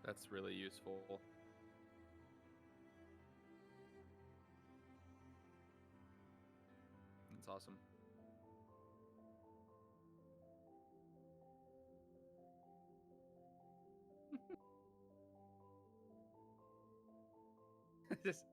That's really useful. That's awesome. Just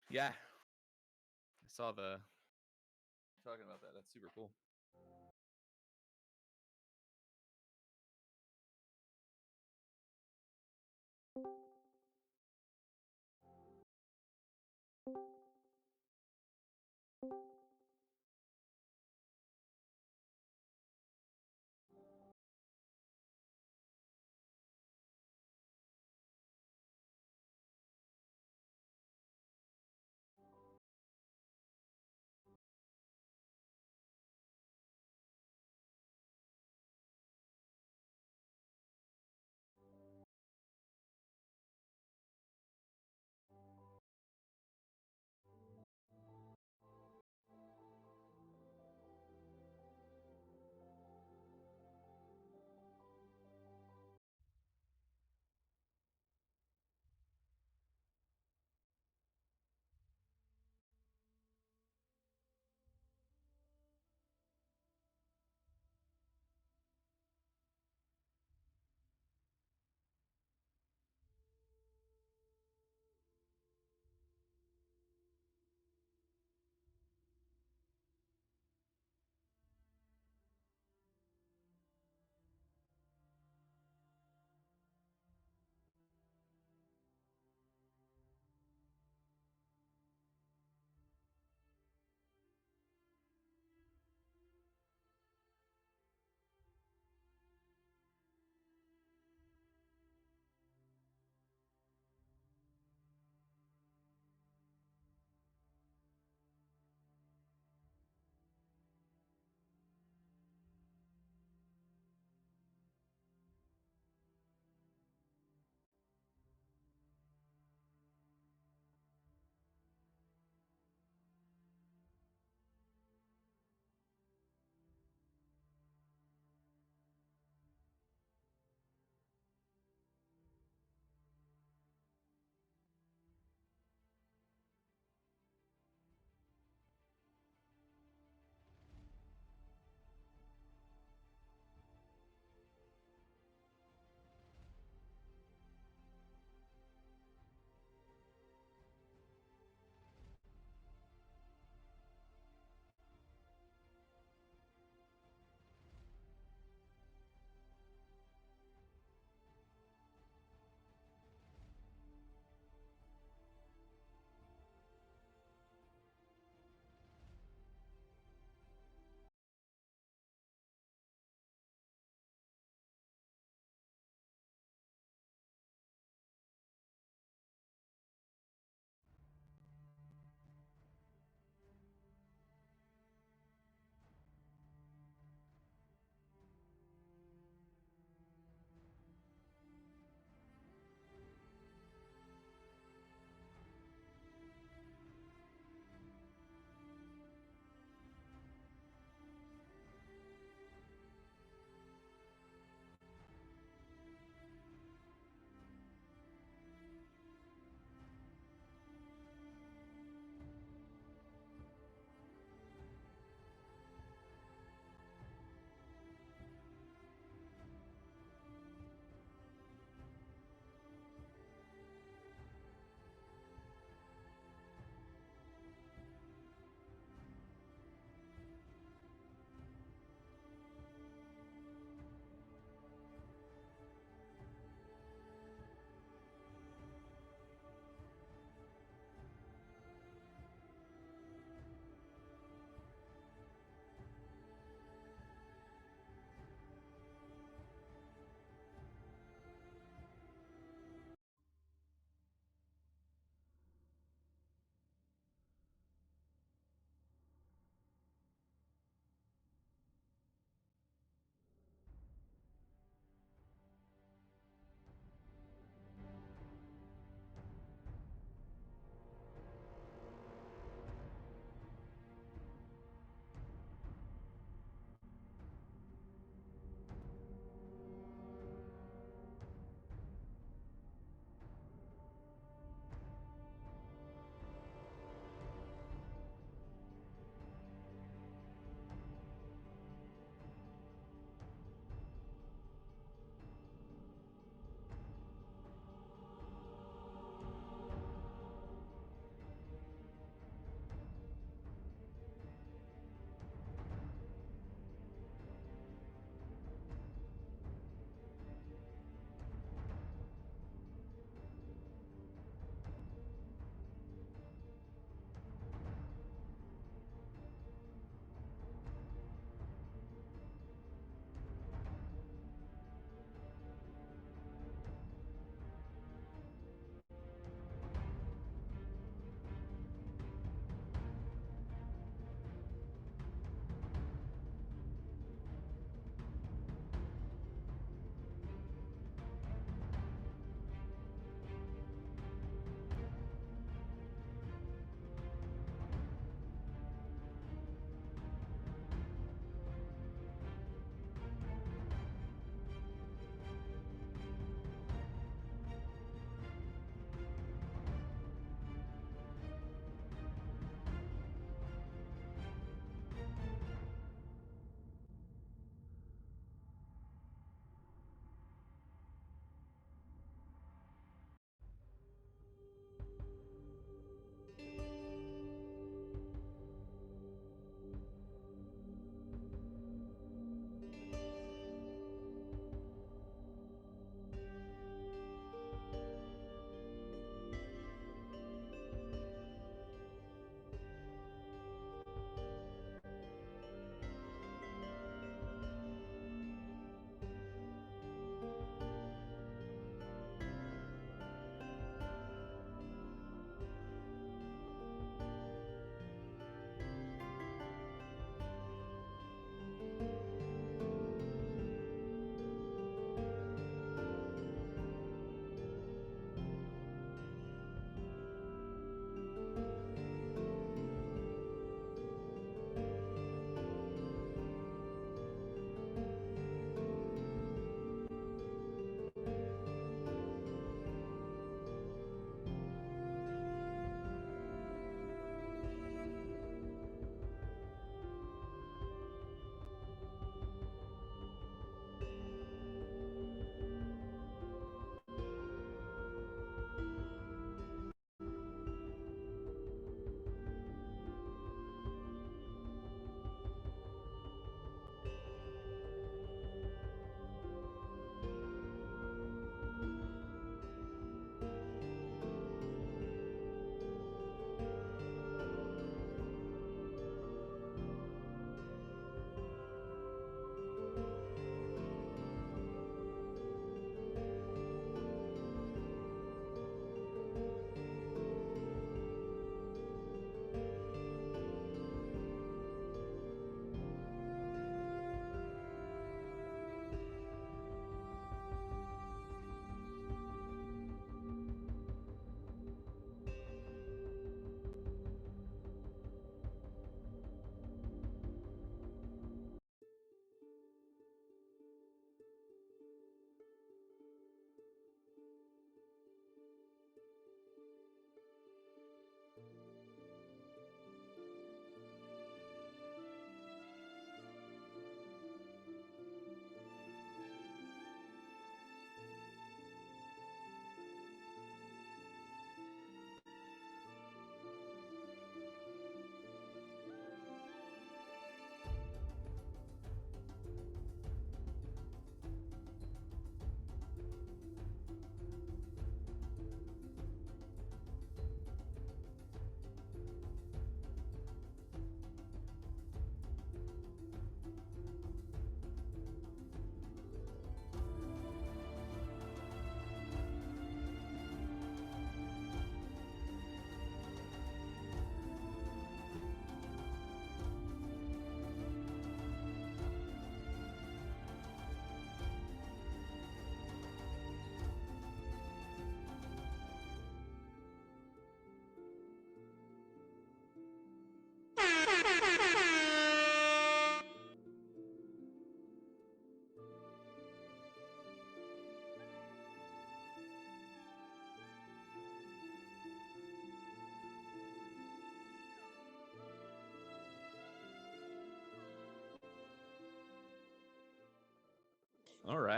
yeah. I saw the talking about that. That's super cool.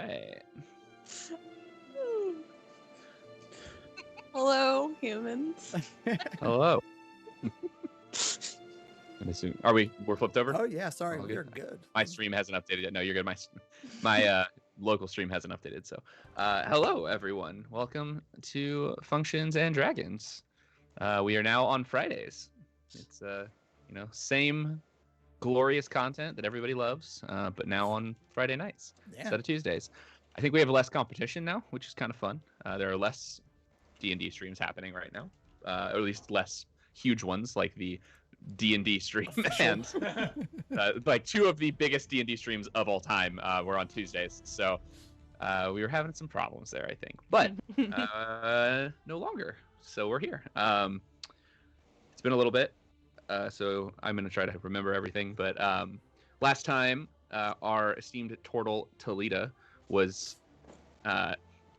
right. Hello, humans. Hello. We're flipped over? Oh yeah, sorry, All we're good. good. My stream hasn't updated yet. No, you're good. My local stream hasn't updated. So, hello everyone. Welcome to Functions and Dragons. We are now on Fridays. It's same glorious content that everybody loves, but now on Friday nights instead of Tuesdays. I think we have less competition now, which is kind of fun. There are less D&D streams happening right now, or at least less huge ones like the D&D stream and like two of the biggest D&D streams of all time were on Tuesdays. So we were having some problems there, I think, but no longer. So we're here. It's been a little bit, so I'm going to try to remember everything. But last time, our esteemed turtle Talita was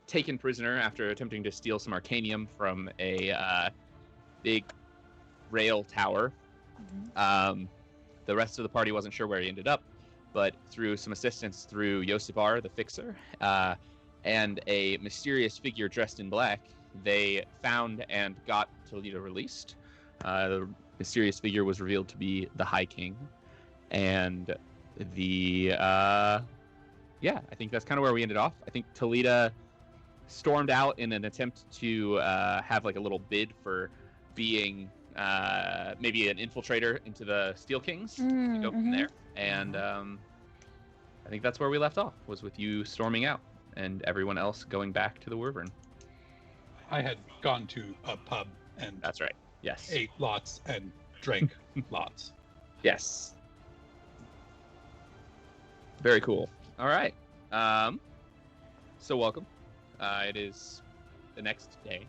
taken prisoner after attempting to steal some arcanium from a big rail tower. The rest of the party wasn't sure where he ended up, but through some assistance through Yosibar, the fixer, and a mysterious figure dressed in black, they found and got Toledo released. The mysterious figure was revealed to be the High King, and I think that's kind of where we ended off. I think Toledo stormed out in an attempt to have like a little bid for being maybe an infiltrator into the Steel Kings to go from there. And I think that's where we left off, was with you storming out and everyone else going back to the Wyvern. I had gone to a pub and that's right. Yes. ate lots and drank lots. Yes. Very cool. All right. So welcome. It is the next day.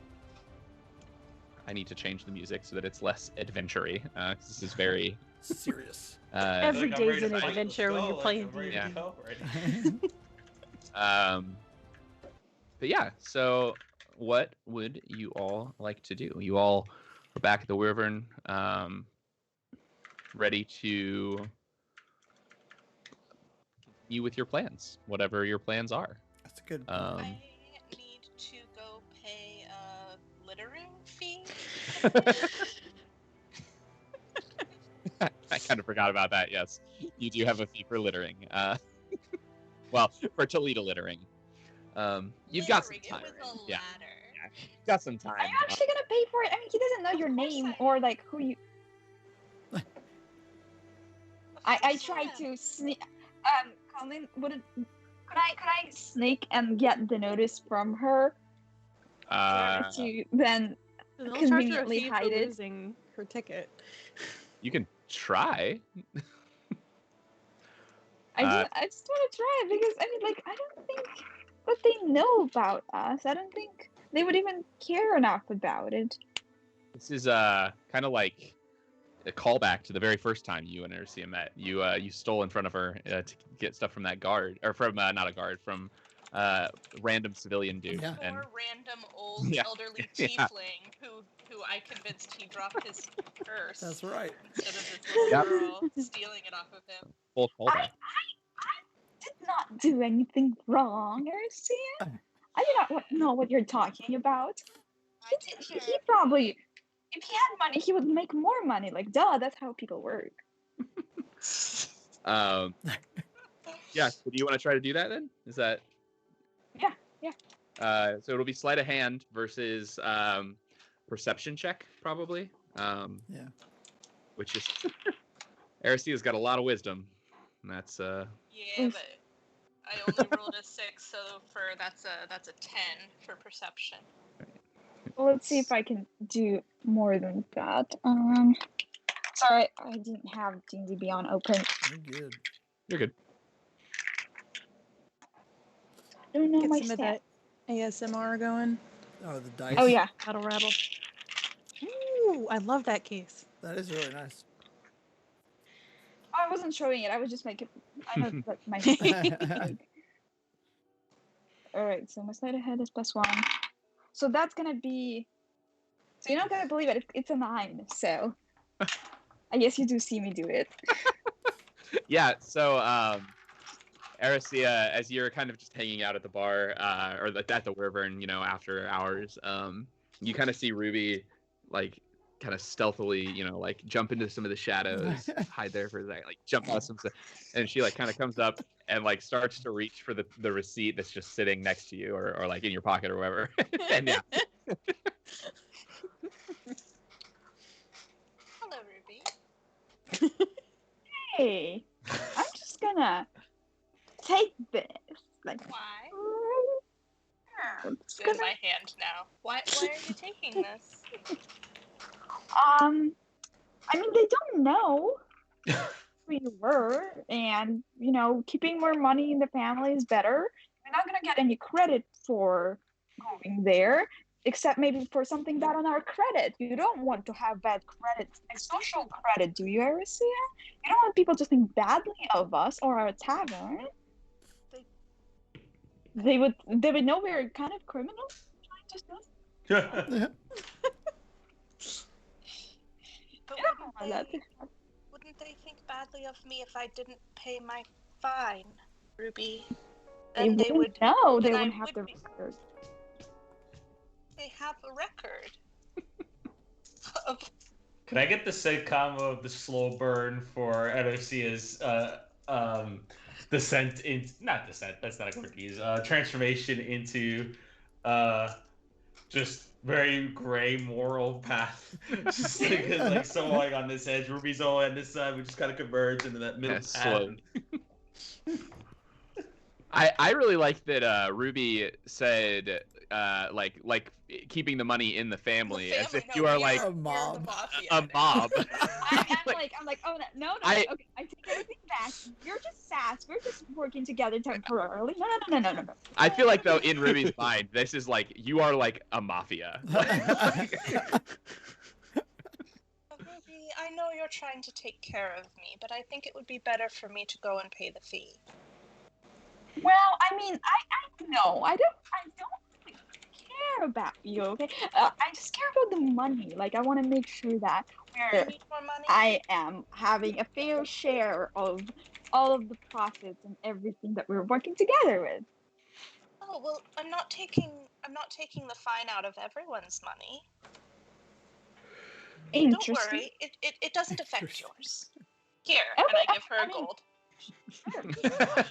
I need to change the music so that it's less adventure-y. This is very serious. Every day's an adventure when you're playing D&D. But yeah, so what would you all like to do? You all are back at the Wyvern, ready to continue with your plans, whatever your plans are. That's a good. I need to go pay a littering fee. I kind of forgot about that. Yes, you do have a fee for littering. Well, for Toledo littering. You've got some time. Yeah, you've got some time. Are you actually gonna pay for it? I mean, he doesn't know your name or like who you. I tried to sneak. Colin, could I sneak and get the notice from her? To then conveniently hide it. Losing her ticket. You can try. I just want to try it because I mean, like, I don't think that they know about us. I don't think they would even care enough about it. This is kind of like a callback to the very first time you and Ercia met. You stole in front of her to get stuff from that guard, or from not a guard, from random civilian dude. Or and random old elderly tiefling who I convinced he dropped his purse. That's right. Instead of this little girl stealing it off of him. Full callback. I did not do anything wrong, Ercia. I do not know what you're talking about. He probably, if he had money, he would make more money. Like, duh, that's how people work. Yeah. So do you want to try to do that then? Is that? Yeah. So it'll be sleight of hand versus perception check, probably. Yeah. Which is Aristia's got a lot of wisdom. And that's Yeah, but I only rolled a 6, so that's a 10 for perception. Well, let's see if I can do more than that. Sorry, I didn't have D&D Beyond open. You're good. You're good. I don't know Get my some of stat. that ASMR going. Oh, the dice. Oh yeah. Rattle, rattle. Ooh, I love that case. That is really nice. I wasn't showing it. I was just making. I know that my. All right. So my sleight of hand is +1. So that's gonna be. So you're not gonna believe it. It's a 9. So I guess you do see me do it. Yeah. So Aracia, as you're kind of just hanging out at the bar, or at the Wyvern, after hours, you kind of see Ruby, like, kind of stealthily, like, jump into some of the shadows, hide there for a second, like, jump out some stuff, and she, like, kind of comes up and, like, starts to reach for the receipt that's just sitting next to you, or like, in your pocket or whatever. And, yeah. Hello, Ruby. Hey, I'm just gonna take this. Like, Why? I'm It's just in gonna, my hand now. Why are you taking this? I mean, they don't know who you were, and keeping more money in the family is better. You're not gonna get any credit for going there, except maybe for something bad on our credit. You don't want to have bad credit, like social credit, do you, Aricia? You don't want people to think badly of us or our tavern. They would know we're kind of criminals. But wouldn't they think badly of me if I didn't pay my fine, Ruby? They Then they would wouldn't know. They then I wouldn't have would the be- record. They have a record. Can I get the sitcom of the slow burn for Erosia's descent in not descent, that's not a word to use, transformation into just very gray moral path. Just like so like on this edge, Ruby's all on this side, we just kind of converge into that middle path. Slowly. I really like that Ruby said like keeping the money in the family, as if you are like a mob. a mob. I'm like, oh no, okay, I take everything back. You're just sass. We're just working together temporarily. No. I feel like though in Ruby's mind, this is like you are like a mafia. Ruby, I know you're trying to take care of me, but I think it would be better for me to go and pay the fee. Well, I mean, I know. I don't really care about you, okay? I just care about the money. Like, I want to make sure that You need more money? I am having a fair share of all of the profits and everything that we're working together with. Oh well, I'm not taking the fine out of everyone's money. Don't Interesting. worry, it doesn't affect yours. Here, Okay, and I give her I a mean- gold. Sure.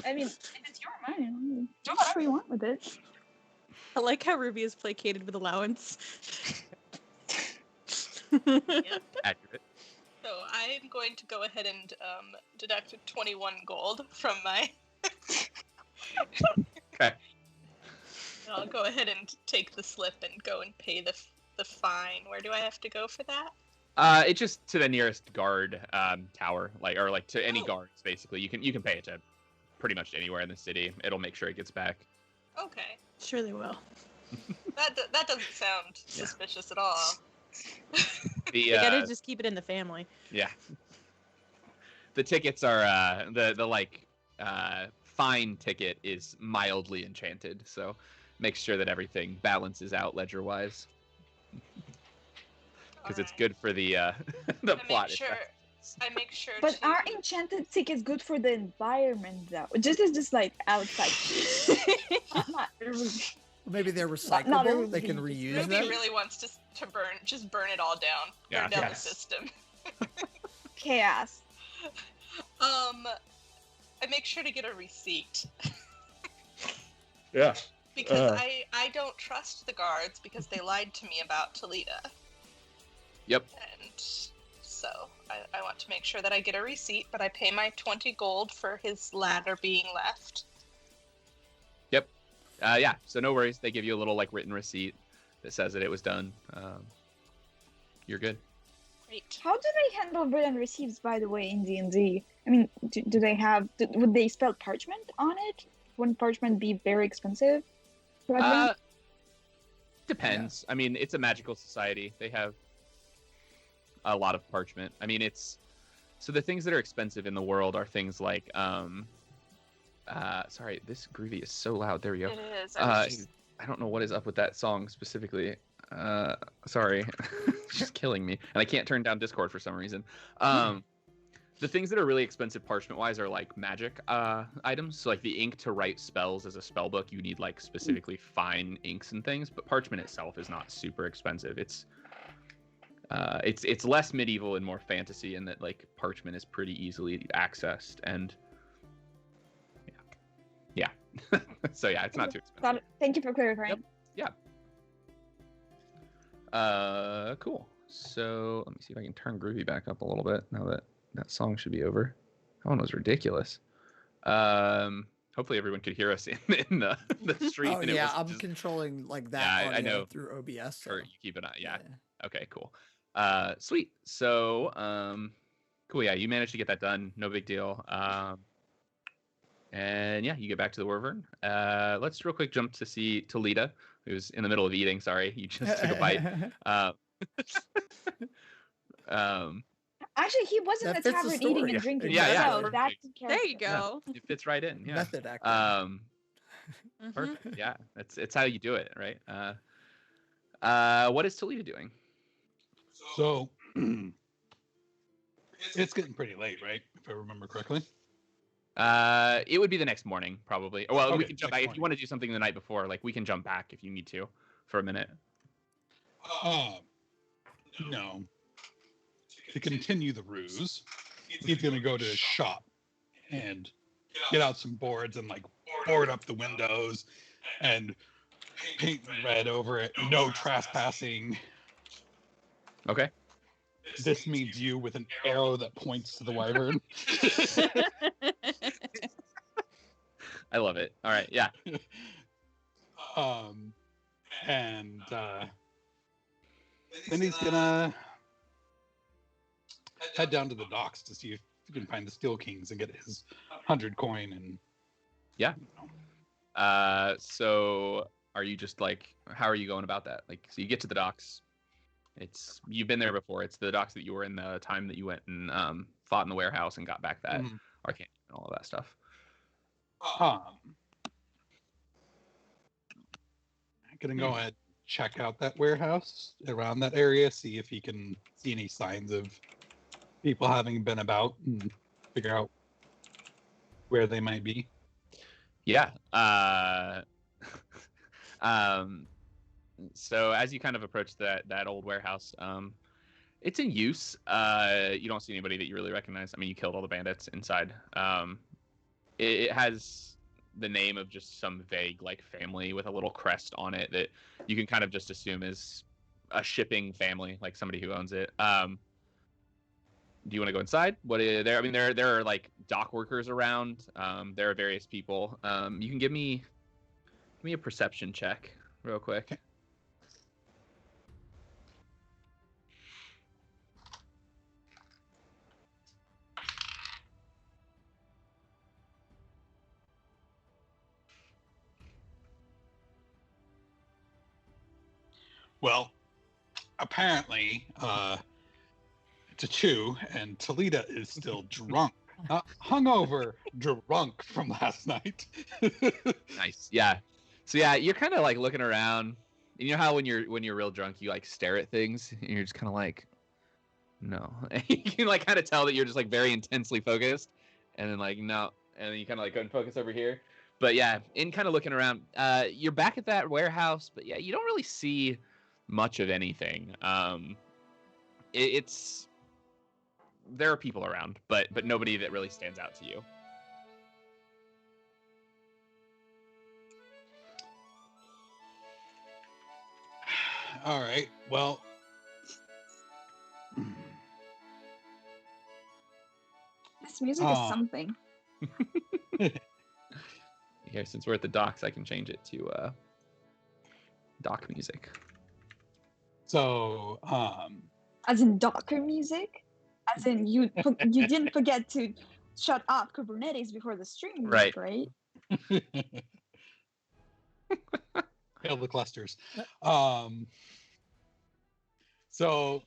I mean, if it's your money, do whatever you want with it. I like how Ruby is placated with allowance. Yep. Accurate. So I'm going to go ahead and deduct 21 gold from my. Okay. I'll go ahead and take the slip and go and pay the fine. Where do I have to go for that? It's just to the nearest guard tower, or to any Oh. guards basically. You can pay it to pretty much anywhere in the city. It'll make sure it gets back. Okay, Sure they will. that doesn't sound suspicious at all. The You gotta just keep it in the family. yeah. The tickets are fine ticket is mildly enchanted, so make sure that everything balances out ledger wise. Because it's good for the the plot. I make sure. But to... our enchanted tick is good for the environment, though. Just like outside. not really. Maybe they're Not recyclable. They everybody. can reuse Ruby them. really wants to burn it all down. Yeah, Burn down yes. the system. Chaos. I make sure to get a receipt. Yeah. Because I don't trust the guards because they lied to me about Talita. Yep. And so I want to make sure that I get a receipt, but I pay my 20 gold for his ladder being left. Yep. Yeah. So no worries. They give you a little written receipt that says that it was done. You're good. Great. How do they handle written receipts, by the way, in D&D? I mean, do they have... would they spell parchment on it? Wouldn't parchment be very expensive? Depends. I mean, it's a magical society. They have a lot of parchment. I mean, so the things that are expensive in the world are things like sorry, this groovy is so loud. There we go. It is. I don't know what is up with that song specifically. Sorry. It's just killing me. And I can't turn down Discord for some reason. The things that are really expensive parchment-wise are like magic items. So like the ink to write spells as a spell book, you need like specifically fine inks and things. But parchment itself is not super expensive. It's less medieval and more fantasy in that like parchment is pretty easily accessed and yeah. So yeah, it's not too expensive. Got it. Thank you for clarifying. Yep. Cool. So let me see if I can turn Groovy back up a little bit now that that song should be over. That one was ridiculous. Hopefully everyone could hear us in the stream. Oh and yeah, it I'm just... controlling like that Yeah, I audio know. through OBS. So. Or you keep an eye. Yeah. Okay, cool. Sweet. So, cool. Yeah, you managed to get that done. No big deal. And yeah, you get back to the Wyvern. Let's real quick jump to see Talita, who's in the middle of eating. Sorry, you just took a bite. Actually, he was in That the fits the tavern eating story. and drinking. Yeah, so that There you go. It fits right in. Yeah. Method acting. Mhm. Perfect. Yeah, it's how you do it, right? What is Talita doing? So it's getting pretty late, right? If I remember correctly. It would be the next morning, probably. Well, we Okay, can jump next back if you want to do something the night before. Like we can jump back if you need to for a minute. No. To continue the ruse, he's gonna go to his shop and get out some boards and like board up the windows and paint red over it. No trespassing. Okay. This means you with an arrow that points to the wyvern. I love it. All right. Yeah. And then he's gonna head down to the docks to see if he can find the Steel Kings and get his 100 coin. And Yeah. So are you just like, how are you going about that? Like, so you get to the docks. You've been there before. It's the docks that you were in the time that you went and fought in the warehouse and got back that arcane and all of that stuff. Gonna go ahead and check out that warehouse around that area, see if he can see any signs of people having been about and figure out where they might be. Yeah. So as you kind of approach that old warehouse, it's in use. You don't see anybody that you really recognize. I mean, you killed all the bandits inside. It has the name of just some vague like family with a little crest on it that you can kind of just assume is a shipping family, like somebody who owns it. Do you want to go inside? What is there? I mean, there are like dock workers around. There are various people. You can give me a perception check real quick. Well, apparently, it's a 2, and Talita is still drunk. Not hungover, drunk from last night. Nice. Yeah. So yeah, you're kind of like looking around. You know how when you're real drunk, you like stare at things, and you're just kind of like, no. And you can like kind of tell that you're just like very intensely focused, and then like no, and then you kind of like go and focus over here. But yeah, in kind of looking around, you're back at that warehouse, but yeah, you don't really see much of anything. There are people around, but nobody that really stands out to you. All right. Well, This music is something. Here, since we're at the docks, I can change it to dock music. so As in Docker music? As in you didn't forget to shut off Kubernetes before the stream, Right. right? Hail the clusters. So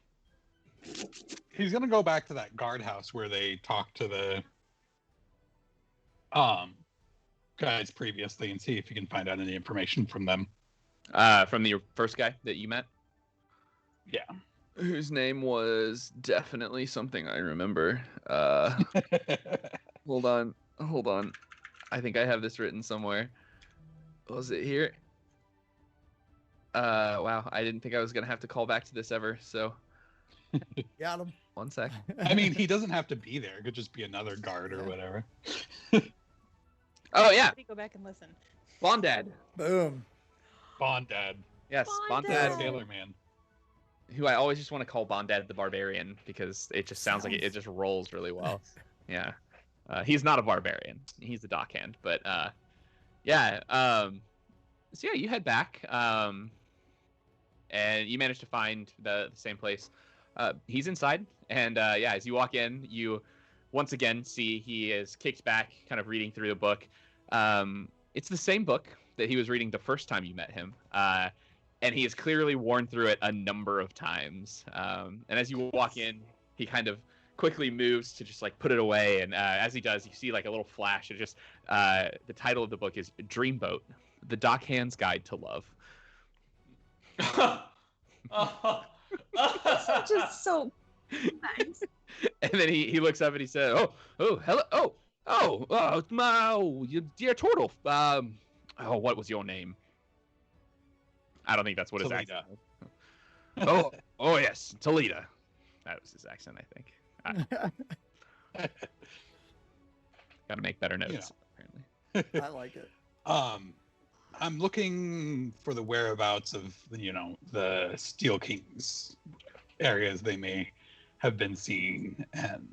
he's gonna go back to that guardhouse where they talked to the guys previously and see if he can find out any information from them. From the first guy that you met? Yeah. whose name was definitely something I remember. Hold on. I think I have this written somewhere. Was it here? Wow, I didn't think I was gonna have to call back to this ever, so Got him. one sec. I mean, he doesn't have to be there. It could just be another guard or whatever. Oh yeah, Let me go back and listen. Bondad. Boom. Bondad, Yes, Bondad. Bondad. Sailor Man. Who I always just want to call Bondad the Barbarian because it just sounds like it just rolls really well. Yeah. He's not a barbarian. He's a dockhand. But yeah. So yeah, you head back. And you manage to find the same place. He's inside. And yeah, as you walk in, you once again see he is kicked back, kind of reading through the book. It's the same book that he was reading the first time you met him. And he has clearly worn through it a number of times. And as you walk in, he kind of quickly moves to just like put it away. And as he does, you see like a little flash. It just the title of the book is Dreamboat: The Dockhand's Guide to Love. It's just so nice. And then he looks up and he says, "Oh, hello, you dear turtle. What was your name?" I don't think that's what his accent was. Oh yes, Toledo. That was his accent, I think. Gotta make better notes, apparently. I like it. I'm looking for the whereabouts of the Steel Kings areas they may have been seen, and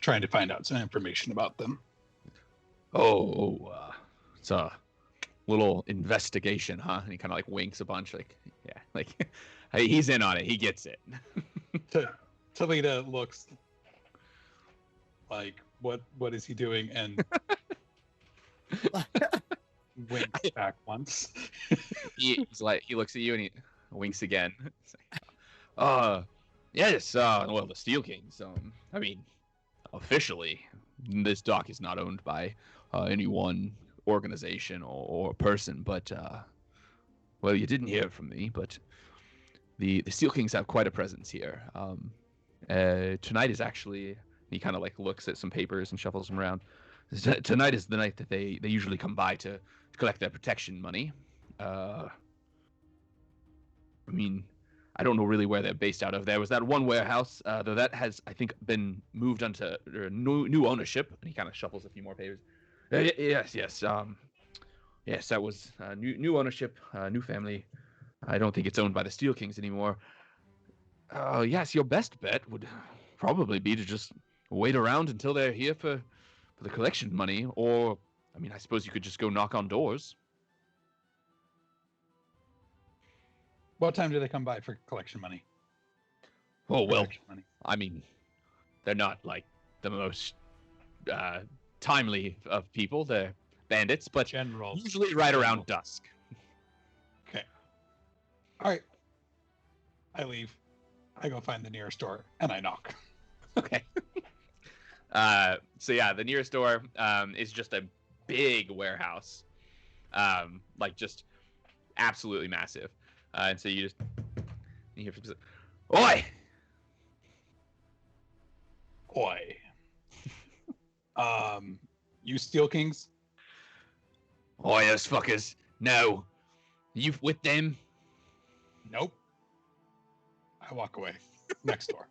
trying to find out some information about them. It's a little investigation, huh? And he kind of like winks a bunch, like, yeah, like he's in on it. He gets it. Toledo looks like, what is he doing? And winks back once. He's like, he looks at you and he winks again. Yes, well, the Steel Kings. I mean, officially, this dock is not owned by any one organization or person, but well, you didn't hear from me, but the Steel Kings have quite a presence here. Tonight is actually, he kind of like looks at some papers and shuffles them around. Tonight is the night that they usually come by to collect their protection money. I mean, I don't know really where they're based out of. There was that one warehouse, though that has, I think, been moved onto new ownership. And he kind of shuffles a few more papers. Yes. Yes, that was new ownership, new family. I don't think it's owned by the Steel Kings anymore. Yes, your best bet would probably be to just wait around until they're here for the collection money. Or, I mean, I suppose you could just go knock on doors. What time do they come by for collection money? Oh, well, Protection money. I mean, they're not like the most timely of people. They're bandits, but General. usually right around dusk. Okay. All right. I leave. I go find the nearest door and I knock. Okay. So yeah, the nearest door is just a big warehouse, like just absolutely massive. And so you hear from "Oi! Oi. You Steel Kings? Oi, those fuckers! No, you with them?" Nope. I walk away. Next door.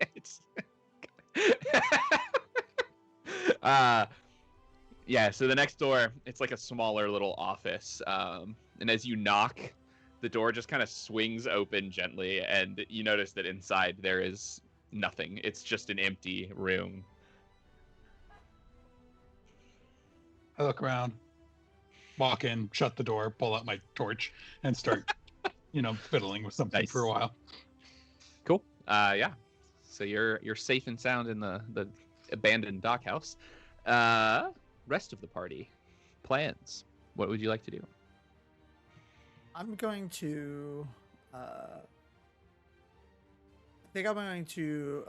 It's yeah, so the next door, it's like a smaller little office, and as you knock, the door just kind of swings open gently, and you notice that inside there is nothing. It's just an empty room. I look around, walk in, shut the door, pull out my torch, and start, fiddling with something Nice. for a while. Cool. Yeah. So you're safe and sound in the abandoned dock house. Rest of the party plans. What would you like to do? I'm going to. I think I'm going to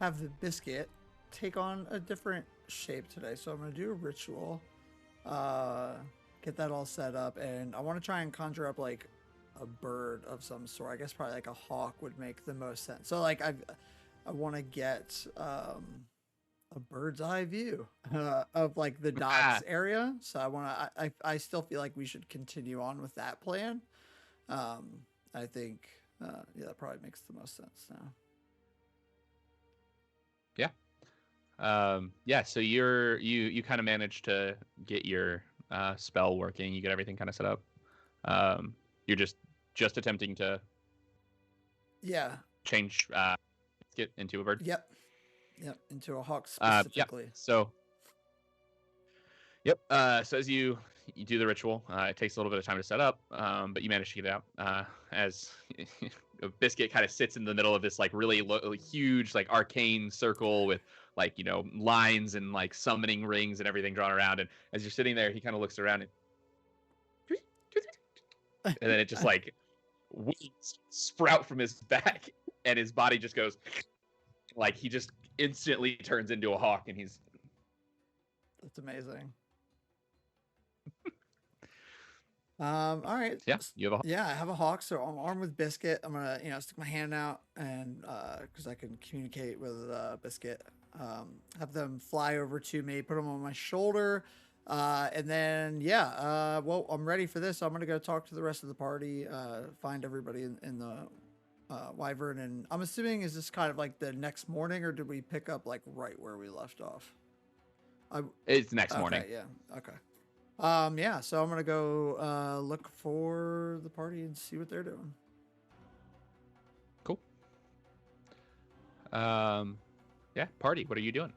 have the biscuit take on a different shape today. So I'm going to do a ritual, get that all set up, and I want to try and conjure up like a bird of some sort. I guess probably like a hawk would make the most sense. So like I want to get a bird's eye view of like the docks area. So I still feel like we should continue on with that plan. I think that probably makes the most sense now. So you kind of managed to get your spell working. You get everything kind of set up. You're just attempting to change get into a bird. Yep, into a hawk specifically. So as you do the ritual, it takes a little bit of time to set up, but you manage to get it out as Biscuit kind of sits in the middle of this like really huge like arcane circle with like, you know, lines and like summoning rings and everything drawn around. And as you're sitting there, he kind of looks around and then it just like wings sprout from his back and his body just goes like he just instantly turns into a hawk and he's. That's amazing. All right. Yeah, you have a hawk. Yeah, I have a hawk, so I'm armed with Biscuit. I'm gonna, stick my hand out and because I can communicate with Biscuit. Have them fly over to me, put them on my shoulder, and then well, I'm ready for this. So I'm gonna go talk to the rest of the party, find everybody in the Wyvern, and I'm assuming is this kind of like the next morning, or did we pick up like right where we left off? It's next morning. Yeah. Okay. So I'm gonna go look for the party and see what they're doing. Cool. Party. What are you doing?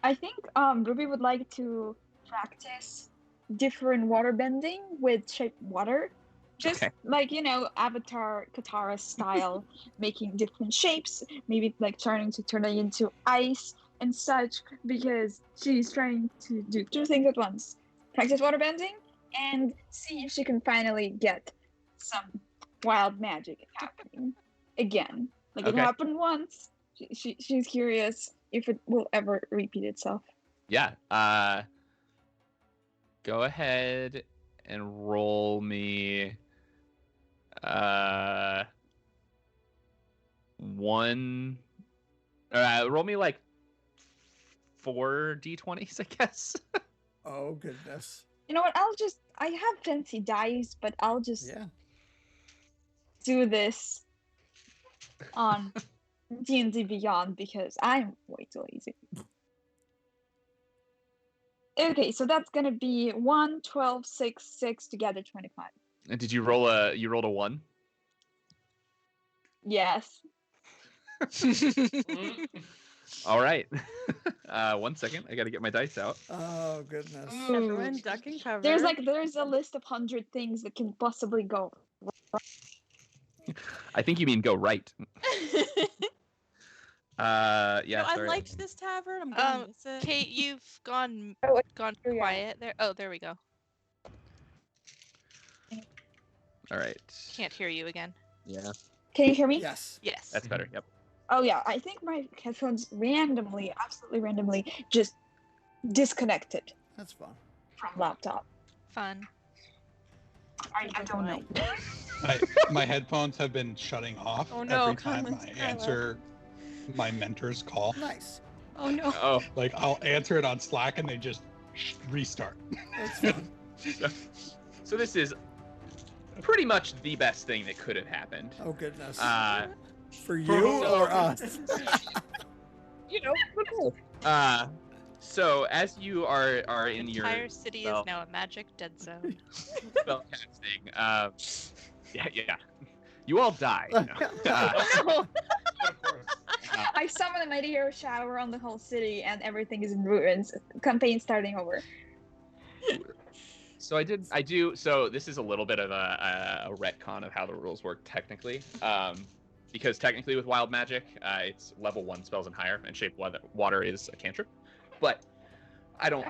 I think Ruby would like to practice different water bending with shaped water. Just like, Avatar Katara style, making different shapes, maybe like turning it into ice and such, because she's trying to do two things at once. Practice water bending and see if she can finally get some wild magic happening again. Like it happened once. She's curious if it will ever repeat itself. Yeah. Go ahead and roll me roll me like 4 d20s, I guess. Oh goodness. You know what? I have fancy dice, but I'll just do this on D&D Beyond because I'm way too lazy. Okay, so that's gonna be 1, 12, 6, 6 together 25. And did you roll a 1? Yes. All right. 1 second. I got to get my dice out. Oh goodness. Everyone duck and cover. There's a list of 100 things that can possibly go. I think you mean go right. I liked this tavern. I'm gonna miss it. Kate, you've gone quiet there. Oh, there we go. All right. Can't hear you again. Yeah. Can you hear me? Yes. Yes. That's better. Yep. Oh yeah, I think my headphones absolutely randomly, just disconnected That's fun. from laptop. Fun. I don't know. My headphones have been shutting off every time I answer my mentor's call. Nice. Oh no. Oh. Like I'll answer it on Slack and they just restart. That's fun. So this is pretty much the best thing that could have happened. Oh goodness. For you So- or us? So as you are The in your entire city is now a magic dead zone. spell casting, yeah, you all die. No. I summon a meteor shower on the whole city and everything is in ruins. Campaign starting over. So I do. So this is a little bit of a retcon of how the rules work technically. Because technically with wild magic, it's level 1 spells and higher, and shaped water is a cantrip. But I don't.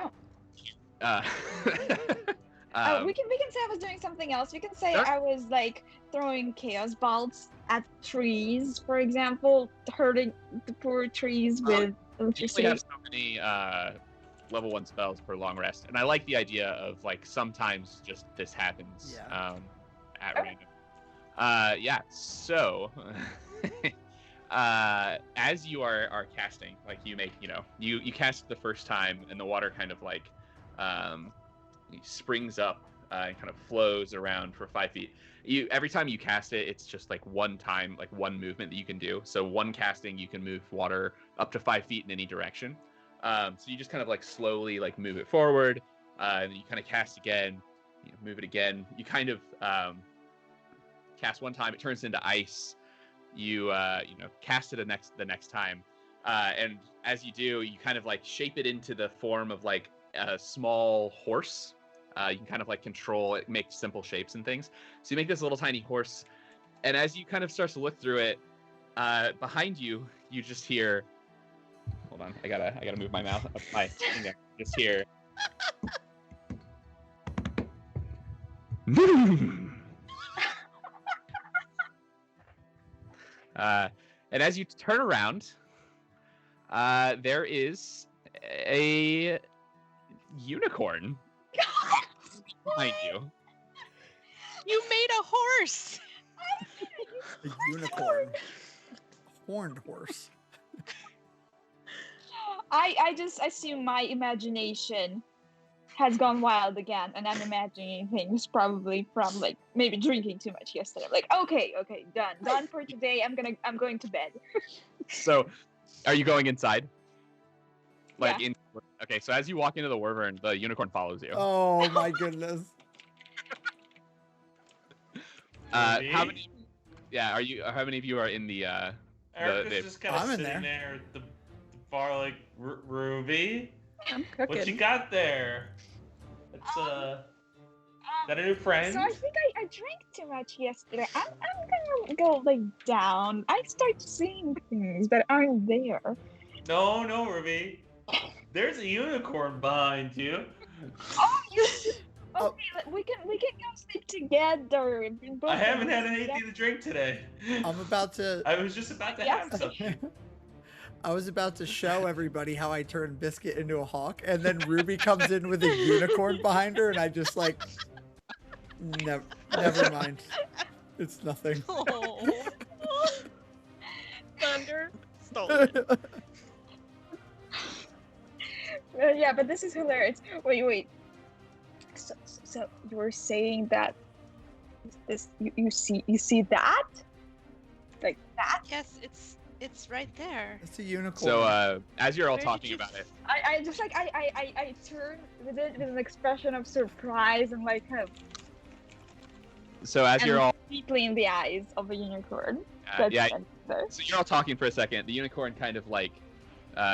We can say I was doing something else. We can say Sure. I was like throwing chaos bolts at trees, for example, hurting the poor trees with You only electricity. have so many level 1 spells per long rest, and I like the idea of like sometimes just this happens. Yeah. at random. Yeah. So, as you are casting, like you make, you cast the first time, and the water kind of like springs up and kind of flows around for 5 feet. Every time you cast it, it's just like one time, like one movement that you can do. So one casting, you can move water up to 5 feet in any direction. So you just kind of like slowly like move it forward, and then you kind of cast again, move it again. You kind of cast one time, it turns into ice. You cast it the next time, and as you do, you kind of like shape it into the form of like a small horse. You can kind of like control it, make simple shapes and things. So you make this little tiny horse, and as you kind of start to look through it, behind you, you just hear. Hold on, I gotta move my mouth up my finger. Just hear. And as you turn around, there is a unicorn behind you. You made a horse. A unicorn. Horned horse. I just assume my imagination has gone wild again, and I'm imagining things probably from like maybe drinking too much yesterday. Like, okay, done for today. I'm going to bed. So, are you going inside? Like Yeah. Okay, so as you walk into the wyvern, the unicorn follows you. Oh my goodness. How many? Yeah, how many of you are in the? Erakos just kind of I'm in sitting there. there at the bar, like Ruby. I'm What you cooking. got there? It's got a new friend. So I think I drank too much yesterday. I'm gonna go like down. I start seeing things that aren't there. No, Ruby. There's a unicorn behind you. Oh, you. Oh. Okay, we can go sit together. Both I of haven't us had anything to drink today. I'm about to. I was just about to Yes. have something. I was about to show everybody how I turned Biscuit into a hawk, and then Ruby comes in with a unicorn behind her, and I just like, never mind. It's nothing. Oh. Thunder. Stolen. Yeah, but this is hilarious. Wait. So you were saying that this you see that? Like that? Yes, it's right there. It's a unicorn. So as you're all Where did talking you- about it, I just like I turn with an expression of surprise and like kind of so as you're all deeply in the eyes of a unicorn. yeah, There. so you're all talking for a second. The unicorn kind of like,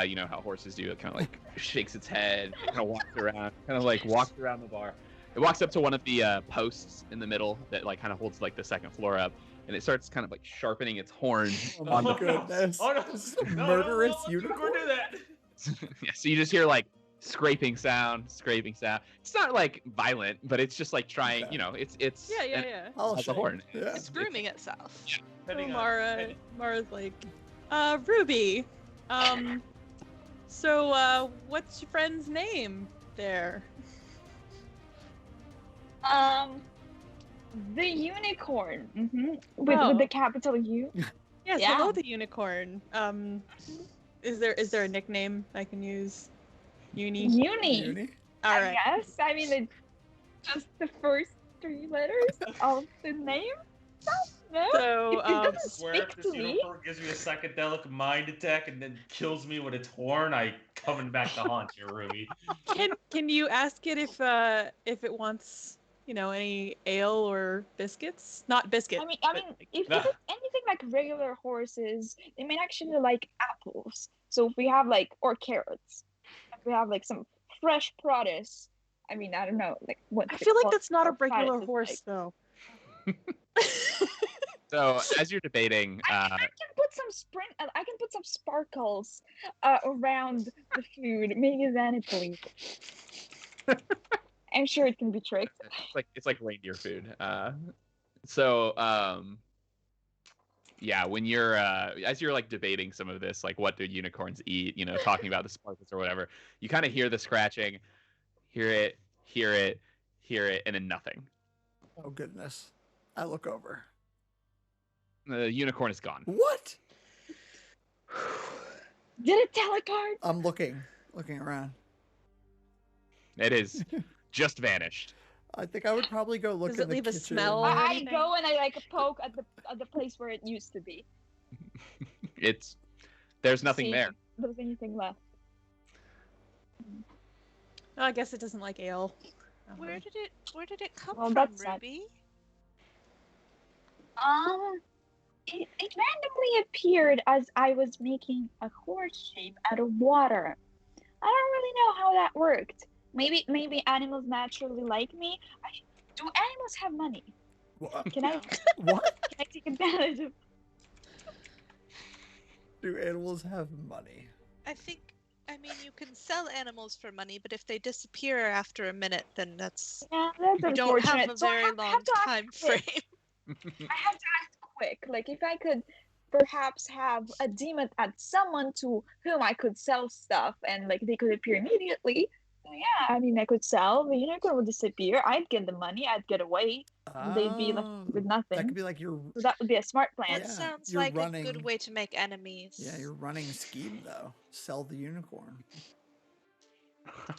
you know how horses do. It kind of like shakes its head, kind of walks around the bar. It walks up to one of the posts in the middle that like kind of holds like the second floor up, and it starts kind of like sharpening its horn. Oh on my the- goodness. Oh no! This is a No, murderous don't unicorn. do that. Yeah, so you just hear like scraping sound. It's not like violent, but it's just like trying. Okay. You know, it's Yeah. I'll has a shake. horn. Yeah. It's grooming itself. So Depending on- Mara's like, Ruby, so what's your friend's name there? The unicorn. Oh. With the capital U. Yes, Yeah. hello, the unicorn. Is there a nickname I can use? Uni. Uni. All I right. guess. I mean, it's just the first 3 letters of the name. No. So It doesn't Swear speak if this to me. unicorn gives me a psychedelic mind attack and then kills me with its horn, I coming back to haunt you, Ruby. Can you ask it if it wants any ale or biscuits? Not biscuits. I mean, but, like, if it's anything like regular horses, they may actually like apples. So if we have like, or carrots, if we have like some fresh produce, I mean, I don't know, like what. I feel like that's not a what regular produce is horse like. though. So as you're debating, I can put some sparkles around the food. Maybe then it will eat. I'm sure it can be tricked. it's like reindeer food. So yeah, when you're as you're like debating some of this, like what do unicorns eat, talking about the sparkles or whatever, you kind of hear the scratching, hear it, and then nothing. Oh goodness. I look over. The unicorn is gone. What? Did it telecard? I'm looking around. It is just vanished. I think I would probably go look Does in it the leave a kitchen. smell or I anything? go and I like poke at the place where it used to be. There's nothing See there. if there's anything left. Oh, I guess it doesn't like ale. Where did it come Well, from, that's sad. Ruby? It randomly appeared as I was making a horse shape out of water. I don't really know how that worked. Maybe animals naturally like me. Do animals have money? What? Can I What? can I take advantage of? Do animals have money? I mean, you can sell animals for money, but if they disappear after a minute, then that's Yeah, that's you don't have unfortunate. a So I very have long to ask time quick. frame. I have to act quick. Like if I could perhaps have a demon at someone to whom I could sell stuff and like they could appear immediately. Yeah, I mean I could sell, the unicorn would disappear, I'd get the money, I'd get away. And they'd be left with That nothing. could be like your So that would be a smart plan. That Yeah, sounds you're like a running- good way to make enemies. your running scheme though. Sell the unicorn. Yeah,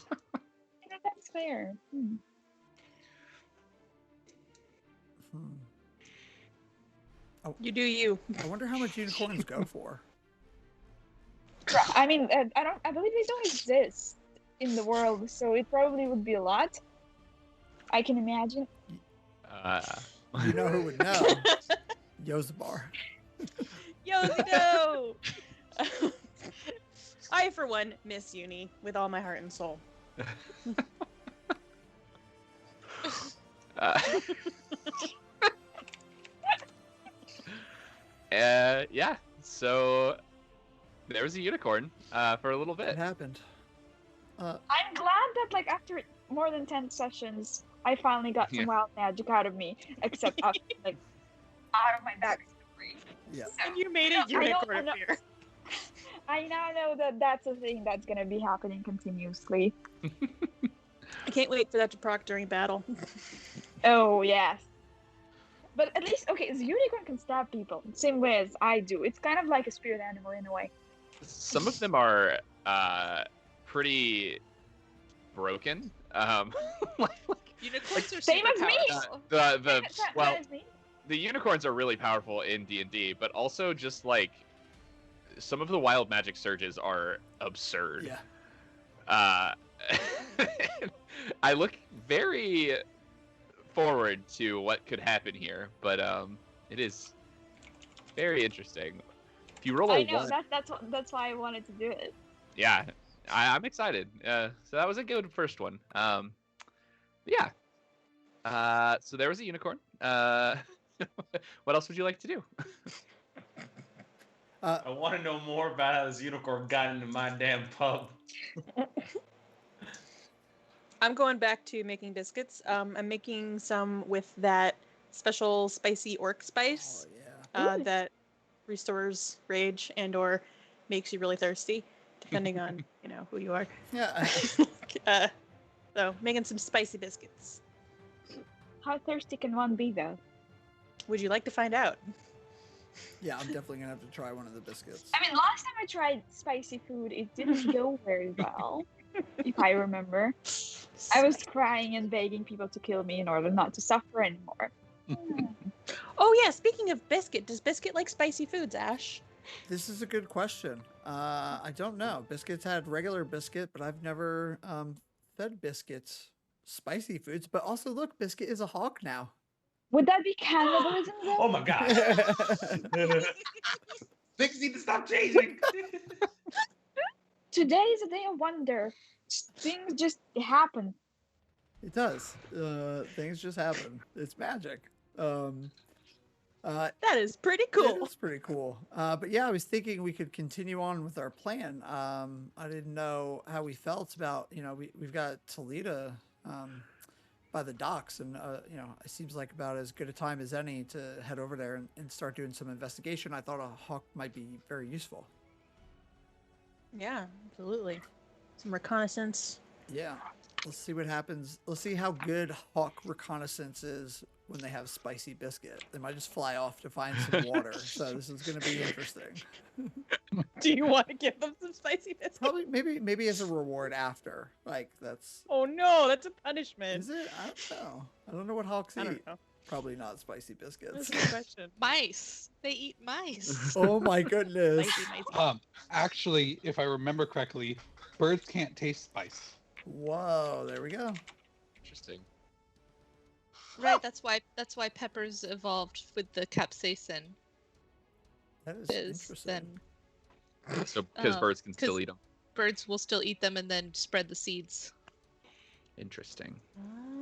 that's fair. Hmm. You do you. I wonder how much unicorns go for. I mean, I believe they don't exist in the world, so it probably would be a lot. I can imagine. You know who would know? Yozabar. Yo, I, for one, miss Uni with all my heart and soul. Yeah. So there was a unicorn for a little What bit. happened? I'm glad that like after more than 10 sessions, I finally got some Yeah. wild magic out of me, except after, like out of my backstory. Yeah. And you made a I know- unicorn I know. appear. I now know that that's a thing that's gonna be happening continuously. I can't wait for that to proc during battle. Oh yes. But at least okay, the unicorn can stab people same way as I do. It's kind of like a spirit animal in a way. Some of them are pretty broken. Unicorns are Same super as me! powerful. Well, That is me. the unicorns are really powerful in D&D, but also just like some of the wild magic surges are absurd. Yeah. I look very forward to what could happen here, but it is very interesting. If you roll a I know, one, that's why I wanted to do it. yeah, I'm excited. So that was a good first one. Yeah. So there was a unicorn. What else would you like to do? I want to know more about how this unicorn got into my damn pub. I'm going back to making biscuits. I'm making some with that special spicy orc spice Oh yeah. that restores rage and/or makes you really thirsty, depending on who you are. Yeah. So making some spicy biscuits. How thirsty can one be though? Would you like to find out? Yeah, I'm definitely gonna have to try one of the biscuits. I mean, last time I tried spicy food, it didn't go very well, if I remember. I was crying and begging people to kill me in order not to suffer anymore. Oh yeah, speaking of biscuit, does biscuit like spicy foods, Ash? This is a good question. I don't know. Biscuits had regular biscuit, but I've never fed biscuits spicy foods. But also, look, biscuit is a hawk now. Would that be cannibalism though? Oh my god. Things need to stop changing. Today is a day of wonder. Things just happen. It does. Things just happen. It's magic. That is pretty cool. It is pretty cool. But yeah, I was thinking we could continue on with our plan. I didn't know how we felt about, we've got Toledo by the docks, and it seems like about as good a time as any to head over there and start doing some investigation. I thought a hawk might be very useful. Yeah, absolutely. Some reconnaissance. Yeah. Let's see what happens. Let's see how good hawk reconnaissance is when they have spicy biscuit. They might just fly off to find some water. So this is going to be interesting. Do you want to give them some spicy biscuits? Probably, maybe as a reward after. Like that's. Oh no, that's a punishment. Is it? I don't know. I don't know what hawks I eat. don't know. Probably not spicy biscuits. That's a good question. Mice. They eat mice. Oh my goodness. Actually, if I remember correctly, birds can't taste spice. Whoa, there we go. Interesting. Right. That's why peppers evolved with the capsaicin. That is Is interesting. then So because birds can still 'cause- eat them. birds will still eat them and then spread the seeds. Interesting.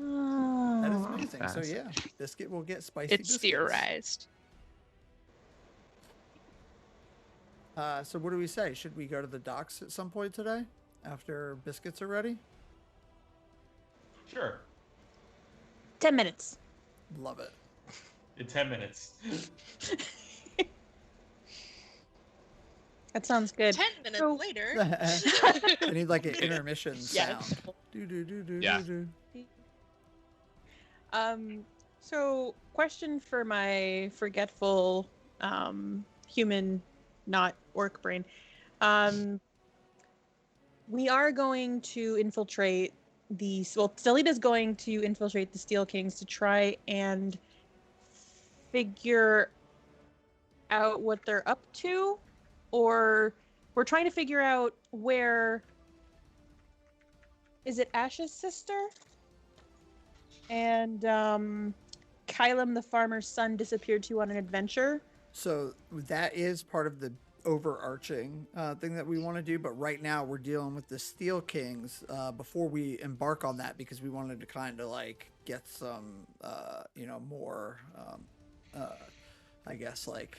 That is amazing. So Fast. yeah, biscuit will get spicy It's biscuits. theorized. So what do we say? Should we go to the docks at some point today after biscuits are ready? Sure. 10 minutes. Love it. In 10 minutes. That sounds good. 10 minutes So- later. I need like an intermission Yeah. sound. Do do do do Yeah. do. So question for my forgetful human, not orc brain. We are going to infiltrate Stelita's going to infiltrate the Steel Kings to try and figure out what they're up to, or we're trying to figure out where is it Ash's sister? And Kylam the farmer's son disappeared to on an adventure. So that is part of the overarching thing that we want to do, but right now we're dealing with the Steel Kings before we embark on that, because we wanted to kind of like get some more I guess like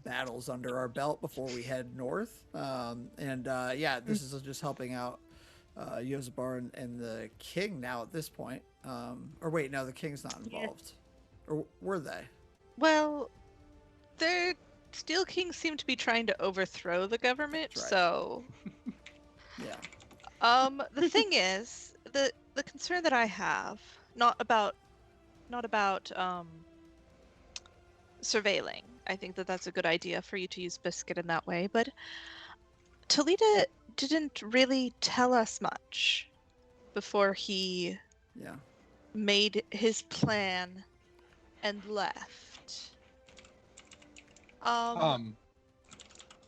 battles under our belt before we head north. This is just helping out Yozabar and the king now at this point. Or wait, no, the king's not involved. Or were they? Well, the Steel Kings seem to be trying to overthrow the government, That's right. so Yeah. the thing is, the concern that I have, not about surveilling. I think that that's a good idea for you to use Biscuit in that way, but Toledo didn't really tell us much before he Yeah. made his plan and left.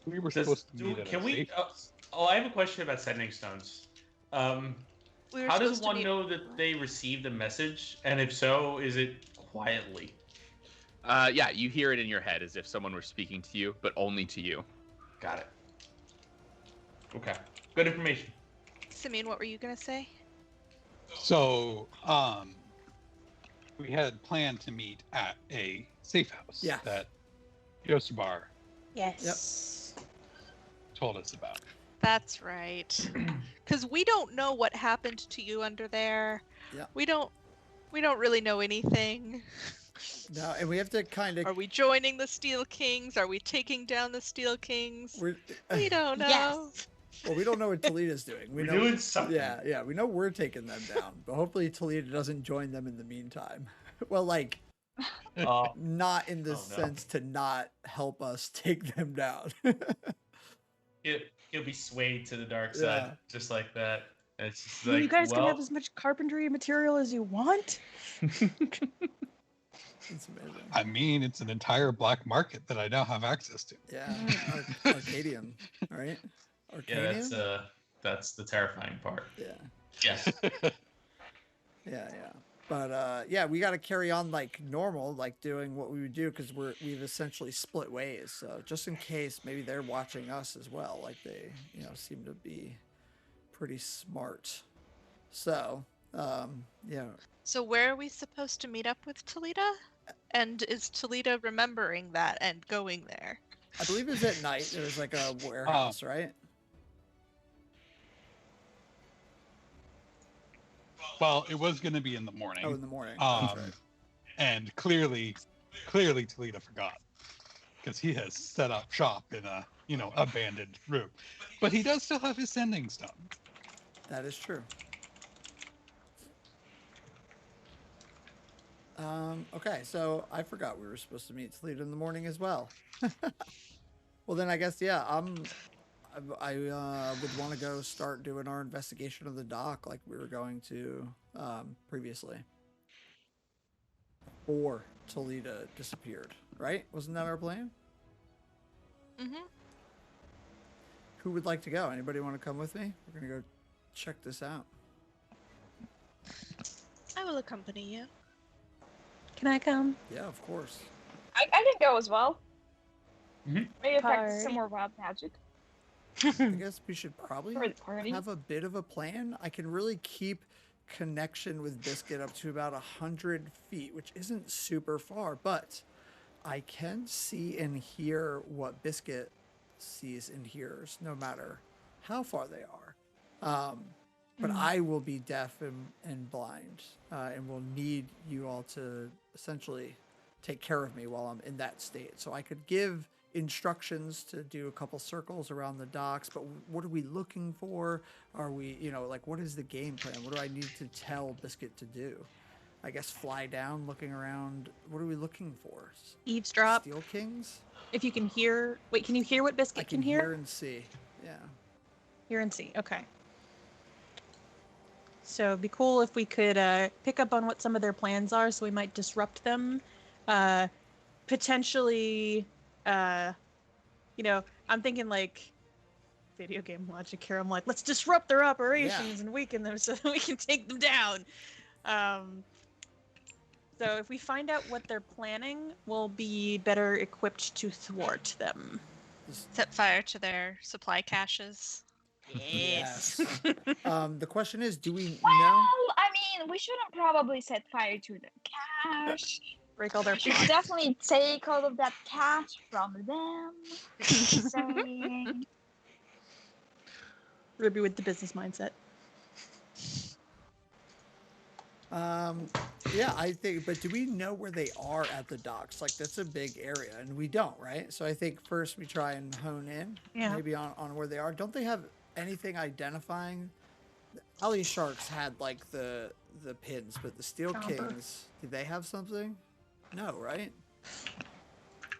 We were Does- supposed to meet at can a we? safe house. I have a question about sending stones. We were How does supposed to one meet- know that they received a message? And if so, is it quietly? Yeah, you hear it in your head as if someone were speaking to you, but only to you. Got it. Okay. Good information. Simeon, what were you gonna say? So, we had planned to meet at a safe house Yeah. that Yosabar Yes. told us about. That's right. Because we don't know what happened to you under there. Yeah. We don't really know anything. No, and we have to kind Are of. we joining the Steel Kings? Are we taking down the Steel Kings? We don't know. Yes. Well, we don't know what Toledo's doing. We We're know. doing something. Yeah, we know we're taking them down, but hopefully Toledo doesn't join them in the meantime. Well, like not in the Oh, no. sense to not help us take them down. He'll be swayed to the dark Yeah. side, just like that. And it's just You like, guys well, can have as much carpentry material as you want. It's amazing. I mean, it's an entire black market that I now have access to. Yeah, Arcadian, right? yeah, Arcadian? that's the terrifying part. Yeah. Yes. Yeah. But we got to carry on like normal, like doing what we would do, because we've essentially split ways. So just in case, maybe they're watching us as well. Like they, seem to be pretty smart. So, So where are we supposed to meet up with Toledo? And is Toledo remembering that and going there? I believe it's at night. There's like a warehouse, right? Well, it was going to be in the morning. Oh, in the morning. That's right. And clearly Toledo forgot, because he has set up shop in a abandoned room. But he does still have his sending stone. That is true. Okay, so I forgot we were supposed to meet Toledo in the morning as well. Well, then I guess yeah. I would want to go start doing our investigation of the dock like we were going to previously. Or Toledo disappeared, right? Wasn't that our plan? Mm-hmm. Who would like to go? Anybody want to come with me? We're gonna go check this out. I will accompany you. Can I come? Yeah, of course. I can go as well. Mhm. Maybe practice some Party. more wild magic I guess we should probably for the party. have a bit of a plan. I can really keep connection with Biscuit up to about 100 feet, which isn't super far, but I can see and hear what Biscuit sees and hears, no matter how far they are. But I will be deaf and blind, and will need you all to essentially take care of me while I'm in that state. So I could give instructions to do a couple circles around the docks, but what are we looking for? Are we, like, what is the game plan? What do I need to tell Biscuit to do? I guess fly down, looking around. What are we looking for? Eavesdrop. Steel Kings? If you can hear. Wait, can you hear what Biscuit I can hear? hear and see. Yeah. Hear and see. Okay. So it'd be cool if we could pick up on what some of their plans are, so we might disrupt them. Potentially, I'm thinking like video game logic here. I'm like, let's disrupt their operations and weaken them so that we can take them down. So if we find out what they're planning, we'll be better equipped to thwart them. Set fire to their supply caches. Yes. The question is, do we know? Well, I mean, we shouldn't probably set fire to the cash. Break all their We should plots. definitely take all of that cash from them. Just saying. Ruby with the business mindset. Yeah, I think, but do we know where they are at the docks? Like, that's a big area, and we don't, right? So I think first we try and hone in, maybe on where they are. Don't they have anything identifying? The Alley Sharks had, like, the pins, but the Steel Kings, did they have something? No, right?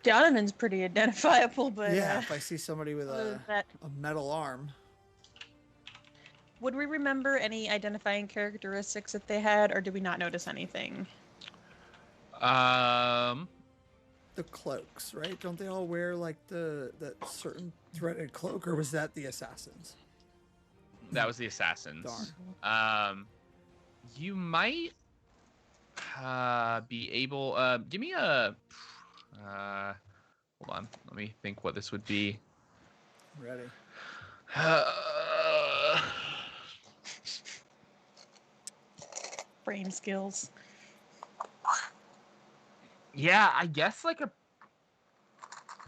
Donovan's pretty identifiable, but Yeah, if I see somebody with a metal arm. Would we remember any identifying characteristics that they had, or did we not notice anything? The cloaks, right? Don't they all wear like that certain threaded cloak, or was that the assassins? That was the assassins. Darn. You might be able. Give me a. Hold on. Let me think what this would be. Ready. Brain skills. Yeah, I guess like a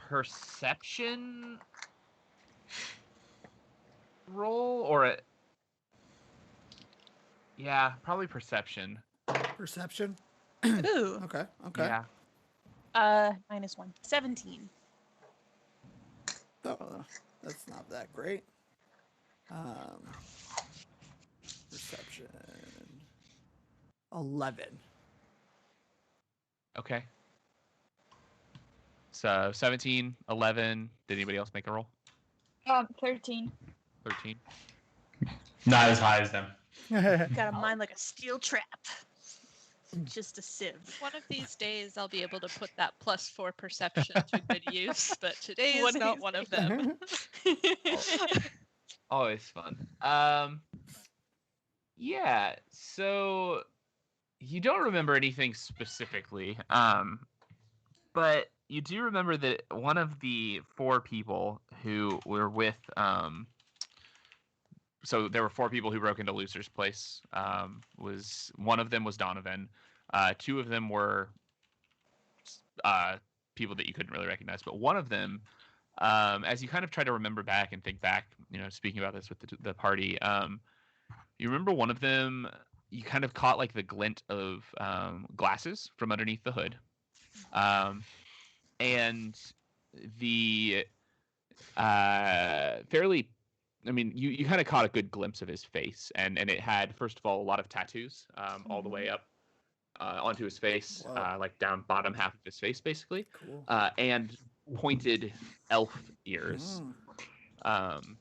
perception roll or a. Yeah, probably perception. Perception. Ooh. Okay. Yeah. -1. 17. Oh, that's not that great. Perception. 11. Okay. So 17, 11. Did anybody else make a roll? 13. 13. Not as high as them. Got a mind like a steel trap. Just a sieve. One of these days, I'll be able to put that +4 perception to good use, but today is One of not these one of them. Always fun. Yeah, so you don't remember anything specifically, but you do remember that one of the 4 people who were with, so there were 4 people who broke into Lucer's place. Was one of them was Donovan. 2 of them were people that you couldn't really recognize, but one of them, as you kind of try to remember back and think back, speaking about this with the party, you remember one of them, you kind of caught like the glint of glasses from underneath the hood, and the fairly, I mean, you kind of caught a good glimpse of his face, and it had, first of all, a lot of tattoos all the way up onto his face, Whoa. like down bottom half of his face, basically, Cool. and pointed elf ears. Mm.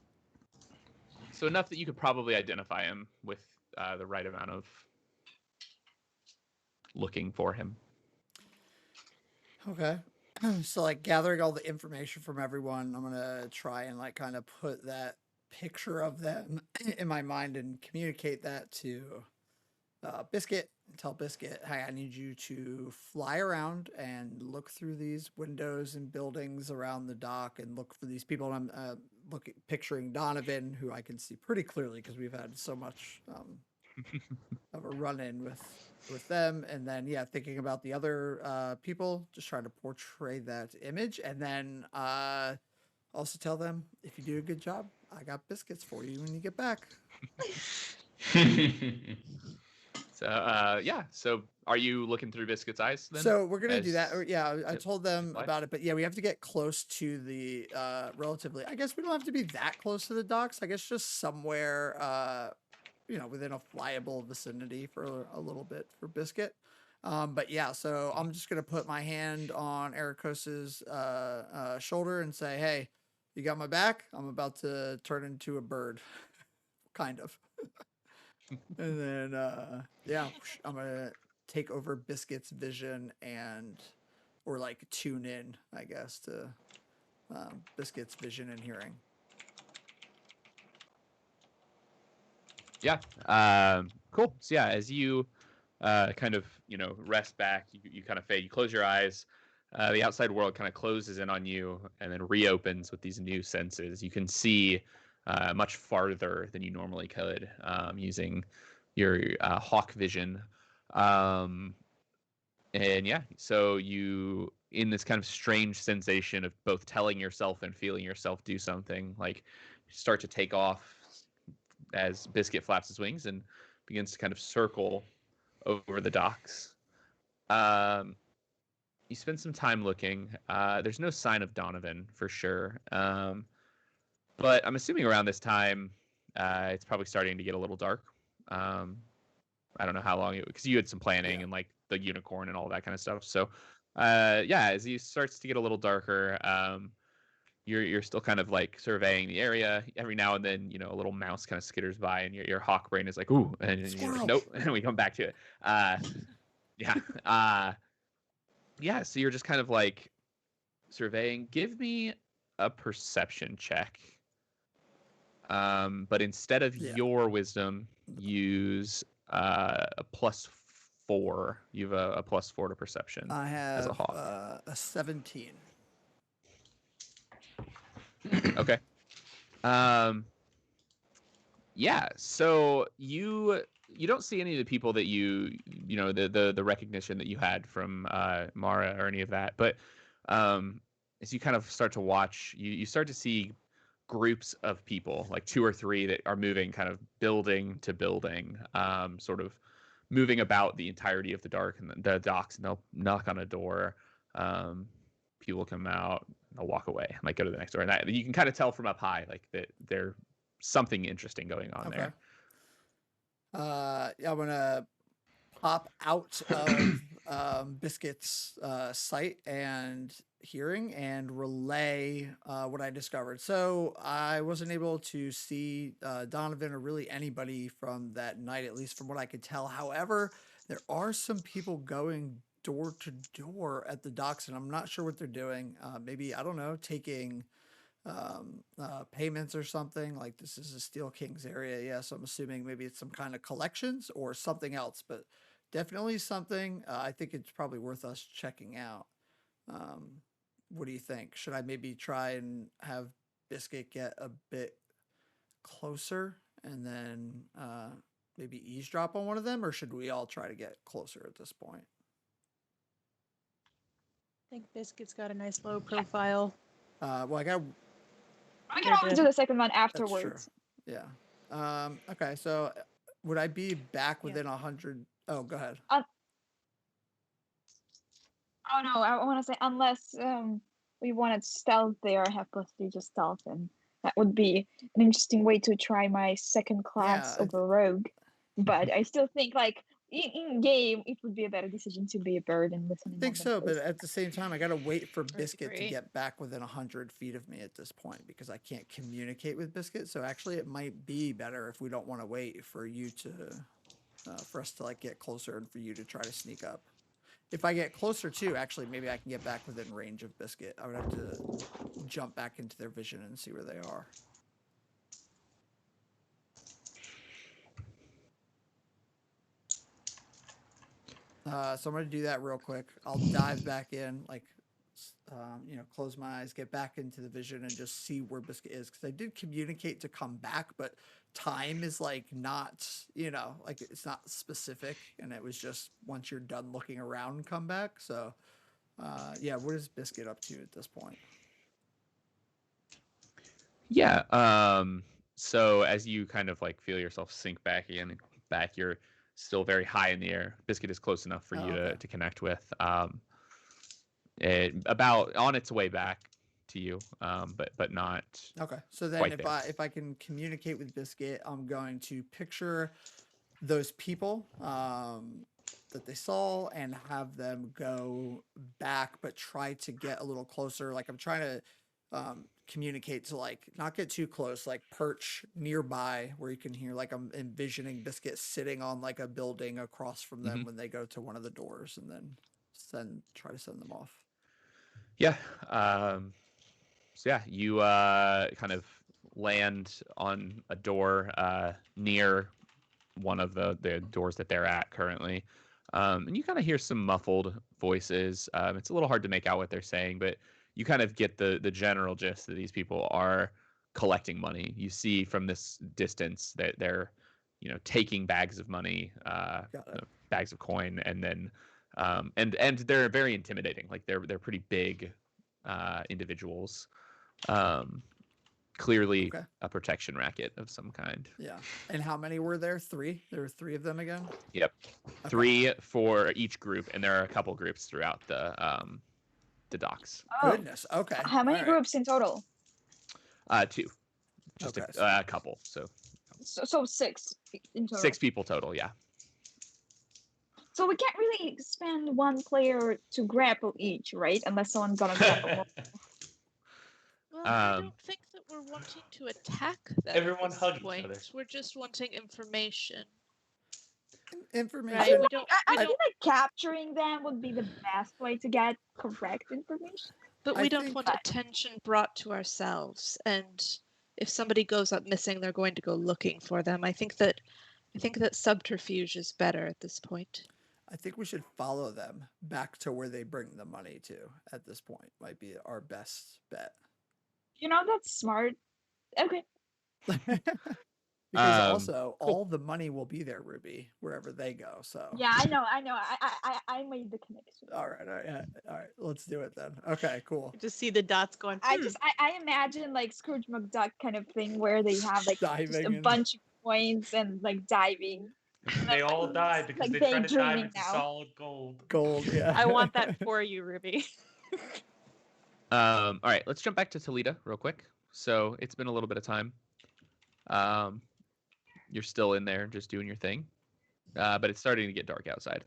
So enough that you could probably identify him with the right amount of looking for him. Okay. So like gathering all the information from everyone, I'm gonna try and like kind of put that picture of them in my mind and communicate that to Biscuit. Tell Biscuit, hey, I need you to fly around and look through these windows and buildings around the dock and look for these people. And I'm picturing Donovan, who I can see pretty clearly because we've had so much of a run-in with them. And then thinking about the other people, just trying to portray that image, and then also tell them, if you do a good job, I got biscuits for you when you get back. So are you looking through Biscuit's eyes then? So we're gonna do that. I to told them fly? about it, but we have to get close to the relatively. I guess we don't have to be that close to the docks. I guess just somewhere within a flyable vicinity for a little bit for Biscuit. So I'm just gonna put my hand on Erakos's shoulder and say, "Hey, you got my back? I'm about to turn into a bird, kind of." And then I'm gonna take over Biscuit's vision or like tune in, I guess, to Biscuit's vision and hearing. Yeah. Cool. So as you kind of rest back, you kind of fade. You close your eyes. The outside world kind of closes in on you and then reopens with these new senses. You can see much farther than you normally could using your hawk vision. So you, in this kind of strange sensation of both telling yourself and feeling yourself do something, like start to take off as Biscuit flaps his wings and begins to kind of circle over the docks. You spend some time looking. There's no sign of Donovan for sure. But I'm assuming around this time, it's probably starting to get a little dark. I don't know how long because you had some planning and like the unicorn and all that kind of stuff. So, as it starts to get a little darker, you're still kind of like surveying the area. Every now and then, a little mouse kind of skitters by, and your hawk brain is like, "Ooh," and you're like, "Nope," and we come back to it. So you're just kind of like surveying. Give me a perception check. But instead of your wisdom, use a +4. You have a +4 to perception. I have as a hawk. A 17. Okay. So you don't see any of the people that the recognition that you had from Mara or any of that, but as you kind of start to watch, you start to see groups of people, like 2 or 3 that are moving kind of building to building, sort of moving about the entirety of the docks, and they'll knock on a door. People come out, they'll walk away, might go to the next door, and that you can kind of tell from up high, like that there's something interesting going on there. I'm gonna pop out of Biscuit's sight and hearing and relay what I discovered. So I wasn't able to see Donovan or really anybody from that night, at least from what I could tell. However, there are some people going door to door at the docks, and I'm not sure what they're doing. Maybe, I don't know, taking payments or something. Like, this is a Steel King's area, so I'm assuming maybe it's some kind of collections or something else, but definitely something. I think it's probably worth us checking out. What do you think? Should I maybe try and have Biscuit get a bit closer and then maybe eavesdrop on one of them, or should we all try to get closer at this point? I think Biscuit's got a nice low profile. I got. We can always do the second one afterwards. Yeah. Okay. So, would I be back within 100? Oh, go ahead. Oh no, I want to say unless we wanted stealth there, I have prestige stealth, and that would be an interesting way to try my second class over rogue. But I still think like in game, it would be a better decision to be a bird and listen. I think so, but at the same time, I gotta wait for I Biscuit to agree. get back within 100 feet of me at this point because I can't communicate with Biscuit. So actually, it might be better if we don't want to wait for you to, for us to like get closer and for you to try to sneak up. If I get closer too, actually, maybe I can get back within range of Biscuit. I would have to jump back into their vision and see where they are. So I'm going to do that real quick. I'll dive back in, like, close my eyes, get back into the vision and just see where Biscuit is. Because I did communicate to come back, but time is like not, like it's not specific. And it was just once you're done looking around, come back. So, yeah, what is Biscuit up to at this point? Yeah. So as you kind of like feel yourself sink back in, you're still very high in the air. Biscuit is close enough for you to connect with. About on its way back to you, but not. Okay, so then if I can communicate with Biscuit, I'm going to picture those people that they saw and have them go back, but try to get a little closer. Like I'm trying to communicate to like not get too close, like perch nearby where you can hear. Like I'm envisioning Biscuit sitting on like a building across from them when they go to one of the doors, and then try to send them off. Yeah. So yeah, you kind of land on a door near one of the doors that they're at currently. And you kind of hear some muffled voices. It's a little hard to make out what they're saying, but you kind of get the general gist that these people are collecting money. You see from this distance that they're, taking bags of money, bags of coin, and then and they're very intimidating. Like they're pretty big individuals. Clearly a protection racket of some kind. Yeah. And how many were there? 3? There were 3 of them again? Yep. Okay. 3 for each group, and there are a couple groups throughout the docks. Oh, goodness. Okay. How many groups in total? 2. Just Okay, a couple. So 6 in total. 6 people total, yeah. So we can't really spend 1 player to grapple each, right? Unless someone's gonna grapple more. Well, I don't think that we're wanting to attack them. Everyone at this hug each point. other. We're just wanting information. Information. Right? I feel like capturing them would be the best way to get correct information. But I we don't think- want attention brought to ourselves. And if somebody goes up missing, they're going to go looking for them. I think that subterfuge is better at this point. I think we should follow them back to where they bring the money to at this point. Might be our best bet. That's smart. Okay. Because also all the money will be there, Ruby, wherever they go. So Yeah, I know. I made the connection. all right. Let's do it then. Okay, cool. Just see the dots going. I imagine like Scrooge McDuck kind of thing where they have like just Diving a in. bunch of coins and like diving. They all died because Like they tried to dive daydreaming into now. solid gold. Gold, yeah. I want that for you, Ruby. All right, let's jump back to Toledo real quick. So it's been a little bit of time. You're still in there just doing your thing. But it's starting to get dark outside.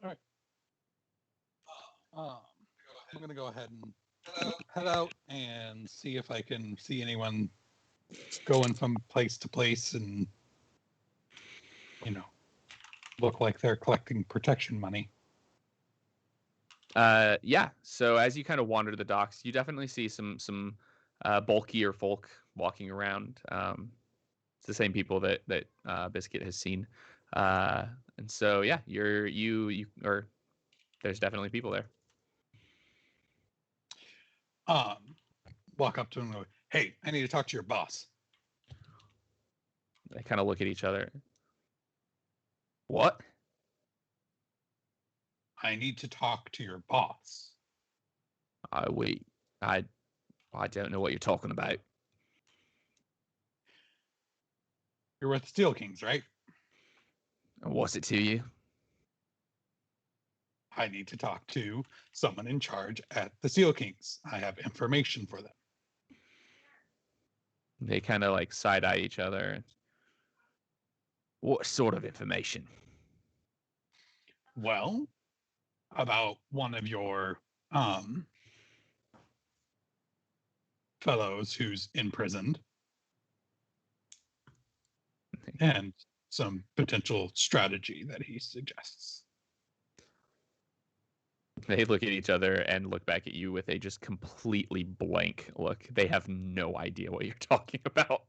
All right. I'm going to go ahead and head out and see if I can see anyone going from place to place and, look like they're collecting protection money. Yeah. So as you kind of wander the docks, you definitely see some bulkier folk walking around. It's the same people that Biscuit has seen. And so yeah, there's definitely people there. Walk up to him and go, "Hey, I need to talk to your boss." They kind of look at each other. What? I need to talk to your boss. I don't know what you're talking about. You're with the Steel Kings, right? What's it to you? I need to talk to someone in charge at the Steel Kings. I have information for them. They kind of like side eye each other. What sort of information? Well, about one of your fellows who's imprisoned and some potential strategy that he suggests. They look at each other and look back at you with a just completely blank look. They have no idea what you're talking about.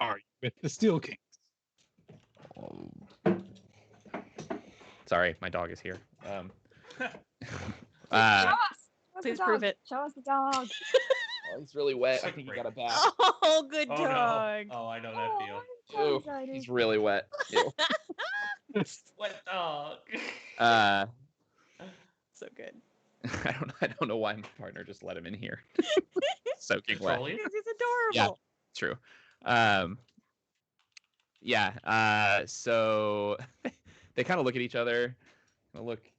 Are you with the Steel Kings? Sorry, my dog is here. Show us. Please prove it. Show us the dog. Oh, he's really wet. I Like think he break. got a bath. Oh, good Oh dog. no! Oh, I know that feel. I'm so Ew, excited. he's really wet. Ew. What dog? So good. I don't know why my partner just let him in here. Soaking wet. Troll you? Because he's adorable. True. So they kind of look at each other. Look.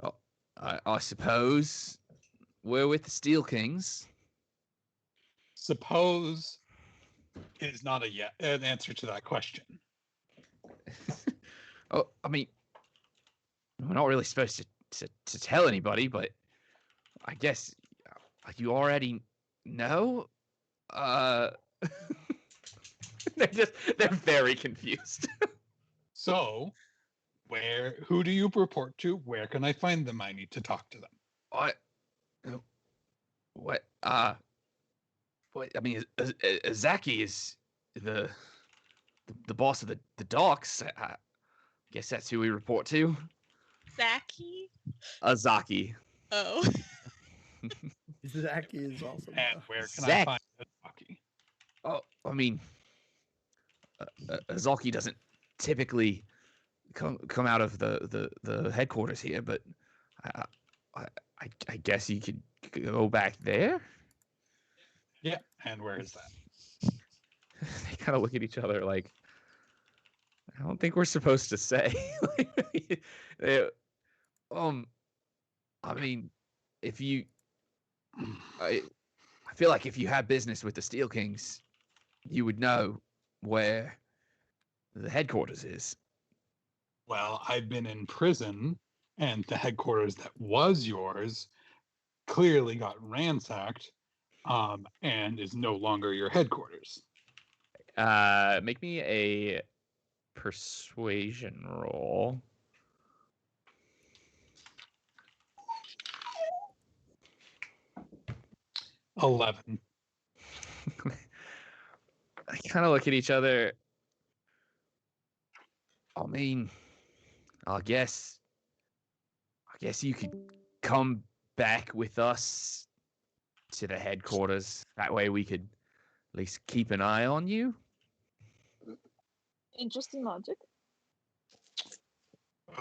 Oh, I suppose we're with the Steel Kings. Suppose is not an answer to that question. Oh, I mean, we're not really supposed to tell anybody, but I guess you already know. They're very confused. So, who do you report to? Where can I find them? I need to talk to them. What? I mean, Zaki is the boss of the docks. I guess that's who we report to. Zaki? Azaki. Oh. Zaki is also. And where can I Zach. find Azaki? Oh, I mean, Azaki doesn't typically come out of the headquarters here, but I guess you could go back there. Yeah, and where is that? They kind of look at each other like, I don't think we're supposed to say. I mean, if you, I feel like if you have business with the Steel Kings, you would know where the headquarters is. Well, I've been in prison, and the headquarters that was yours clearly got ransacked, and is no longer your headquarters. Make me a persuasion roll. $11. I kind of look at each other. I mean, I guess you could come back with us to the headquarters. That way we could at least keep an eye on you. Interesting logic.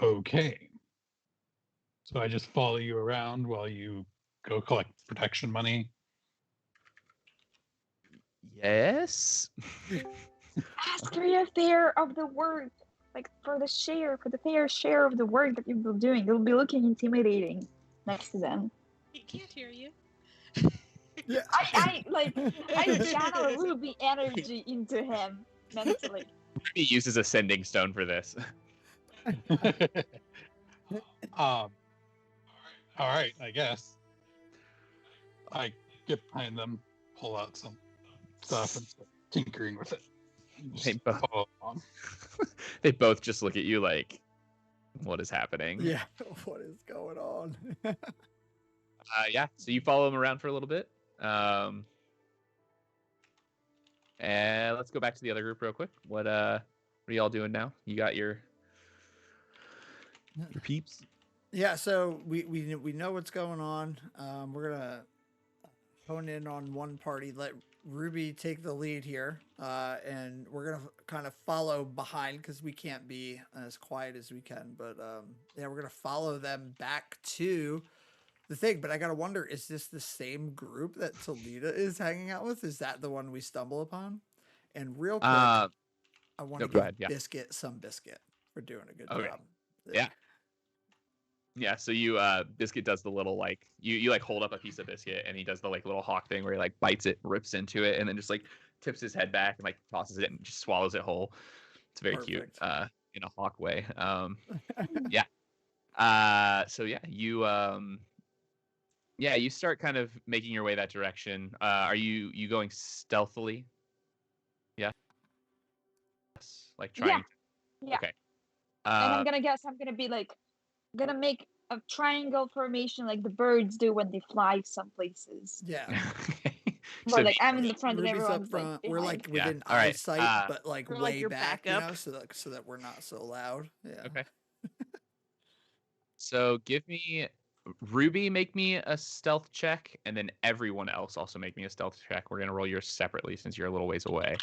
Okay. So I just follow you around while you go collect protection money. Yes. Ask for your fair of the work. Like for the fair share of the work that you've been doing. You'll be looking intimidating next to them. He can't hear you. Yeah. I channel Ruby energy into him mentally. He uses a sending stone for this. All right, I guess. I get behind them, pull out some stuff, and start tinkering with it. They both, follow along. they both just look at you like, what is happening? Yeah. What is going on? Yeah. So you follow them around for a little bit. And let's go back to the other group real quick. What are y'all doing now? You got your peeps? Yeah, so we know what's going on. We're gonna hone in on one party, let Ruby take the lead here, and we're gonna kind of follow behind because we can't be as quiet as we can. But yeah, we're gonna follow them back to the thing. But I gotta wonder, is this the same group that Toledo is hanging out with? Is that the one we stumble upon? And real quick, I want to go give ahead, yeah. Biscuit some biscuit for doing a good Okay. job. Yeah. Yeah, so you Biscuit does the little like you like hold up a piece of biscuit and he does the like little hawk thing where he like bites it, rips into it, and then just like tips his head back and like tosses it and just swallows it whole. It's very Perfect. cute. in a hawk way. Yeah. So yeah, you start kind of making your way that direction. Are you going stealthily? Yeah. Like trying. Yeah. Okay. And I'm gonna be like, gonna make a triangle formation like the birds do when they fly some places. Yeah. Okay. But like I'm in the front and Ruby's everyone's up front. like We're behind. like within all right, eyesight, but like We're way like your back, backup. so that we're not so loud. Yeah. Okay. So give me Ruby, make me a stealth check, and then everyone else also make me a stealth check. We're gonna roll yours separately since you're a little ways away.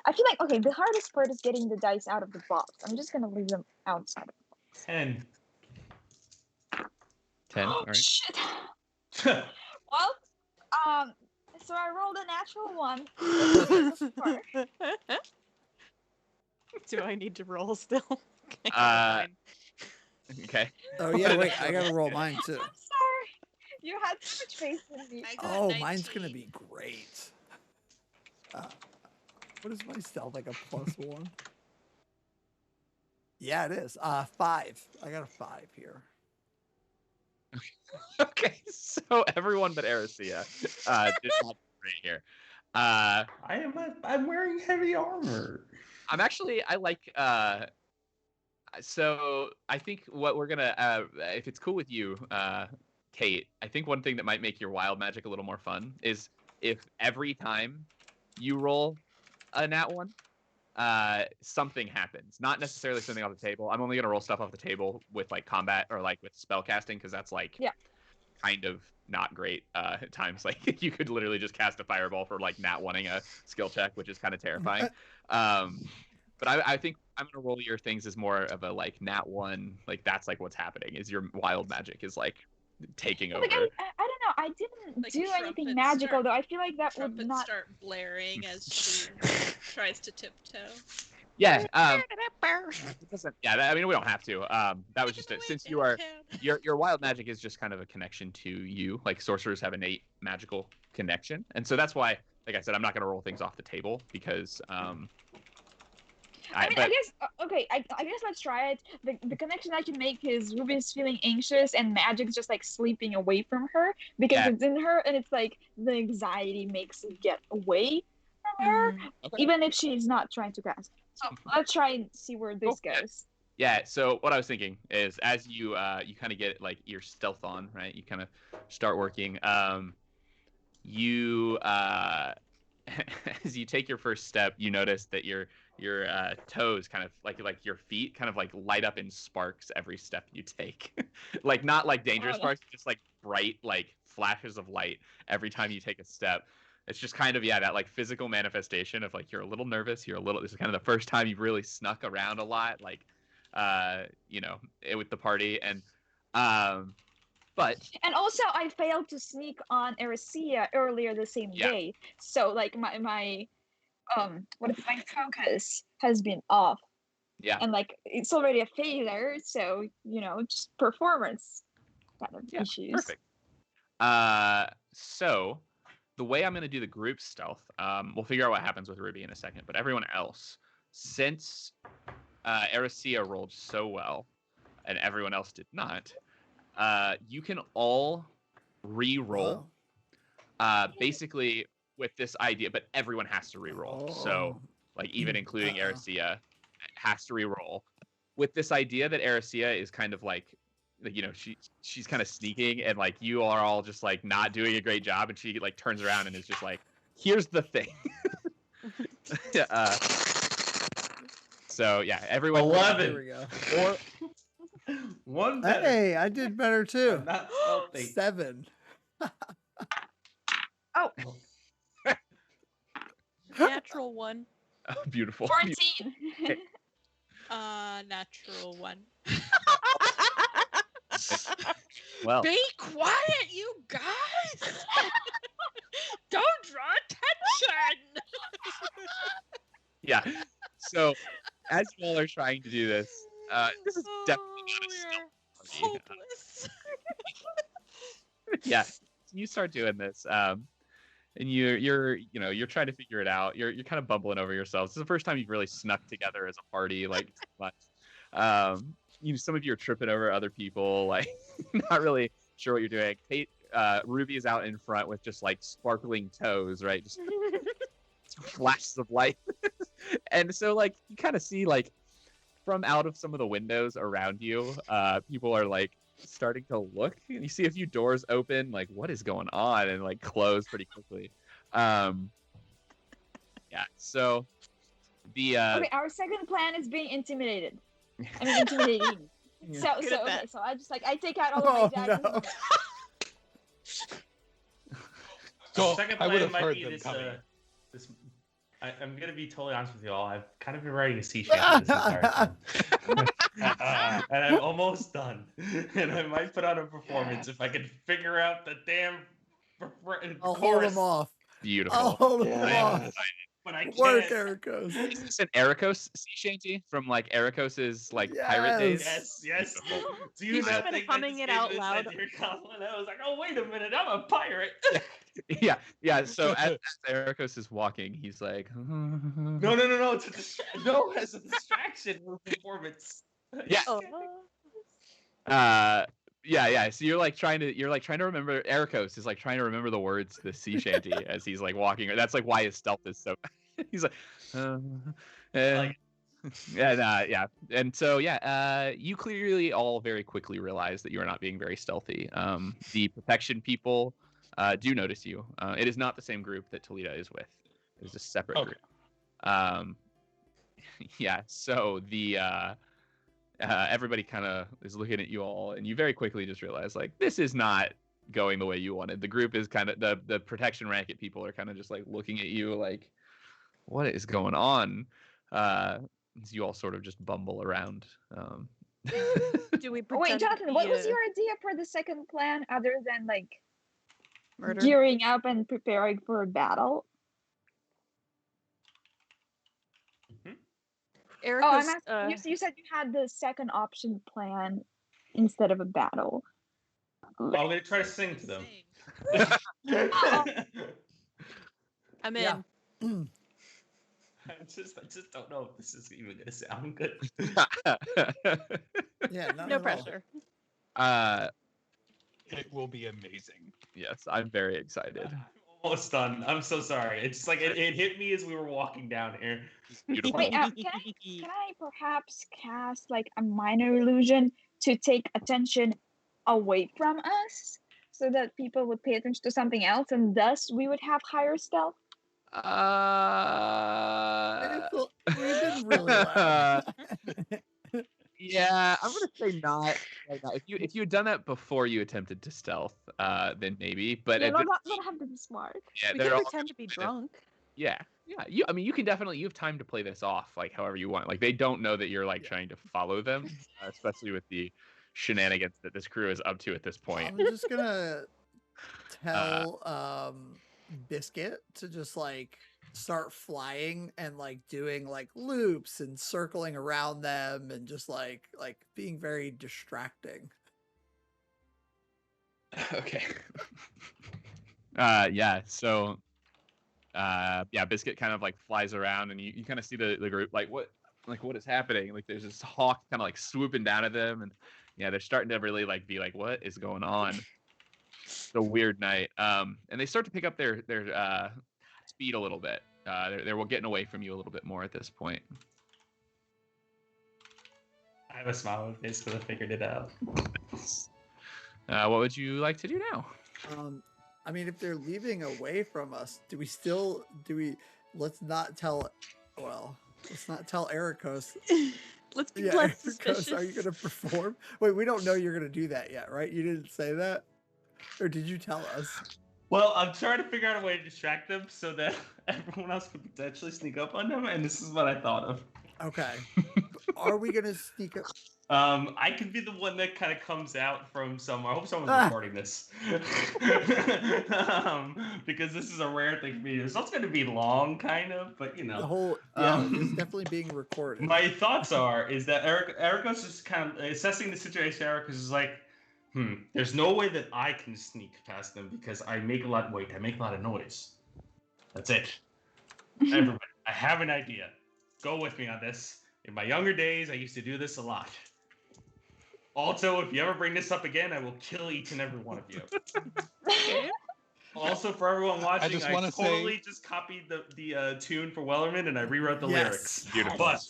I feel like the hardest part is getting the dice out of the box. I'm just gonna leave them outside. 10. 10. All right. Shit. Well, so I rolled a natural one. This is the part. Do I need to roll still? Okay, Uh, fine. Okay. Oh yeah, wait, I gotta roll mine too. I'm sorry. You had so much faith in me. I got Oh, mine's 19. gonna be great. What is my stealth? Like a +1? Yeah, it is. 5. I got a 5 here. Okay. So everyone but Erisea did not right here. I'm wearing heavy armor. I like so I think what we're gonna if it's cool with you, Kate, I think one thing that might make your wild magic a little more fun is if every time you roll a nat 1, something happens. Not necessarily something off the table. I'm only gonna roll stuff off the table with like combat or like with spell casting because that's like kind of not great at times. Like you could literally just cast a fireball for like nat 1ing a skill check, which is kind of terrifying. But I think I'm gonna roll your things as more of a like nat 1. Like that's like what's happening is your wild magic is like taking over. Like I don't know. I didn't Like do anything trumpets magical start- though. I feel like that would Trumpets not. start blaring as she tries to tiptoe. Yeah. It doesn't, yeah. I mean, we don't have to. That was just it. Since you are your wild magic is just kind of a connection to you. Like sorcerers have innate magical connection, and so that's why, like I said, I'm not gonna roll things off the table because I guess I guess let's try it. The connection I can make is Ruby's feeling anxious and Magic's just like sleeping away from her because it's in her and it's like the anxiety makes it get away from her, Okay. even if she's not trying to grasp. So let's try and see where this goes. Yeah, so what I was thinking is as you you kind of get like your stealth on, right? You kind of start working. You as you take your first step, you notice that your toes kind of like your feet kind of like light up in sparks every step you take. Like not like dangerous sparks, just like bright like flashes of light every time you take a step. It's just kind of that like physical manifestation of like you're a little nervous, this is kind of the first time you've really snuck around a lot, like with the party. And but also I failed to sneak on Erisea earlier the same day, so like my my focus has been off, and like it's already a failure, so just performance kind of issues. Perfect. So the way I'm going to do the group stealth, we'll figure out what happens with Ruby in a second, but everyone else, since Erisea rolled so well and everyone else did not, you can all re-roll basically with this idea, but everyone has to re-roll. So like even including Erisea has to re-roll with this idea that Erisea is kind of like she's kind of sneaking and like you are all just like not doing a great job, and she like turns around and is just like, here's the thing. So yeah, everyone 11. There we go. Or one better. Hey, I did better too. I'm not stealthy. 7. Oh, Natural 1. beautiful. 14. Natural 1. Well, Be quiet, you guys! Don't draw attention! yeah. So as you all are trying to do this, this is definitely not a We're stealth party. hopeless. Yeah, you start doing this. and you're trying to figure it out. You're kind of bumbling over yourselves. This is the first time you've really snuck together as a party, like too much. Some of you are tripping over other people, like not really sure what you're doing. Ruby is out in front with just like sparkling toes, right? Just flashes of light. And so like you kind of see like from out of some of the windows around you, people are like starting to look, and you see a few doors open, like what is going on, and like close pretty quickly. So the Okay, our second plan is being intimidated. I mean, intimidating. Yeah. So I just I take out all of my daggers. no. So Second I would plan have might heard be them this. coming. I'm gonna be totally honest with you all. I've kind of been writing a sea shanty this entire time, and I'm almost done. And I might put on a performance if I can figure out the damn I'll hold chorus. him off. beautiful. I'll hold him Yeah. off. But I can't. Work, Erakos. Is this an Erakos sea shanty from like Erakos's like pirate days? Yes. Do you He's not been think humming that it out this loud. statement said you're calling? I was like, oh wait a minute, I'm a pirate. Yeah. So as Erakos is walking, he's like, No. It's a as a distraction for performance. Yeah. Oh. Yeah. So you're trying to remember. Erakos is like trying to remember the words to the sea shanty as he's like walking. That's like why his stealth is so. He's like, Like- yeah. And so you clearly all very quickly realize that you are not being very stealthy. The protection people do notice you. It is not the same group that Toledo is with. It is a separate Okay. group. So the everybody kind of is looking at you all, and you very quickly just realize like this is not going the way you wanted. The group is kind of the protection racket people are kind of just like looking at you like, what is going on? As you all sort of just bumble around. Do we Oh, wait, pretend Jonathan, to what be was a your idea for the second plan other than murder? gearing up and preparing for a battle? Erakos, Oh, I'm asking, you said you had the second option plan instead of a battle. I'm gonna try to sing to them. I'm in. Yeah. I just don't know if this is even gonna sound good. Yeah, not No at all. pressure. It will be amazing. Yes, I'm very excited. I'm almost done. I'm so sorry. It's just like it hit me as we were walking down here. Beautiful. Wait, can I perhaps cast a minor illusion to take attention away from us so that people would pay attention to something else and thus we would have higher stealth? We didn't really laugh. Yeah, I'm gonna say not right now. If you had done that before you attempted to stealth, then maybe. But Yeah, at not this- have to be smart. yeah, We they're can all pretend to be drunk. Yeah. You you can definitely, you have time to play this off like however you want. Like they don't know that you're like trying to follow them, especially with the shenanigans that this crew is up to at this point. I'm just gonna tell Biscuit to just start flying and doing loops and circling around them and just being very distracting. Okay. So Biscuit kind of flies around, and you kind of see the group what is happening? There's this hawk kind of swooping down at them, and they're starting to really be what is going on? It's a weird night. And they start to pick up their speed a little bit. They're getting away from you a little bit more at this point. I have a smile on my face because I figured it out. What would you like to do now? I mean, if they're leaving away from us, let's not tell Erakos. Let's be Yeah, less Erakos, suspicious. are you gonna perform? Wait, we don't know you're gonna do that yet, right? You didn't say that, or did you tell us? Well, I'm trying to figure out a way to distract them so that everyone else could potentially sneak up on them, and this is what I thought of. Okay. Are we gonna sneak up? I could be the one that kind of comes out from somewhere. I hope someone's recording this. Because this is a rare thing for me. It's not going to be long, kind of, but The whole it's definitely being recorded. My thoughts is that Erakos is kind of assessing the situation. Erakos is like, there's no way that I can sneak past them because I make a lot of noise. That's it. Everybody, I have an idea. Go with me on this. In my younger days, I used to do this a lot. Also, if you ever bring this up again, I will kill each and every one of you. Also, for everyone watching, just I wanna totally just copied the tune for Wellerman and I rewrote the lyrics. Beautiful. But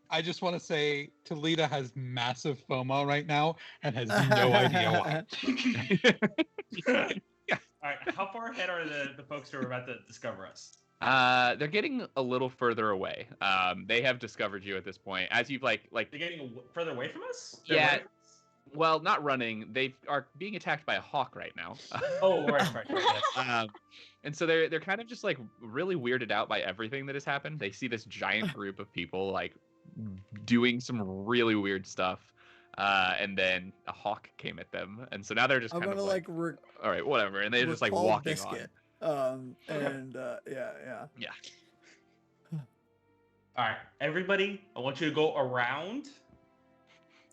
I just want to say Toledo has massive FOMO right now and has no idea why. all right, how far ahead are the folks who are about to discover us? They're getting a little further away. They have discovered you at this point. As you've like They're getting further away from us? They're Yeah. running from us? well, not running. They are being attacked by a hawk right now. Oh, right. Yes. And so they're kind of just like really weirded out by everything that has happened. They see this giant group of people like doing some really weird stuff. And then a hawk came at them, and so now they're just I'm kind gonna of like all right, whatever, and they're just like recall walking Biscuit. on. Yeah. All right, everybody, I want you to go around.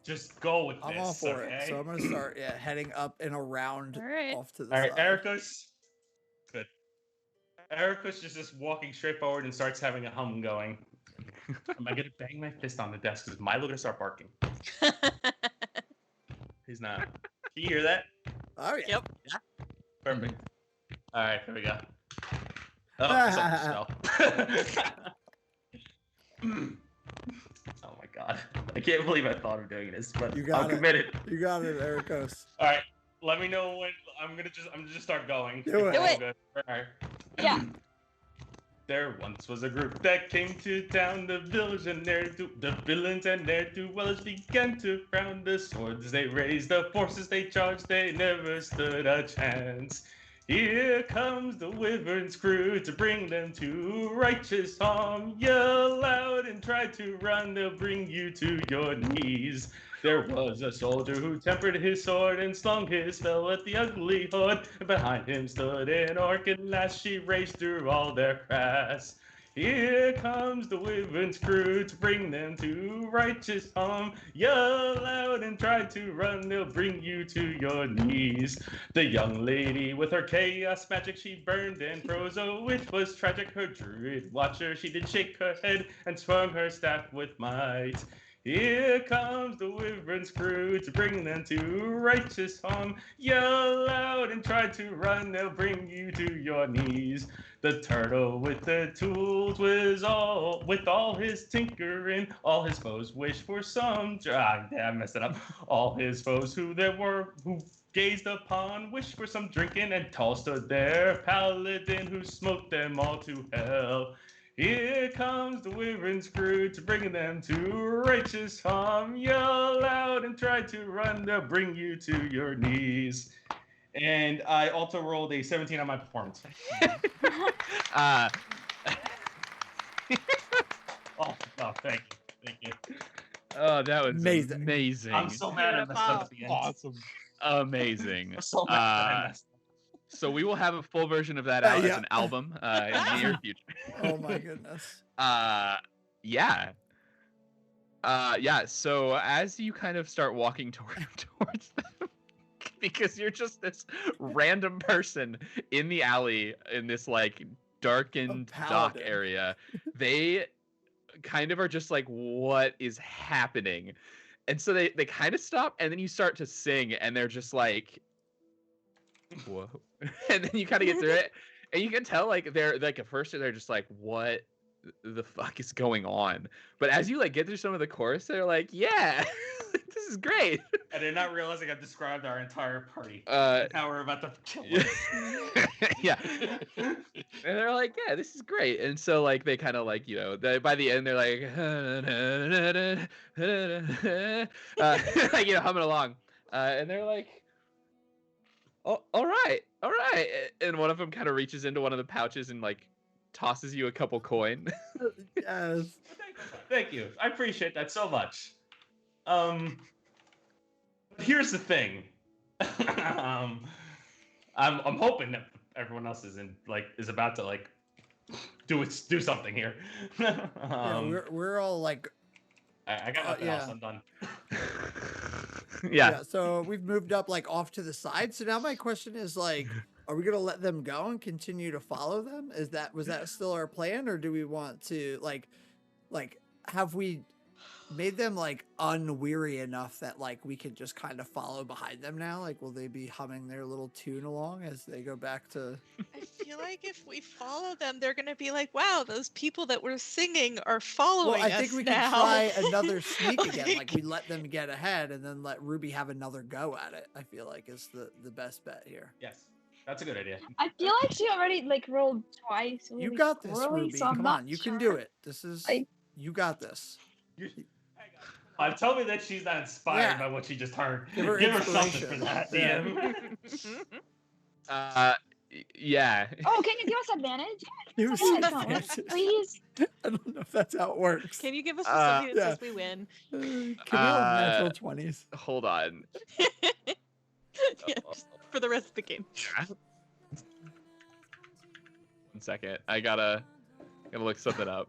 Just go with I'm this, all for okay? it. So I'm gonna start heading up and around All right. off to the All right, side. Erakos. Good. Erakos is just walking straight forward and starts having a hum going. Am I gonna bang my fist on the desk? Is Milo gonna start barking? He's not. Can you hear that? Oh yeah. Yep. Perfect. All right, here we go. Oh, something fell. Oh my god! I can't believe I thought of doing this, but You got I'm it. committed. You got it, Erakos. All right, let me know when I'm gonna just start going. Do it. Do it. Good. All right. Yeah. There once was a group that came to town, the villains and ne'er-do-wells began to frown. The swords they raised, the forces they charged, they never stood a chance. Here comes the Wyvern's crew to bring them to righteous harm. Yell loud and try to run, they'll bring you to your knees. There was a soldier who tempered his sword and slung his spell at the ugly horde. And behind him stood an orc, and last she raged through all their crass. Here comes the Wyvern's crew to bring them to righteous harm. Yell loud and try to run, they'll bring you to your knees. The young lady with her chaos magic, she burned and froze. Oh, it was tragic. Her druid watcher, she did shake her head and swung her staff with might. Here comes the Wyvern's crew to bring them to righteous harm. Yell loud and try to run, they'll bring you to your knees. The turtle with the tools was with all his tinkering, all his foes wish for some. I messed it up. All his foes who gazed upon wished for some drinking, and tall stood there paladin who smote them all to hell. Here comes the Wyvern's crew to bring them to righteous harm. Yell loud and try to run, they'll bring you to your knees. And I also rolled a 17 on my performance. Uh, Oh, thank you. oh, that was Amazing. amazing. I'm so mad I messed up at the end. Awesome. Amazing. I'm so mad I messed up. So we will have a full version of that out Yeah. as an album in the near future. Oh my goodness. Yeah. So as you kind of start walking towards them, because you're just this random person in the alley in this like darkened dock paladin. area, they kind of are just like, what is happening? And so they kind of stop, and then you start to sing, and they're just like, whoa. And then you kind of get through it, and you can tell like they're like at first they're just like, what the fuck is going on? But as you like get through some of the chorus, they're like, yeah, this is great. And they're not realizing I've described our entire party. How we're about to kill Yeah. them. Yeah. And they're like, yeah, this is great. And so like they kind of like, you know, by the end they're like like, you know, humming along. And they're like, oh, all right. And one of them kind of reaches into one of the pouches and like tosses you a couple coin. Yes. Thank you. I appreciate that so much. Here's the thing. I'm hoping that everyone else is about to like do something here. Yeah, we're all like, I got nothing yeah. else. I'm done. Yeah. So we've moved up like off to the side. So now my question is like, are we gonna let them go and continue to follow them? Was that still our plan, or do we want to like have we made them like unweary enough that like we can just kind of follow behind them now? Like, will they be humming their little tune along as they go back to? I feel like if we follow them, they're gonna be like, "Wow, those people that were singing are following Well, I think us we now." can try another sneak again. Like we let them get ahead and then let Ruby have another go at it. I feel like is the best bet here. Yes, that's a good idea. I feel like she already like rolled twice. You really got this, poorly, Ruby. so I'm Come not on, you can sure. do it. This is I- you got this. Tell me that she's not inspired Yeah. by what she just heard. Give her Give her something for inspiration. that, Yeah. DM. Yeah. Oh, can you give us advantage? Give us Yeah, advantage. please. I don't know if that's how it works. Can you give us something that yeah. says we win? Can we have natural 20s? Hold on. Yeah, just for the rest of the game. Yeah. 1 second. I gotta look something up.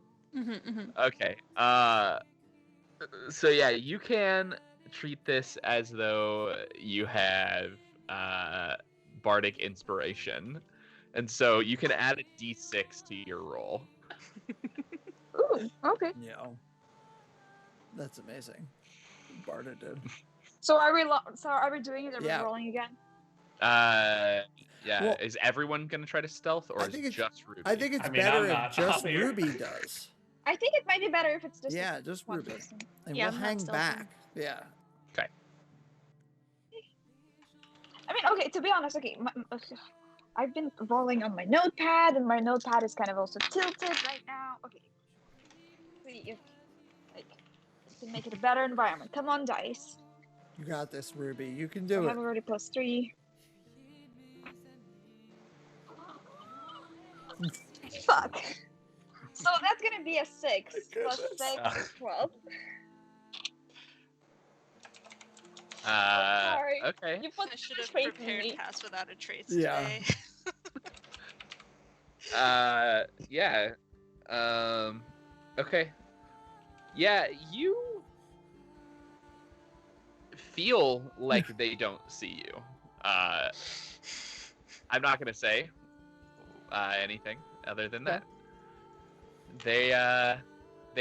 Okay. So yeah, you can treat this as though you have bardic inspiration, and so you can add a d6 to your roll. Ooh, okay. Yeah. That's amazing. Barda did. So are we doing it? Are we Yeah. rolling again? Yeah. Well, is everyone gonna try to stealth, or I is think it it's- just Ruby? I think it's I mean, better I'm if not just up here. Ruby does. I think it might be better if it's just Yeah, just one Ruby. person. And Yeah, we'll I'm not hang stealthing. back. Yeah. I mean, okay, to be honest, okay, I've been rolling on my notepad, and my notepad is kind of also tilted right now. Okay, see if like I can make it a better environment. Come on, dice. You got this, Ruby. You can I do it. have already +3. Fuck. So that's gonna be a 6 plus 6, 12. Sorry. Okay. You put I should too have much faith in prepared me. Pass Without a Trace Yeah. today. Yeah. Okay. Yeah, you feel like they don't see you. I'm not gonna say anything other than that. They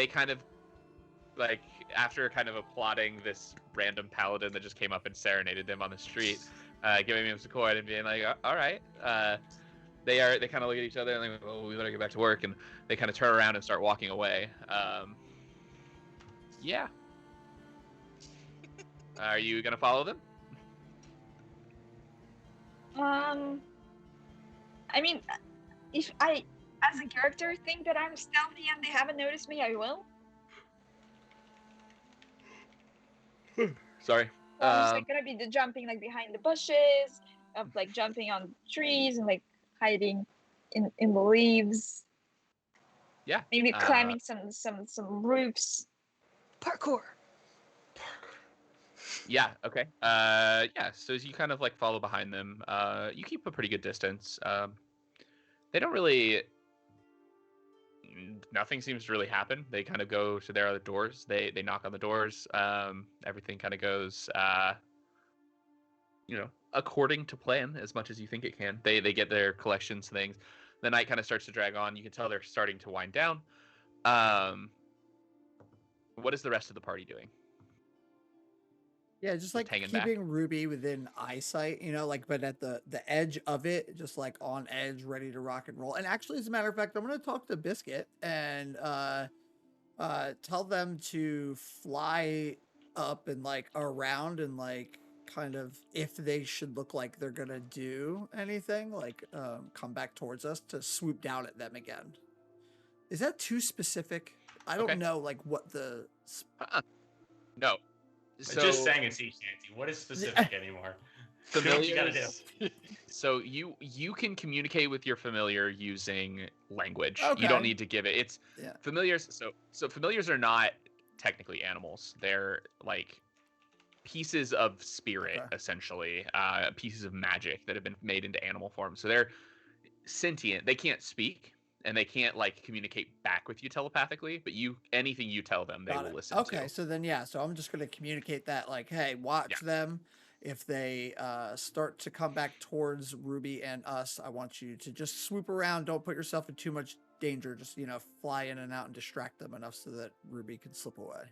kind of like after kind of applauding this random paladin that just came up and serenaded them on the street, giving him some coin and being like, all right. They kind of look at each other and like, well, we better get back to work, and they kind of turn around and start walking away. Yeah. Are you gonna follow them? I mean, if I, as a character, think that I'm stealthy and they haven't noticed me, I will. Sorry. So I'm just like gonna be the jumping like behind the bushes, of like jumping on trees and like hiding in the leaves. Yeah. Maybe climbing some roofs. Parkour. Yeah. Okay. Yeah. So as you kind of like follow behind them, you keep a pretty good distance. They don't really. Nothing seems to really happen. They kind of go to their other doors. They knock on the doors. Everything kind of goes, according to plan as much as you think it can. They get their collections things. The night kind of starts to drag on. You can tell they're starting to wind down. What is the rest of the party doing? Yeah, just like hanging keeping Ruby within eyesight, like but at the edge of it, just like on edge, ready to rock and roll. And actually, as a matter of fact, I'm gonna talk to Biscuit and tell them to fly up and like around and like kind of if they should look like they're gonna do anything, like come back towards us to swoop down at them again. Is that too specific? I don't know like what the No. I just sang a sea shanty. What is specific anymore? Do what you gotta do. So you can communicate with your familiar using language. Okay. You don't need to give it. It's Yeah. familiars. So familiars are not technically animals. They're like pieces of spirit, essentially, pieces of magic that have been made into animal form. So they're sentient. They can't speak, and they can't like communicate back with you telepathically. But anything you tell them, they Got will it. listen Okay, to. so then so I'm just gonna communicate that like, hey, watch Yeah. them. If they start to come back towards Ruby and us, I want you to just swoop around. Don't put yourself in too much danger. Just fly in and out and distract them enough so that Ruby can slip away.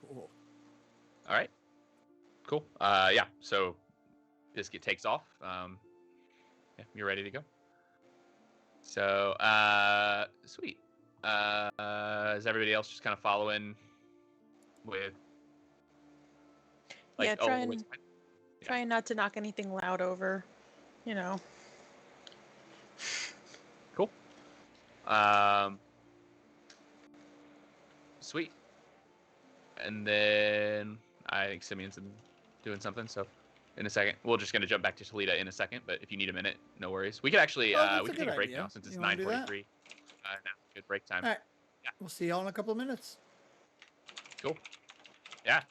Cool. All right. Cool. Yeah. So Biscuit takes off. Yeah, you're ready to go. So, sweet. Is everybody else just kind of following with? Yeah, wait, trying not to knock anything loud over. Cool. Sweet. And then I think Simeon's doing something. So, in a second, we're just gonna jump back to Talita in a second. But if you need a minute, no worries. We could actually we can take a break now since it's 9:43. Now good break time. All right. Yeah. We'll see y'all in a couple of minutes. Cool. Yeah.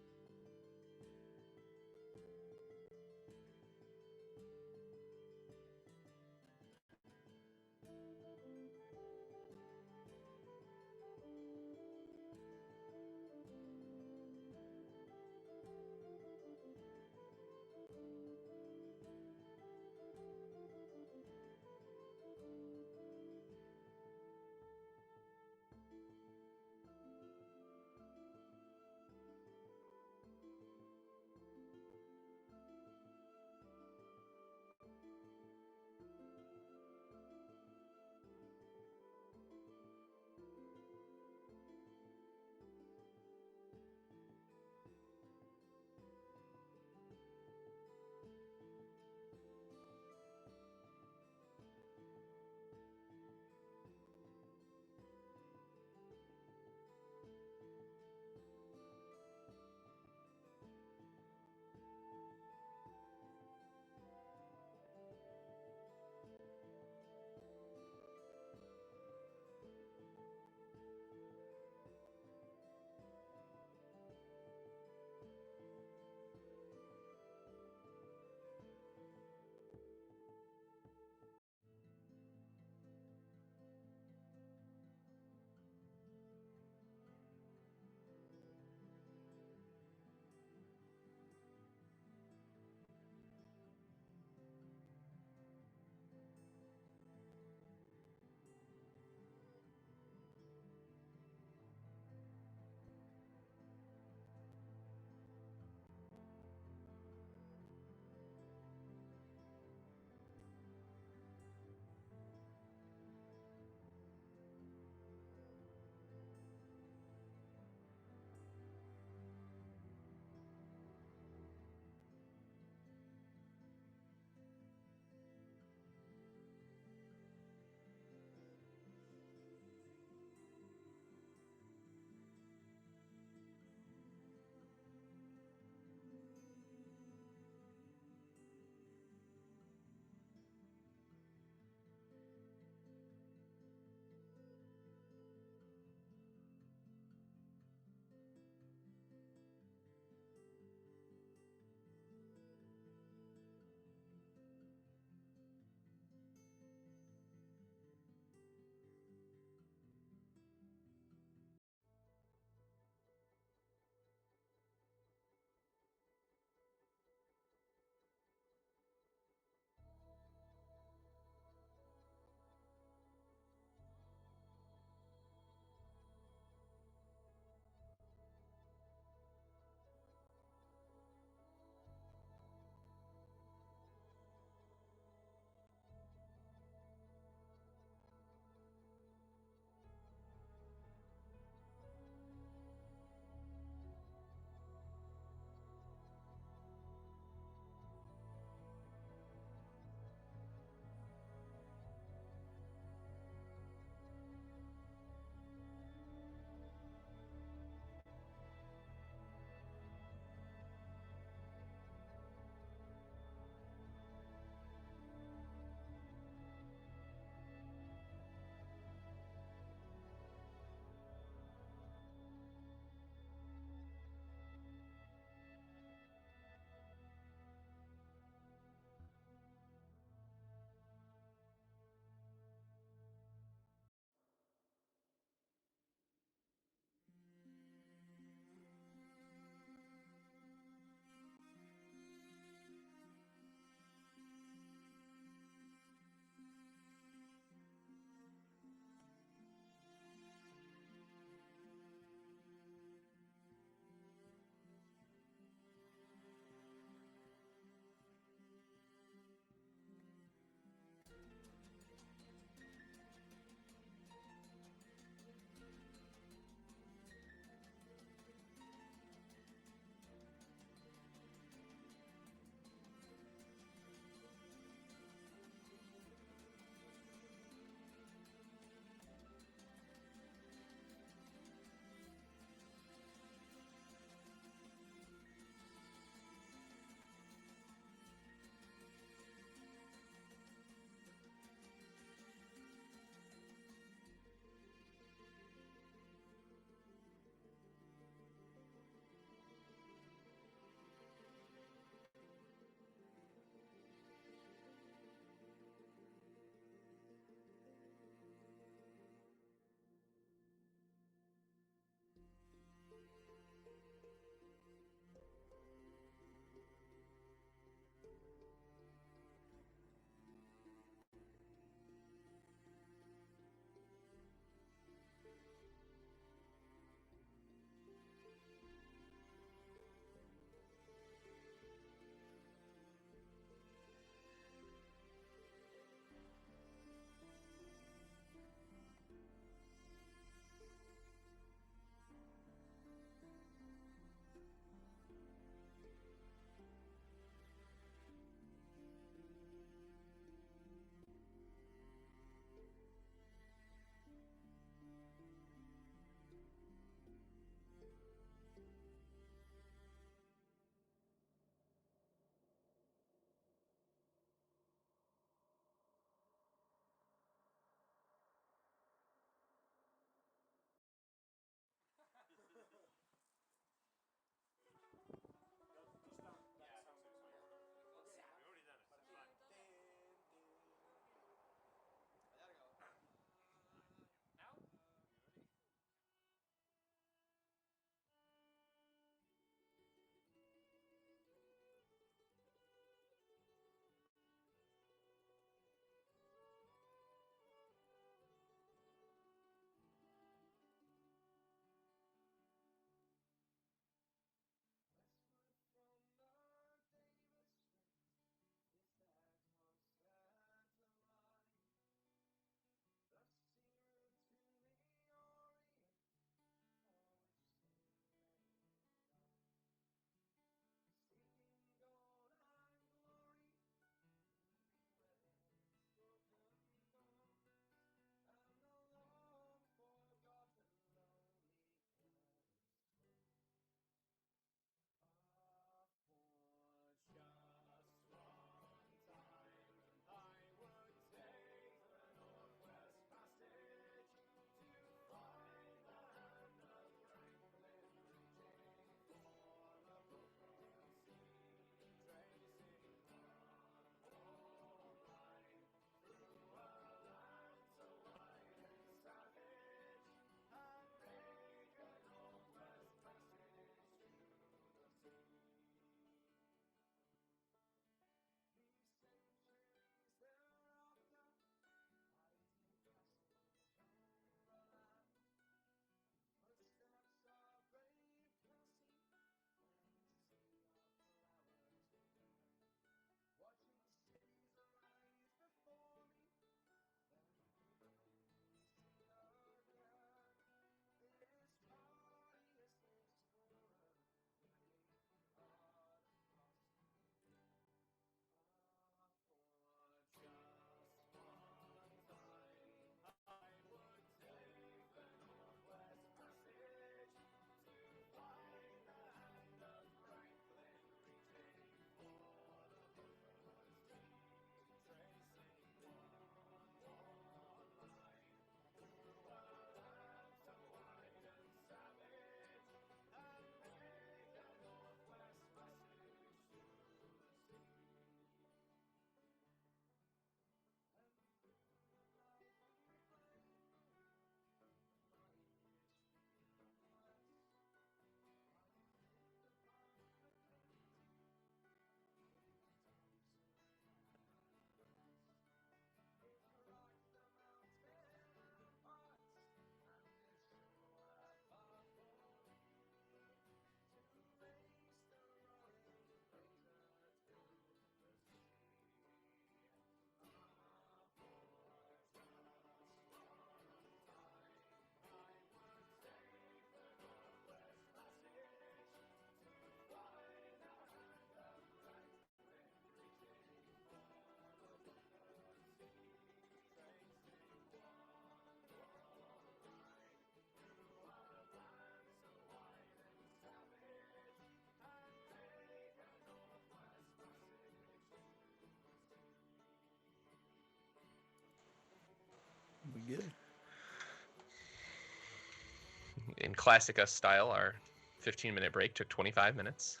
classic us style, our 15-minute break took 25 minutes.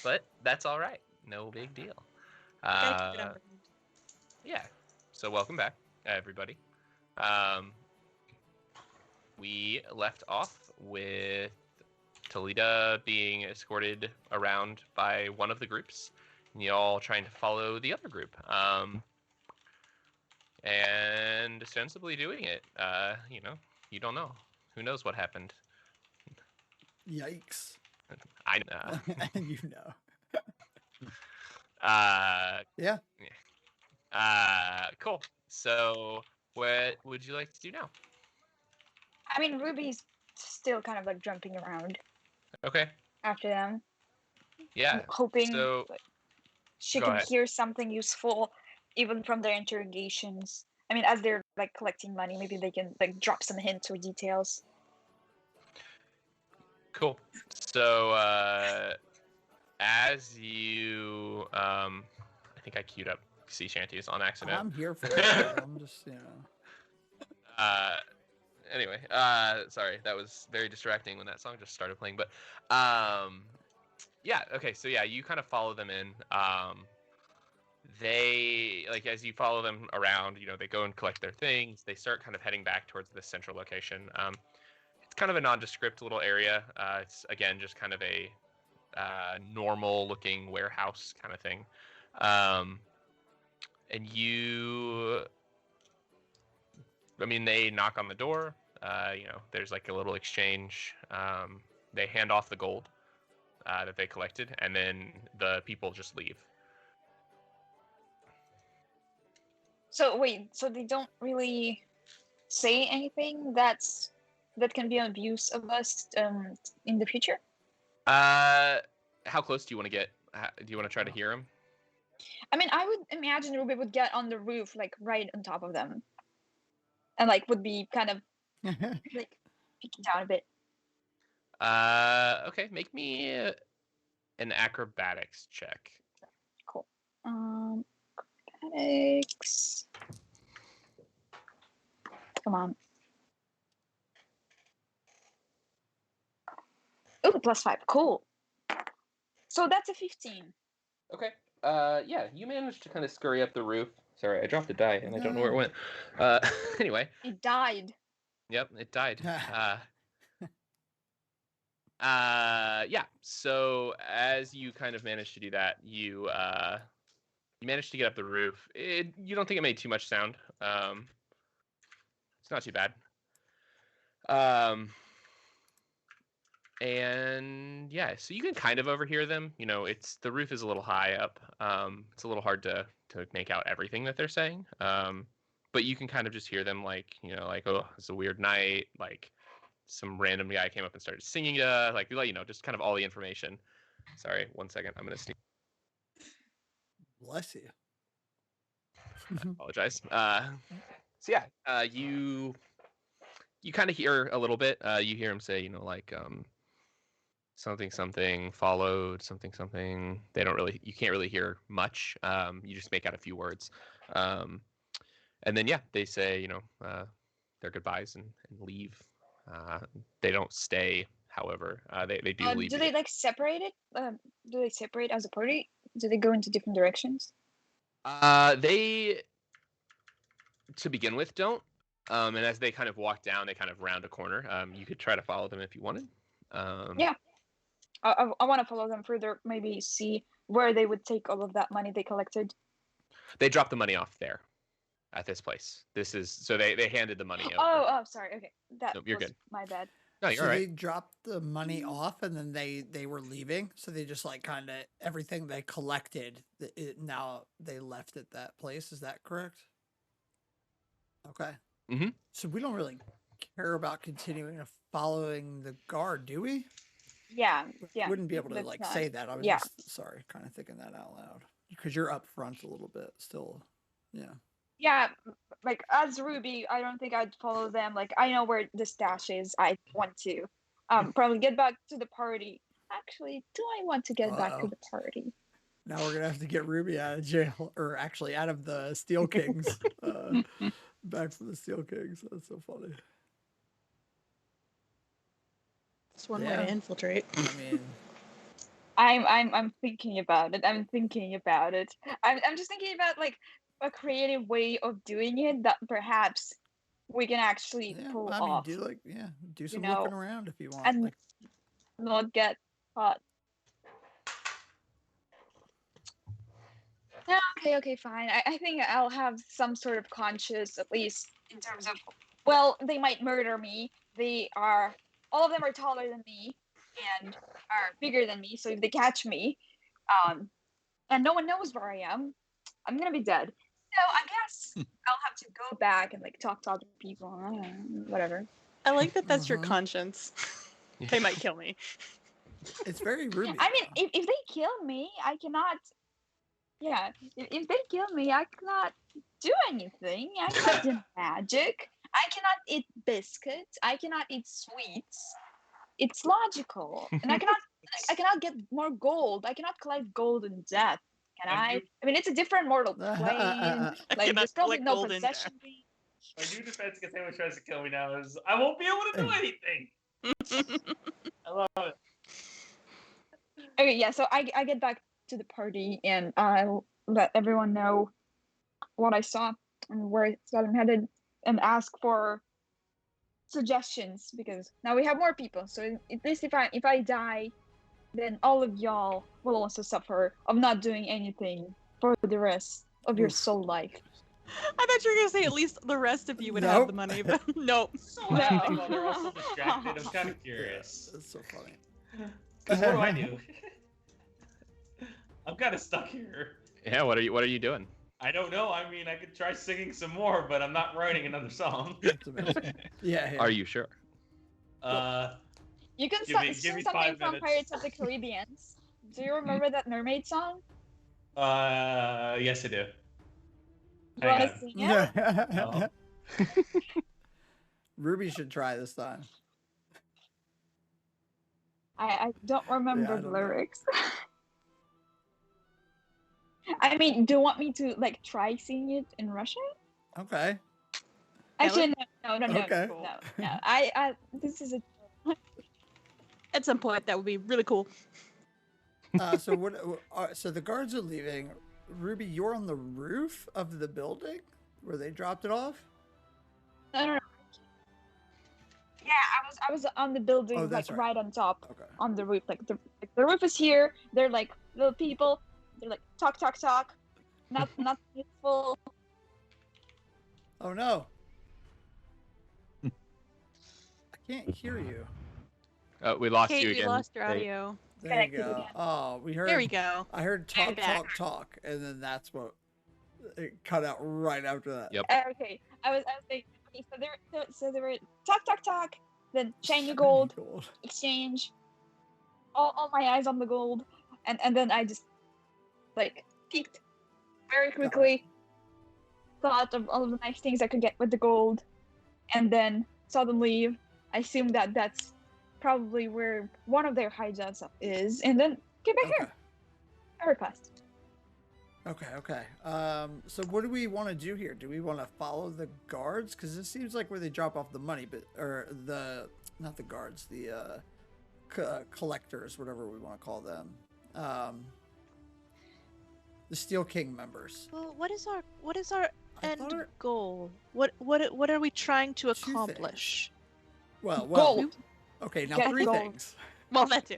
But that's all right. No big deal. Gotta keep it on brand. Yeah. So welcome back, everybody. We left off with Talita being escorted around by one of the groups, and y'all trying to follow the other group. And ostensibly doing it. You don't know. Who knows what happened? Yikes. I know. You know. Yeah. Cool. So, what would you like to do now? I mean, Ruby's still kind of like jumping around Okay. after them, Yeah. hoping So, like, she go can ahead. hear something useful, even from their interrogations. I mean, as they're like collecting money, maybe they can like drop some hints or details. Cool. So, as you, I think I queued up sea shanties on accident. I'm here for it. I'm just, Anyway, sorry, that was very distracting when that song just started playing. But, yeah, okay, so yeah, you kind of follow them in. They, like, as you follow them around, they go and collect their things. They start kind of heading back towards this central location. It's kind of a nondescript little area. It's, again, just kind of a normal-looking warehouse kind of thing. And they knock on the door. There's like a little exchange. They hand off the gold that they collected, and then the people just leave. So wait, so they don't really say anything that can be of use of us in the future? How close do you want to get? Do you want to try to hear them? I mean, I would imagine Ruby would get on the roof, like right on top of them, and like would be kind of like peeking down a bit. Okay, make me an acrobatics check. Cool. Acrobatics. Come on. Ooh, +5. Cool. So that's a 15. Okay. Yeah, you managed to kind of scurry up the roof. Sorry, I dropped a die and I don't know where it went. Anyway. It died. Yep, it died. Yeah. So as you kind of managed to do that, you managed to get up the roof. You don't think it made too much sound. It's not too bad. And yeah, so you can kind of overhear them. The roof is a little high up. It's a little hard to make out everything that they're saying. But you can kind of just hear them like, oh, it's a weird night. Like some random guy came up and started singing, just kind of all the information. Sorry, 1 second. I'm going to sneak. Bless you. I apologize. So yeah, you kind of hear a little bit. You hear him say, something followed something. You can't really hear much. You just make out a few words. And then, yeah, they say, their goodbyes and leave. They don't stay, however. They do leave. Do they like separate it? Do they separate as a party? Do they go into different directions? They, to begin with, don't. And as they kind of walk down, they kind of round a corner. You could try to follow them if you wanted. Yeah. I want to follow them further, maybe see where they would take all of that money they collected. They dropped the money off there at this place. So they handed the money over. Oh, sorry. Okay. You're was good. My bad. No, you're so right. They dropped the money off and then they were leaving. So they just like kind of everything they collected, now they left at that place. Is that correct? Okay. Mm-hmm. So we don't really care about continuing to following the guard, do we? Yeah. Wouldn't be able to like say that. I was just sorry, kind of thinking that out loud because you're up front a little bit still. Yeah. Yeah, like as Ruby, I don't think I'd follow them. Like I know where the stash is. I want to probably get back to the party. Actually, do I want to get back to the party? Now we're gonna have to get Ruby out of jail, or actually out of the Steel Kings. Back from the Steel Kings. That's so funny. It's one way Yeah. to infiltrate. I mean, I'm thinking about it. I'm thinking about it. I'm just thinking about like a creative way of doing it that perhaps we can actually yeah. pull I mean, off do some know, looking around if you want. and Like, not get caught. Yeah, okay, fine. I think I'll have some sort of conscience, at least in terms of, well, they might murder me. All of them are taller than me and are bigger than me. So if they catch me, and no one knows where I am, I'm gonna be dead. So I guess I'll have to go back and like talk to other people. Whatever. I like that that's your Mhm. conscience. They might kill me. it's very Ruby. I mean, though. if they kill me, I cannot. Yeah, if they kill me, I cannot do anything. I cannot do magic. I cannot eat biscuits. I cannot eat sweets. It's logical, and I cannot get more gold. I cannot collect gold in death. Can I I? do- I mean, it's a different mortal plane. I Like, cannot there's probably collect no gold in death. possession thing. My new defense against anyone who tries to kill me now is I won't be able to do anything. I love it. Okay, yeah. So I get back to the party, and I'll let everyone know what I saw and where I saw them headed, and ask for suggestions because now we have more people. So at least if I die, then all of y'all will also suffer of not doing anything for the rest of your Oof. soul life. I thought you were gonna say at least the rest of you would have the Nope. money, but nope. So laughing while they're all so distracted. I'm kind of Yeah, curious. that's so funny. Because what do I do? I'm kind of stuck here. Yeah, what are you doing? I don't know. I mean, I could try singing some more, but I'm not writing another song. That's amazing. Yeah. Are you sure? You can Give me sing 5 something from minutes. Pirates of the Caribbean. Do you remember that mermaid song? Yes, I do. You Hang want to on. sing it? No. Ruby should try this time. I don't remember I the don't know. lyrics. I mean, do you want me to like try singing it in Russian? Okay. Actually, no. Okay. No. I this is a At some point, that would be really cool. So what? So the guards are leaving. Ruby, you're on the roof of the building where they dropped it off. no. Yeah, I was on the building, Oh, like that's right. right on top, Okay. on the roof. Like the roof is here. They're like little people. They're like talk. Not useful. Oh no. I can't hear you. We lost Kate, you we again. lost your Kate. audio. There you Connected go. again. Oh, we heard. There we go. I heard I'm talk, back. talk, and then that's what it cut out right after that. Yep. Okay, I was like, okay, so they were talk. Then shiny gold exchange. All my eyes on the gold, and then I just like peeked very quickly. Thought of all of the nice things I could get with the gold, and then saw them leave. I assumed that that's probably where one of their hideouts is, and then get back here. A request. Okay. So what do we want to do here? Do we want to follow the guards? Because it seems like where they drop off the money, not the guards, the collectors, whatever we want to call them. The Steel King members. Well, what is our I end thought- goal? What are we trying to Two accomplish? Well, Gold. okay, now Get 3 gold. things. Well, that too.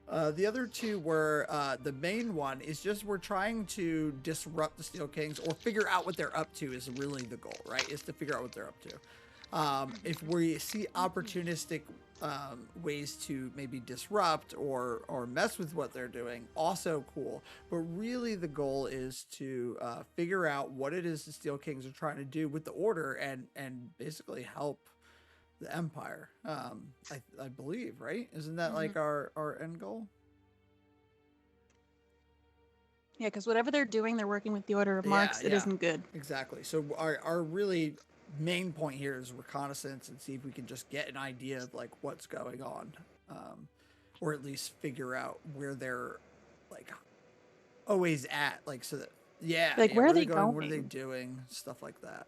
The other 2 were the main one is just we're trying to disrupt the Steel Kings or figure out what they're up to is really the goal, right? Is to figure out what they're up to. If we see opportunistic ways to maybe disrupt or mess with what they're doing, also cool. But really the goal is to figure out what it is the Steel Kings are trying to do with the Order and basically help the Empire. I believe, right? Isn't that like our end goal? Yeah, because whatever they're doing, they're working with the Order of Marks. It yeah. isn't good. Exactly. So our really main point here is reconnaissance and see if we can just get an idea of like what's going on, or at least figure out where they're like always at, like so that Like, where are they What are they going? doing? Stuff like that.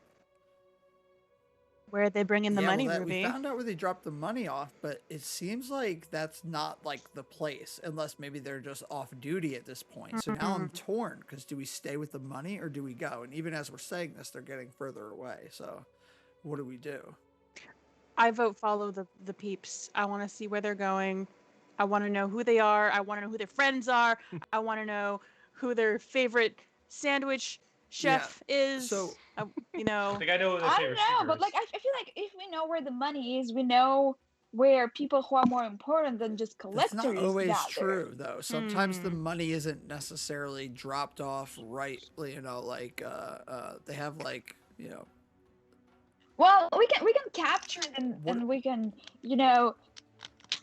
Where they bring in the money, we Ruby? found out where they dropped the money off, but it seems like that's not like the place, unless maybe they're just off duty at this point. So now I'm torn, because do we stay with the money or do we go? And even as we're saying this, they're getting further away. So what do we do? I vote follow the peeps. I want to see where they're going. I want to know who they are. I want to know who their friends are. I want to know who their favorite sandwich chef is. So you know. I think I know what their I don't favorite know, secret but is. like I feel like if we know where the money is, we know where people who are more important than just that's collectors not always gather. true, though. Sometimes the money isn't necessarily dropped off right. You know, like they have like, you know. Well, we can capture them and we can, you know,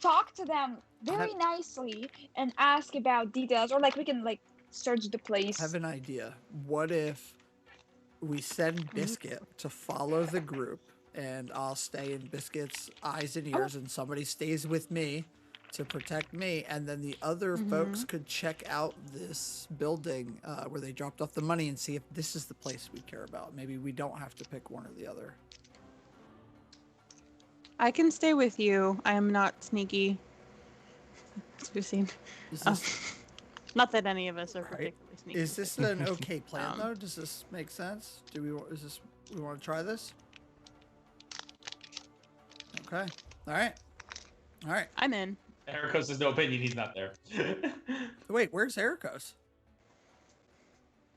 talk to them very nicely and ask about details, or like we can like search the place. I have an idea. What if we send Biscuit to follow the group, and I'll stay in Biscuit's eyes and ears, and somebody stays with me to protect me, and then the other folks could check out this building where they dropped off the money and see if this is the place we care about. Maybe we don't have to pick one or the other. I can stay with you. I am not sneaky. As we've seen. Not that any of us are particularly sneaky. Is this an okay plan though? Does this make sense? We want to try this? Okay. All right. I'm in. Erakos has no opinion. He's not there. Wait, where's Erakos?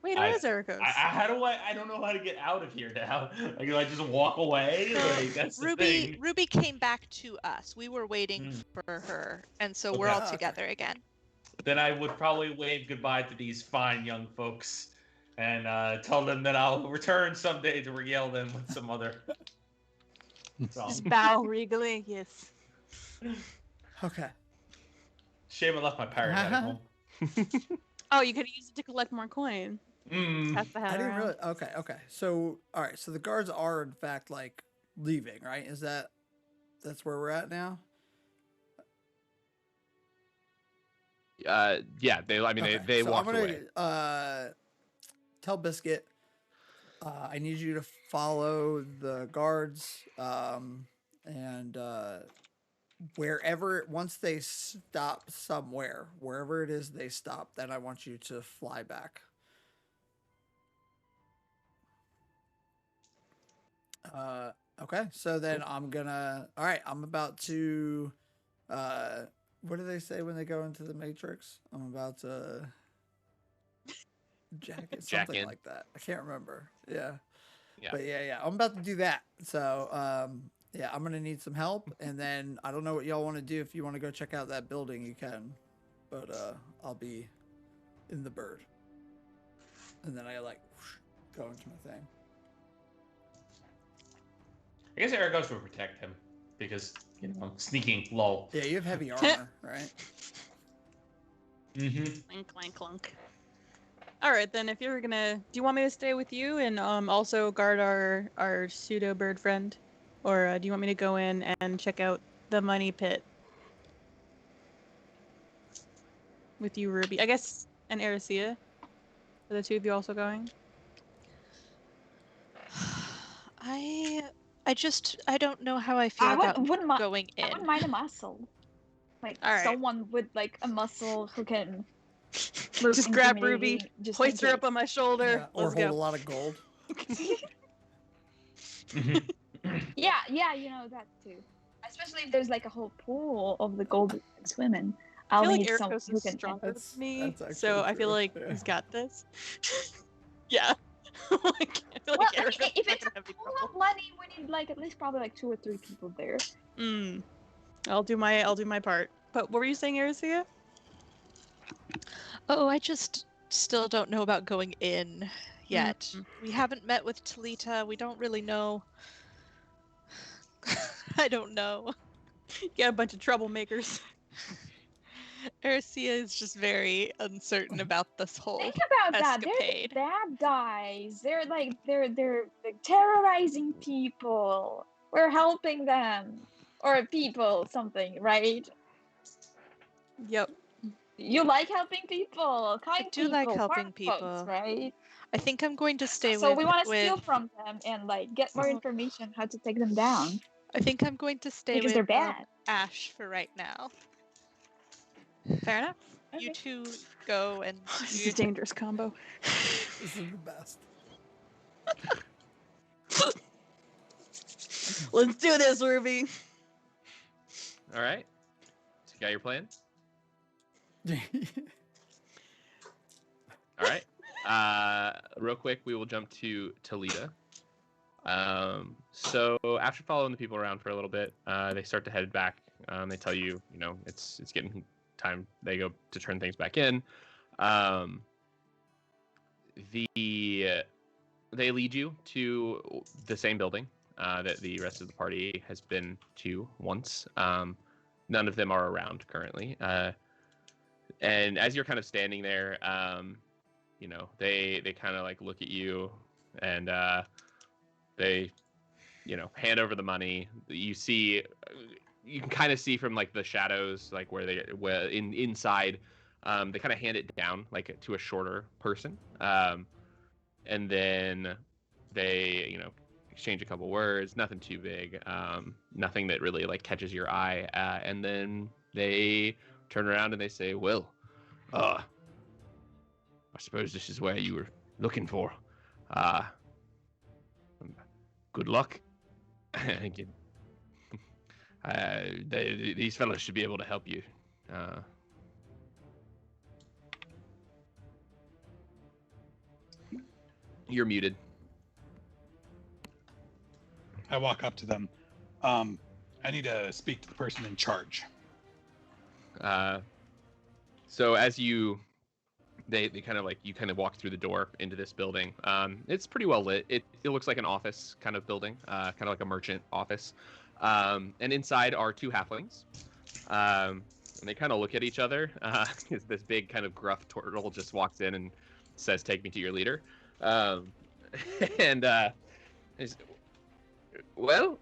Wait, where is Erakos? How do I don't know how to get out of here now. Like, do I just walk away? Like, that's the thing. Ruby came back to us. We were waiting for her, and so we're all together again. Then I would probably wave goodbye to these fine young folks and tell them that I'll return someday to regale them with some other. Just bow regally, yes. Okay. Shame I left my pirate hat at home. Oh, you could use it to collect more coin. Pass the hat I didn't around. really. Okay. So, all right. So the guards are in fact like leaving, right? That's where we're at now? Yeah. They walked away. I'm gonna tell Biscuit. I need you to follow the guards, and once they stop somewhere, wherever it is they stop, then I want you to fly back. Okay, so then I'm about to, what do they say when they go into the Matrix? I'm about to something like that. I can't remember. Yeah. But yeah, I'm about to do that. So, yeah, I'm going to need some help. And then I don't know what y'all want to do. If you want to go check out that building, you can. But I'll be in the bird. And then I go into my thing. I guess Erakos would protect him because, sneaking, lol. Yeah, you have heavy armor, right? Clink, clink, clunk. All right, then. If you're gonna, do you want me to stay with you and also guard our pseudo bird friend, or do you want me to go in and check out the money pit with you, Ruby? I guess, and Aracia. Are the two of you also going? I don't know how I feel about going in. I wouldn't mind a muscle. Like someone with like a muscle who can just grab Ruby, hoist her up on my shoulder, or let's hold go. a lot of gold. Yeah, that too. Especially if there's like a whole pool of the gold women. I feel need like someone Erakos who is can. stronger than me, that's so I feel true. like he's got this. Yeah. I feel Well, like Erakos if is it's not a gonna be pool trouble. of money, we need like at least probably like 2 or 3 people there. I'll do my part. But what were you saying, Aracia? Oh, I just still don't know about going in yet. We haven't met with Talita. We don't really know. I don't know. You got a bunch of troublemakers. Aracia is just very uncertain about this whole Think about that. They're escapade. the bad guys. They're like terrorizing people. We're helping them or people something, right? Yep. You like helping people, kind do like people, helping smart people. folks, right? I think I'm going to stay So with. we want to steal with- from them and like get more Oh. information how to take them down I think I'm going to stay because with they're bad. Ash for right now. Fair enough. You Okay. two go and This do is your a dangerous combo. This is the best. Let's do this, Ruby. All right. So you got your plan? All right. Real quick, we will jump to Talita. So after following the people around for a little bit, they start to head back. They tell you, it's getting time. They go to turn things back in. They lead you to the same building that the rest of the party has been to once. None of them are around currently. And as you're kind of standing there, they kind of like look at you and they hand over the money. You can kind of see from like the shadows, like where inside, they kind of hand it down like to a shorter person. And then they, exchange a couple words, nothing too big, nothing that really like catches your eye. And then they turn around and they say, well, I suppose this is where you were looking for. Good luck. These fellows should be able to help you. You're muted. I walk up to them. I need to speak to the person in charge. So as they kind of like you kind of walk through the door into this building. It's pretty well lit. It looks like an office kind of building, kind of like a merchant office. And inside are two halflings. And they kind of look at each other. This big kind of gruff turtle just walks in and says, "Take me to your leader." And well,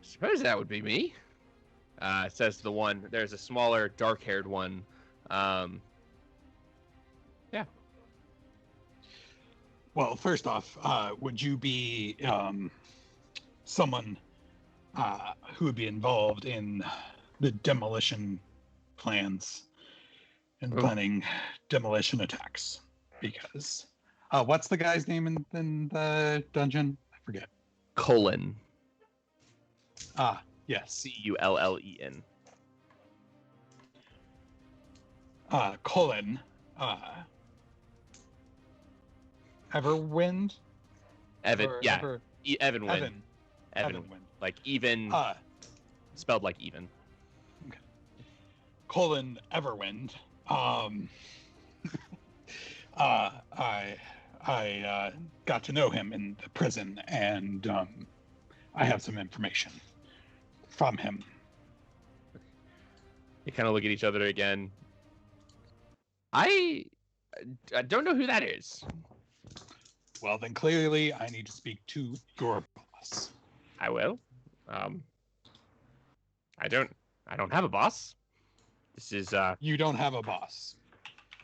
suppose that would be me. Says the one. There's a smaller, dark-haired one. Yeah. Well, first off, would you be someone who would be involved in the demolition plans and planning demolition attacks? Because what's the guy's name in the dungeon? I forget. Cullen. Yes. Cullen. Cullen. Everwind? Evan. Or Yeah. Ever... Evan Wynn. Evan. Evan. Wynn. Like even. Spelled like even. Okay. Cullen Everwind. I got to know him in the prison, and I have some information from him. They kind of look at each other again. I don't know who that is. Well, then clearly I need to speak to your boss. I will. I don't have a boss. This is You don't have a boss.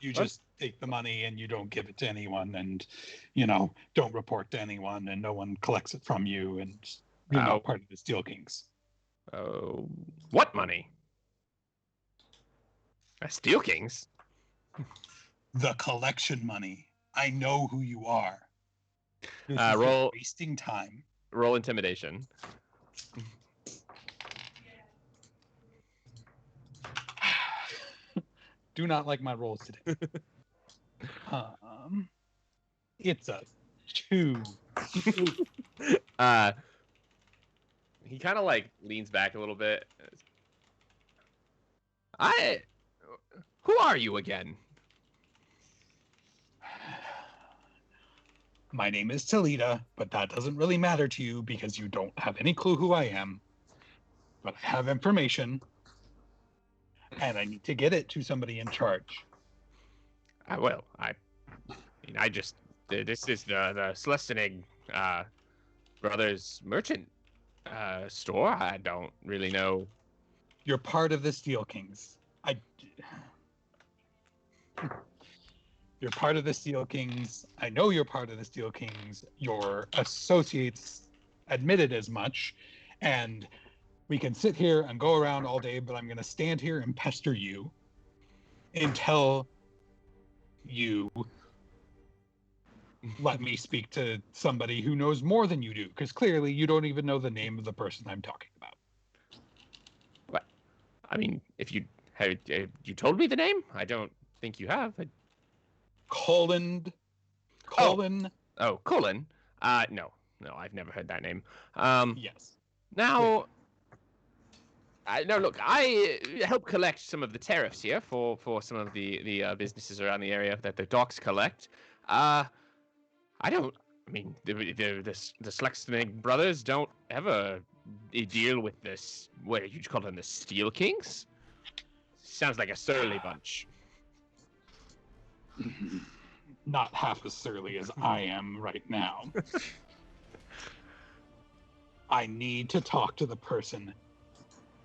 You What? just take the money and you don't give it to anyone, and don't report to anyone, and no one collects it from you, and you're not part of the Steel Kings. What money? Steel Kings? The collection money. I know who you are. This is roll- wasting time. Roll intimidation. Do not like my rolls today. It's a 2. He kind of like leans back a little bit. Who are you again? My name is Talita, but that doesn't really matter to you because you don't have any clue who I am. But I have information, and I need to get it to somebody in charge. This is the Celestinig Brothers merchant store. I don't really know. You're part of the Steel Kings. You're part of the Steel Kings. I know you're part of the Steel Kings. Your associates admitted as much. And we can sit here and go around all day, but I'm going to stand here and pester you until you let me speak to somebody who knows more than you do, because clearly you don't even know the name of the person I'm talking about. What? I mean, if you have you told me the name, I don't think you have. Colin. Oh, Colin. No, I've never heard that name. Yes. Now, look, I help collect some of the tariffs here for some of the businesses around the area that the docks collect. I mean, the Slexnig brothers don't ever deal with this. What did you call them? The Steel Kings? Sounds like a surly bunch. Not half as surly as I am right now. I need to talk to the person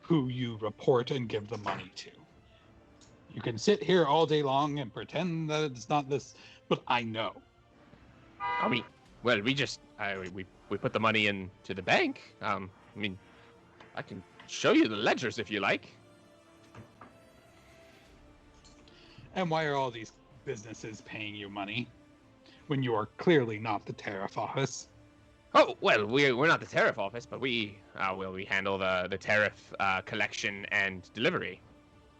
who you report and give the money to. You can sit here all day long and pretend that it's not this, but I know. I mean, well, we just we put the money into the bank. I mean, I can show you the ledgers if you like. And why are all these businesses paying you money when you are clearly not the tariff office? Oh, well, we're not the tariff office, but we handle the tariff collection and delivery.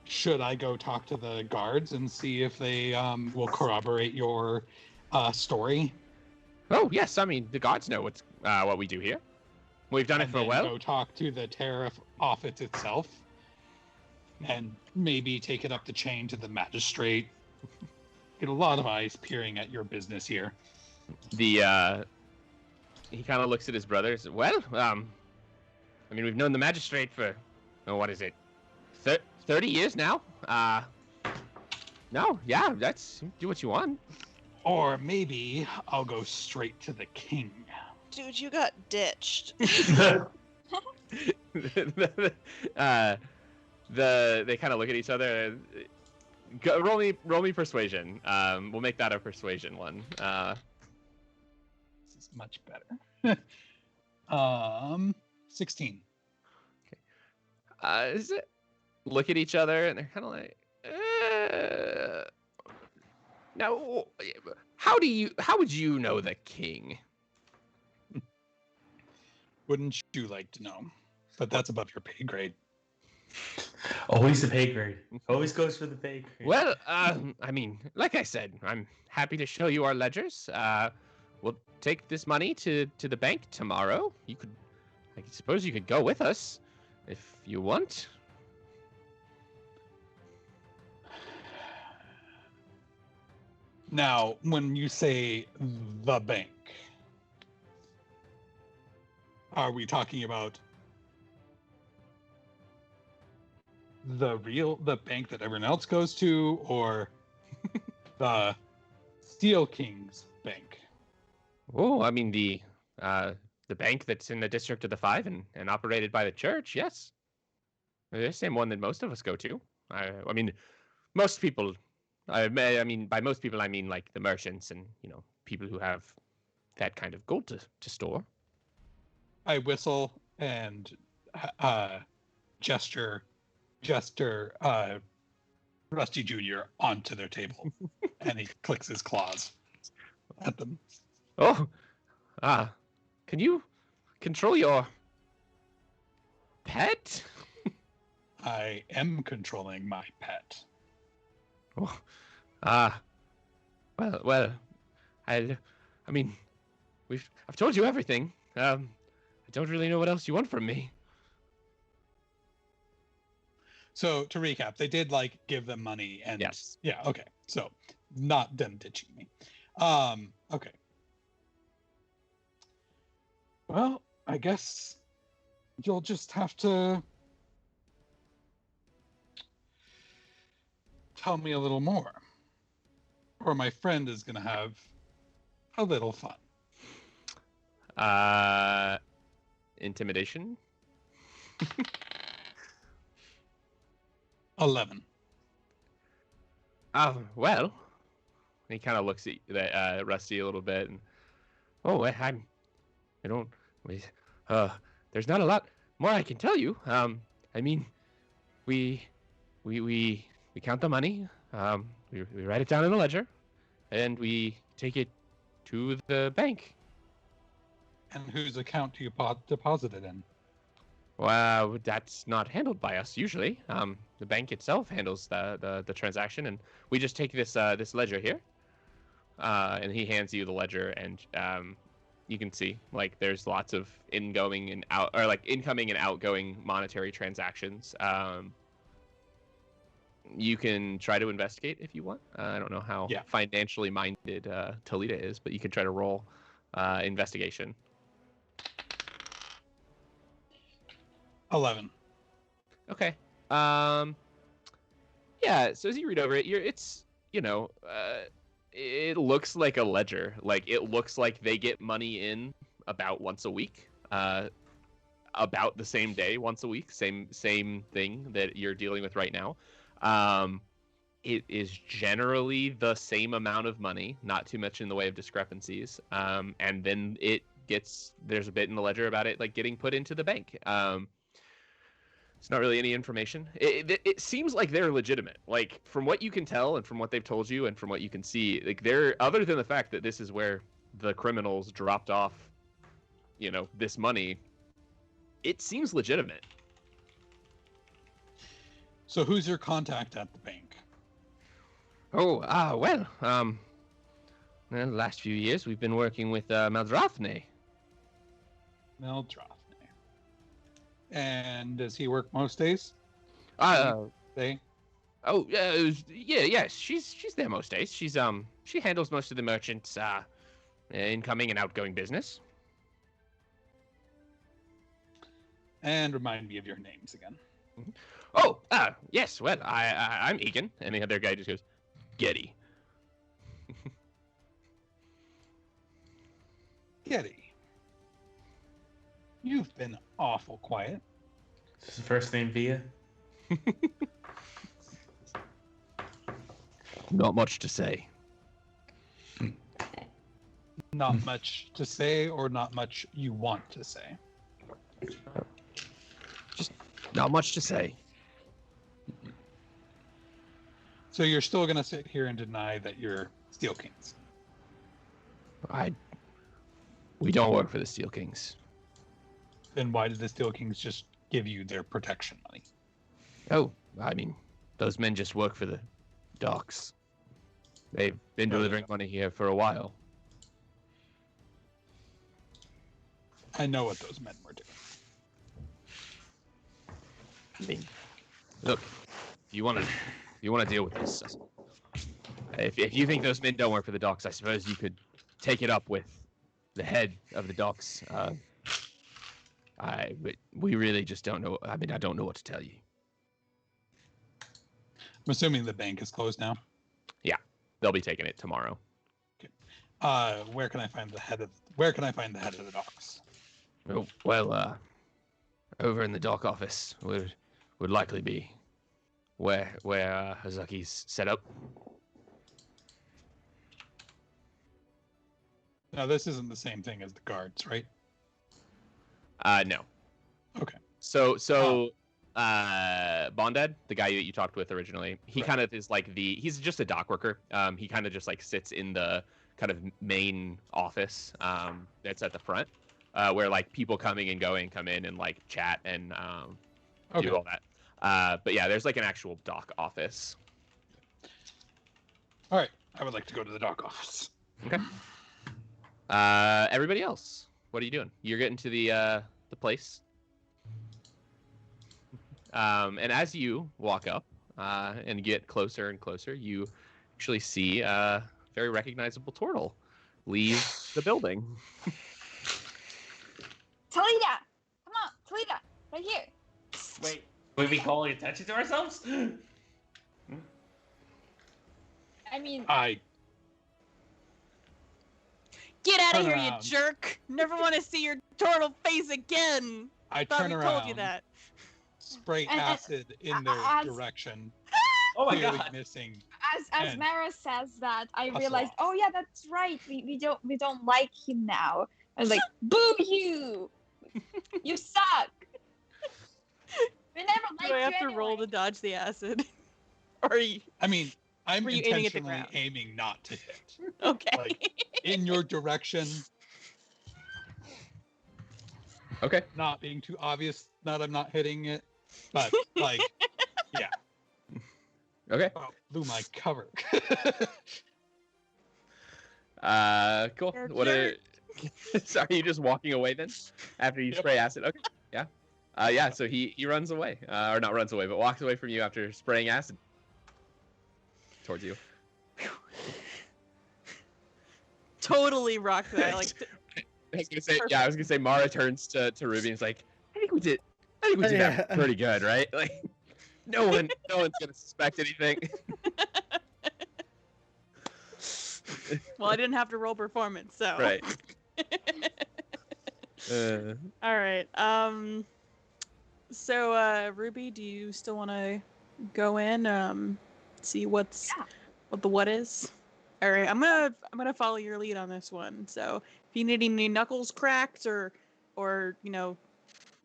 Should I go talk to the guards and see if they will corroborate your story? Oh, yes. I mean, the guards know what we do here. We've done it for a while. Go talk to the tariff office itself, and maybe take it up the chain to the magistrate. Get a lot of eyes peering at your business here. He kind of looks at his brothers. Well, I mean, we've known the magistrate for, what is it, 30 years now? No, yeah, do what you want. Or maybe I'll go straight to the king. Dude, you got ditched. They kind of look at each other. Roll me persuasion. We'll make that a persuasion one. This is much better. 16. Okay. Look at each other and they're kind of like, now, how would you know the king? Wouldn't you like to know? But that's above your pay grade. Always the pay grade. Always goes for the pay grade. Well, I mean, like I said, I'm happy to show you our ledgers. We'll take this money to the bank tomorrow. I suppose you could go with us if you want. Now, when you say the bank, are we talking about the bank that everyone else goes to, or the Steel Kings bank? Oh, I mean the bank that's in the District of the Five and operated by the church. Yes, the same one that most of us go to. I mean, most people. I mean, by most people, I mean like the merchants and people who have that kind of gold to store. I whistle and gesture Rusty Jr. onto their table, and he clicks his claws at them. Oh, can you control your pet? I am controlling my pet. Oh, well, I mean, I've told you everything. I don't really know what else you want from me. So to recap, they did give them money and yes. Yeah, okay. So not them ditching me. Okay. Well, I guess you'll just have to tell me a little more, or my friend is going to have a little fun. Intimidation? 11. Well, he kind of looks at Rusty a little bit, and I don't. There's not a lot more I can tell you. I mean, we count the money. We write it down in a ledger, and we take it to the bank. And whose account do you deposit it in? Well, that's not handled by us usually. The bank itself handles the transaction, and we just take this ledger here. And he hands you the ledger, and you can see like there's lots of incoming and outgoing monetary transactions. You can try to investigate if you want. I don't know how financially minded Talita is, but you can try to roll investigation. 11. Okay. Yeah. So as you read over it, it looks like a ledger. Like it looks like they get money in about once a week. About the same day, once a week. Same thing that you're dealing with right now. It is generally the same amount of money, not too much in the way of discrepancies. And then there's a bit in the ledger about it like getting put into the bank. It's not really any information. It seems like they're legitimate. Like from what you can tell and from what they've told you and from what you can see, like they're, other than the fact that this is where the criminals dropped off, this money, it seems legitimate. So who's your contact at the bank? Well, the last few years we've been working with Maldrathne. Maldrathne. And does he work most days? They? Oh, yes. She's there most days. She handles most of the merchants' incoming and outgoing business. And remind me of your names again. Oh, yes. Well, I'm Egan, and the other guy just goes, Getty. Getty. You've been awful quiet. Is his first name Via? Not much to say. Not much to say, or not much you want to say? Just not much to say. So you're still going to sit here and deny that you're Steel Kings? We don't work for the Steel Kings. Then why did the Steel Kings just give you their protection money? Oh, I mean, those men just work for the docks. They've been delivering money here for a while. I know what those men were doing. I mean, look, if you want to deal with this, if you think those men don't work for the docks, I suppose you could take it up with the head of the docks. But we really just don't know. I mean, I don't know what to tell you. I'm assuming the bank is closed now. Yeah, they'll be taking it tomorrow. Okay. Where can I find the head of the docks? Oh, well, over in the dock office would likely be where Hazuki's set up. Now, this isn't the same thing as the guards, right? No. Okay. So Bondad, the guy that you talked with originally, he kind of is like he's just a dock worker. He kind of just like sits in the kind of main office that's at the front, where like people coming and going come in and like chat and do all that. But yeah, there's like an actual dock office. All right, I would like to go to the dock office. Okay. Everybody else, what are you doing? You're getting to the place. And as you walk up and get closer and closer, you actually see a very recognizable turtle leave the building. Talita! Come on, Talita! Right here! Wait, would we calling attention to ourselves? I mean... Get out of Turn here, around. you jerk! Never want to see your turtle face again! I Thought turn we around, told you that. spray And- acid in their as- direction, Oh my clearly god. missing. As And Mara says that, I hustle realized, off. oh yeah, that's right. We don't like him now. I was like, boo you! You suck. We never liked Do I you have to roll anyway. to dodge the acid? Or are you I mean, I'm Were you aiming at the intentionally ground? aiming not to hit. okay? Like in your direction, Okay. not being too obvious that I'm not hitting it, but like, yeah. Okay. Oh, blew my cover. Cool. Jerk, What are so are you just walking away then after you Yep. spray acid? Okay. Yeah. Yeah. So he runs away, or not runs away, but walks away from you after spraying acid towards you. Totally rocked that. Like, I was gonna say, yeah, I was gonna say Mara turns to Ruby and is like, I think we did that Yeah. pretty good, right? Like, no one's gonna suspect anything. well, I didn't have to roll performance, so. Right. All right. So, Ruby, do you still want to go in? See what is? All right. I'm gonna follow your lead on this one. So, if you need any knuckles cracked or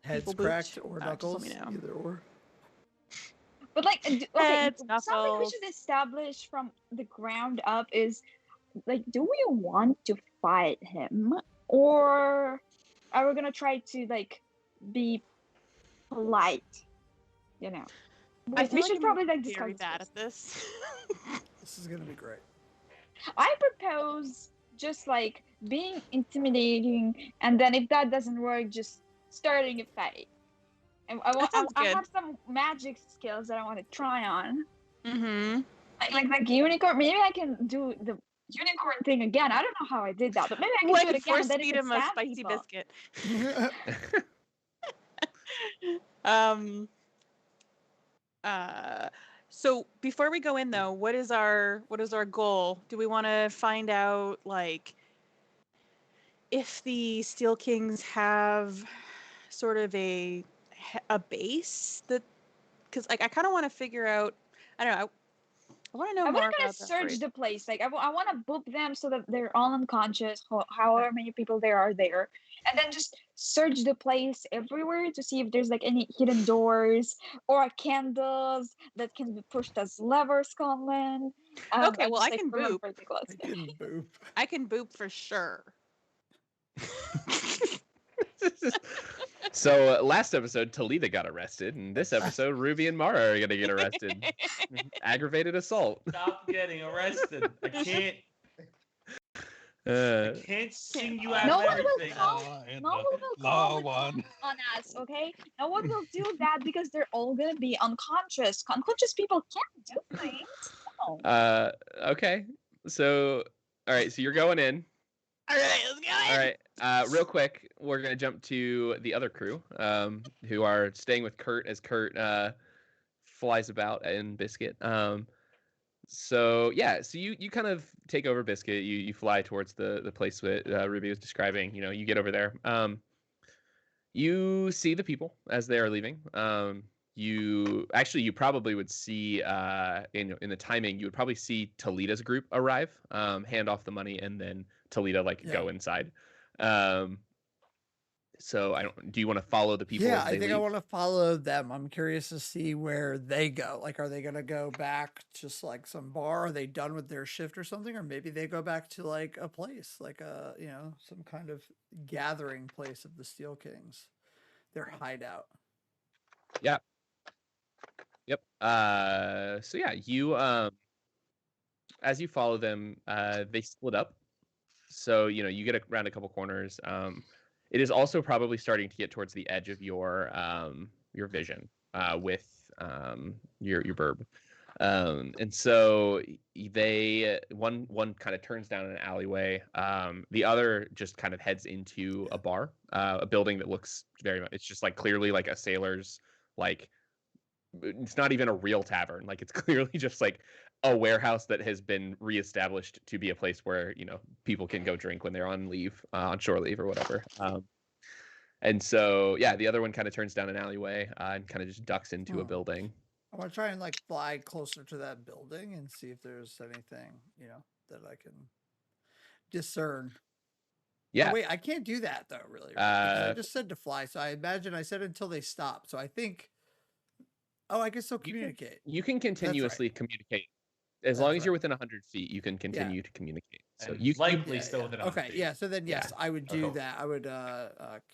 Heads people booped, cracked or just let knuckles, me know. either or. But like, okay, Heads, something we knuckles. should establish from the ground up is like, do we want to fight him, or are we gonna try to like be polite? You know, I we feel should I'm probably like discuss very this bad first. at this. This is gonna be great. I propose just like being intimidating, and then if that doesn't work, just starting a fight. And That sounds I good. have some magic skills that I want to try on. Mm-hmm. Like unicorn. Maybe I can do the unicorn thing again. I don't know how I did that, but maybe I can Well, I do it could again. force And then feed it could him a stab spicy people. biscuit. Um. So before we go in, though, what is our goal? Do we want to find out like if the Steel Kings have sort of a base that, because like I kind of want to figure out. I don't know. I want to know I more want to about that. search the place. Like I want to boop them so that they're all unconscious. However many people there are there, and then just search the place everywhere to see if there's like any hidden doors or candles that can be pushed as levers, Scotland. Okay, well, just, I like, can remember boop. the clause. I can boop. I can boop for sure. So last episode, Talita got arrested, and this episode, Ruby and Mara are gonna get arrested. Aggravated assault. Stop getting arrested. I Uh, can't sing you No out No of one will everything. call. And No one will the call the one. cops on us, okay? No one will do that because they're all gonna be unconscious. Unconscious people can't do things. No. okay. So, all right. So you're going in. All right, let's go. All right. Real quick, we're gonna jump to the other crew, who are staying with Kurt as Kurt flies about in Biscuit. So yeah, so you kind of take over Biscuit. You fly towards the place that Ruby was describing. You know, you get over there. You see the people as they are leaving. You probably would see in the timing. You would probably see Talita's group arrive, hand off the money, and then Talita go inside. So do you want to follow the people? Yeah, as I they think leave? I want to follow them. I'm curious to see where they go. Like, are they gonna go back just like some bar? Are they done with their shift or something? Or maybe they go back to like a place, like some kind of gathering place of the Steel Kings, their hideout. Yeah. Yep. So yeah, you as you follow them, they split up. So you get around a couple corners. It is also probably starting to get towards the edge of your vision with your burb. And so one kind of turns down an alleyway. The other just kind of heads into a bar, a building that looks very much. It's just like clearly like a sailor's like. It's not even a real tavern. Like it's clearly just like a warehouse that has been reestablished to be a place where people can go drink when they're on leave, on shore leave or whatever. And so yeah, the other one kind of turns down an alleyway and kind of just ducks into a building. I want to try and like fly closer to that building and see if there's anything, that I can discern. Yeah. Oh, wait, I can't do that though, really, right? Because I Uh, just said to fly, so I imagine I said until they stop. So I think, oh, I can still you can communicate. you can continuously communicate as long That's as you're right. within 100 feet. You can continue to communicate. So And you likely Yeah, still yeah. within 100 Okay, feet. yeah. So then, yes, I would do cool. that. I would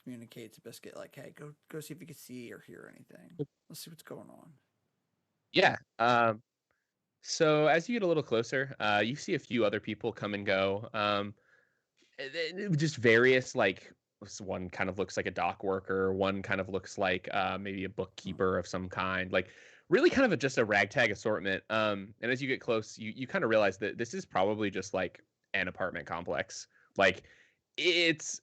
communicate to Biscuit like, hey, go see if you can see or hear anything. Let's see what's going on. Yeah. So as you get a little closer, you see a few other people come and go. Just various like one kind of looks like a dock worker, one kind of looks like maybe a bookkeeper of some kind, like really kind of just a ragtag assortment. And as you get close, you kind of realize that this is probably just like an apartment complex. Like it's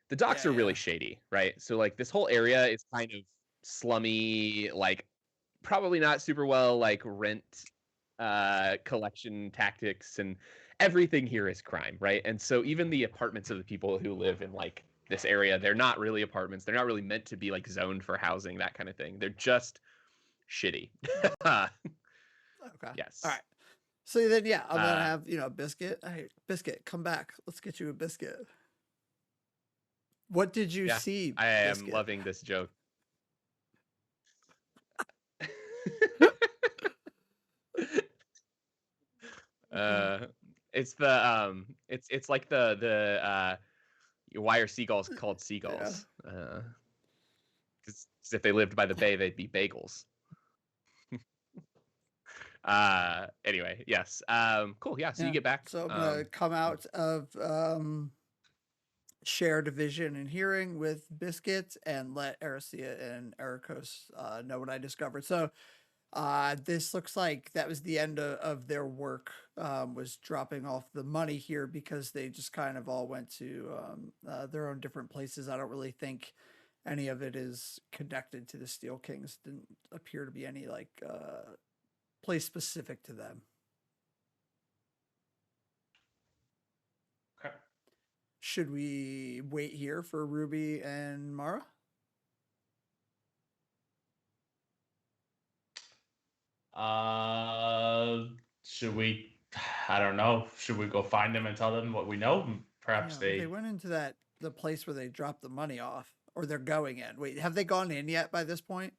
the docks Yeah, are really yeah. shady, right? So like this whole area is kind of slummy, like probably not super well like rent collection tactics, and everything here is crime, right? And so even the apartments of the people who live in like this area, they're not really apartments. They're not really meant to be like zoned for housing, that kind of thing. They're just shitty. Okay. Yes. All right. So then, yeah, I'm gonna have Biscuit. Hey, Biscuit, come back. Let's get you a biscuit. What did you Yeah, see? I am Biscuit? loving this joke. It's the it's like the why are seagulls called seagulls? Because if they lived by the bay, they'd be bagels. Anyway, yes. Cool. Yeah. So you get back. So I'm gonna come out of share division and hearing with Biscuit and let Aracia and Erakos know what I discovered. So this looks like that was the end of their work, was dropping off the money here because they just kind of all went to their own different places. I don't really think any of it is connected to the Steel Kings. Didn't appear to be any like place specific to them. Okay. Should we wait here for Ruby and Mara? Should we? I don't know. Should we go find them and tell them what we know? Perhaps Yeah, they went into the place where they dropped the money off, or they're going in. Wait, have they gone in yet by this point?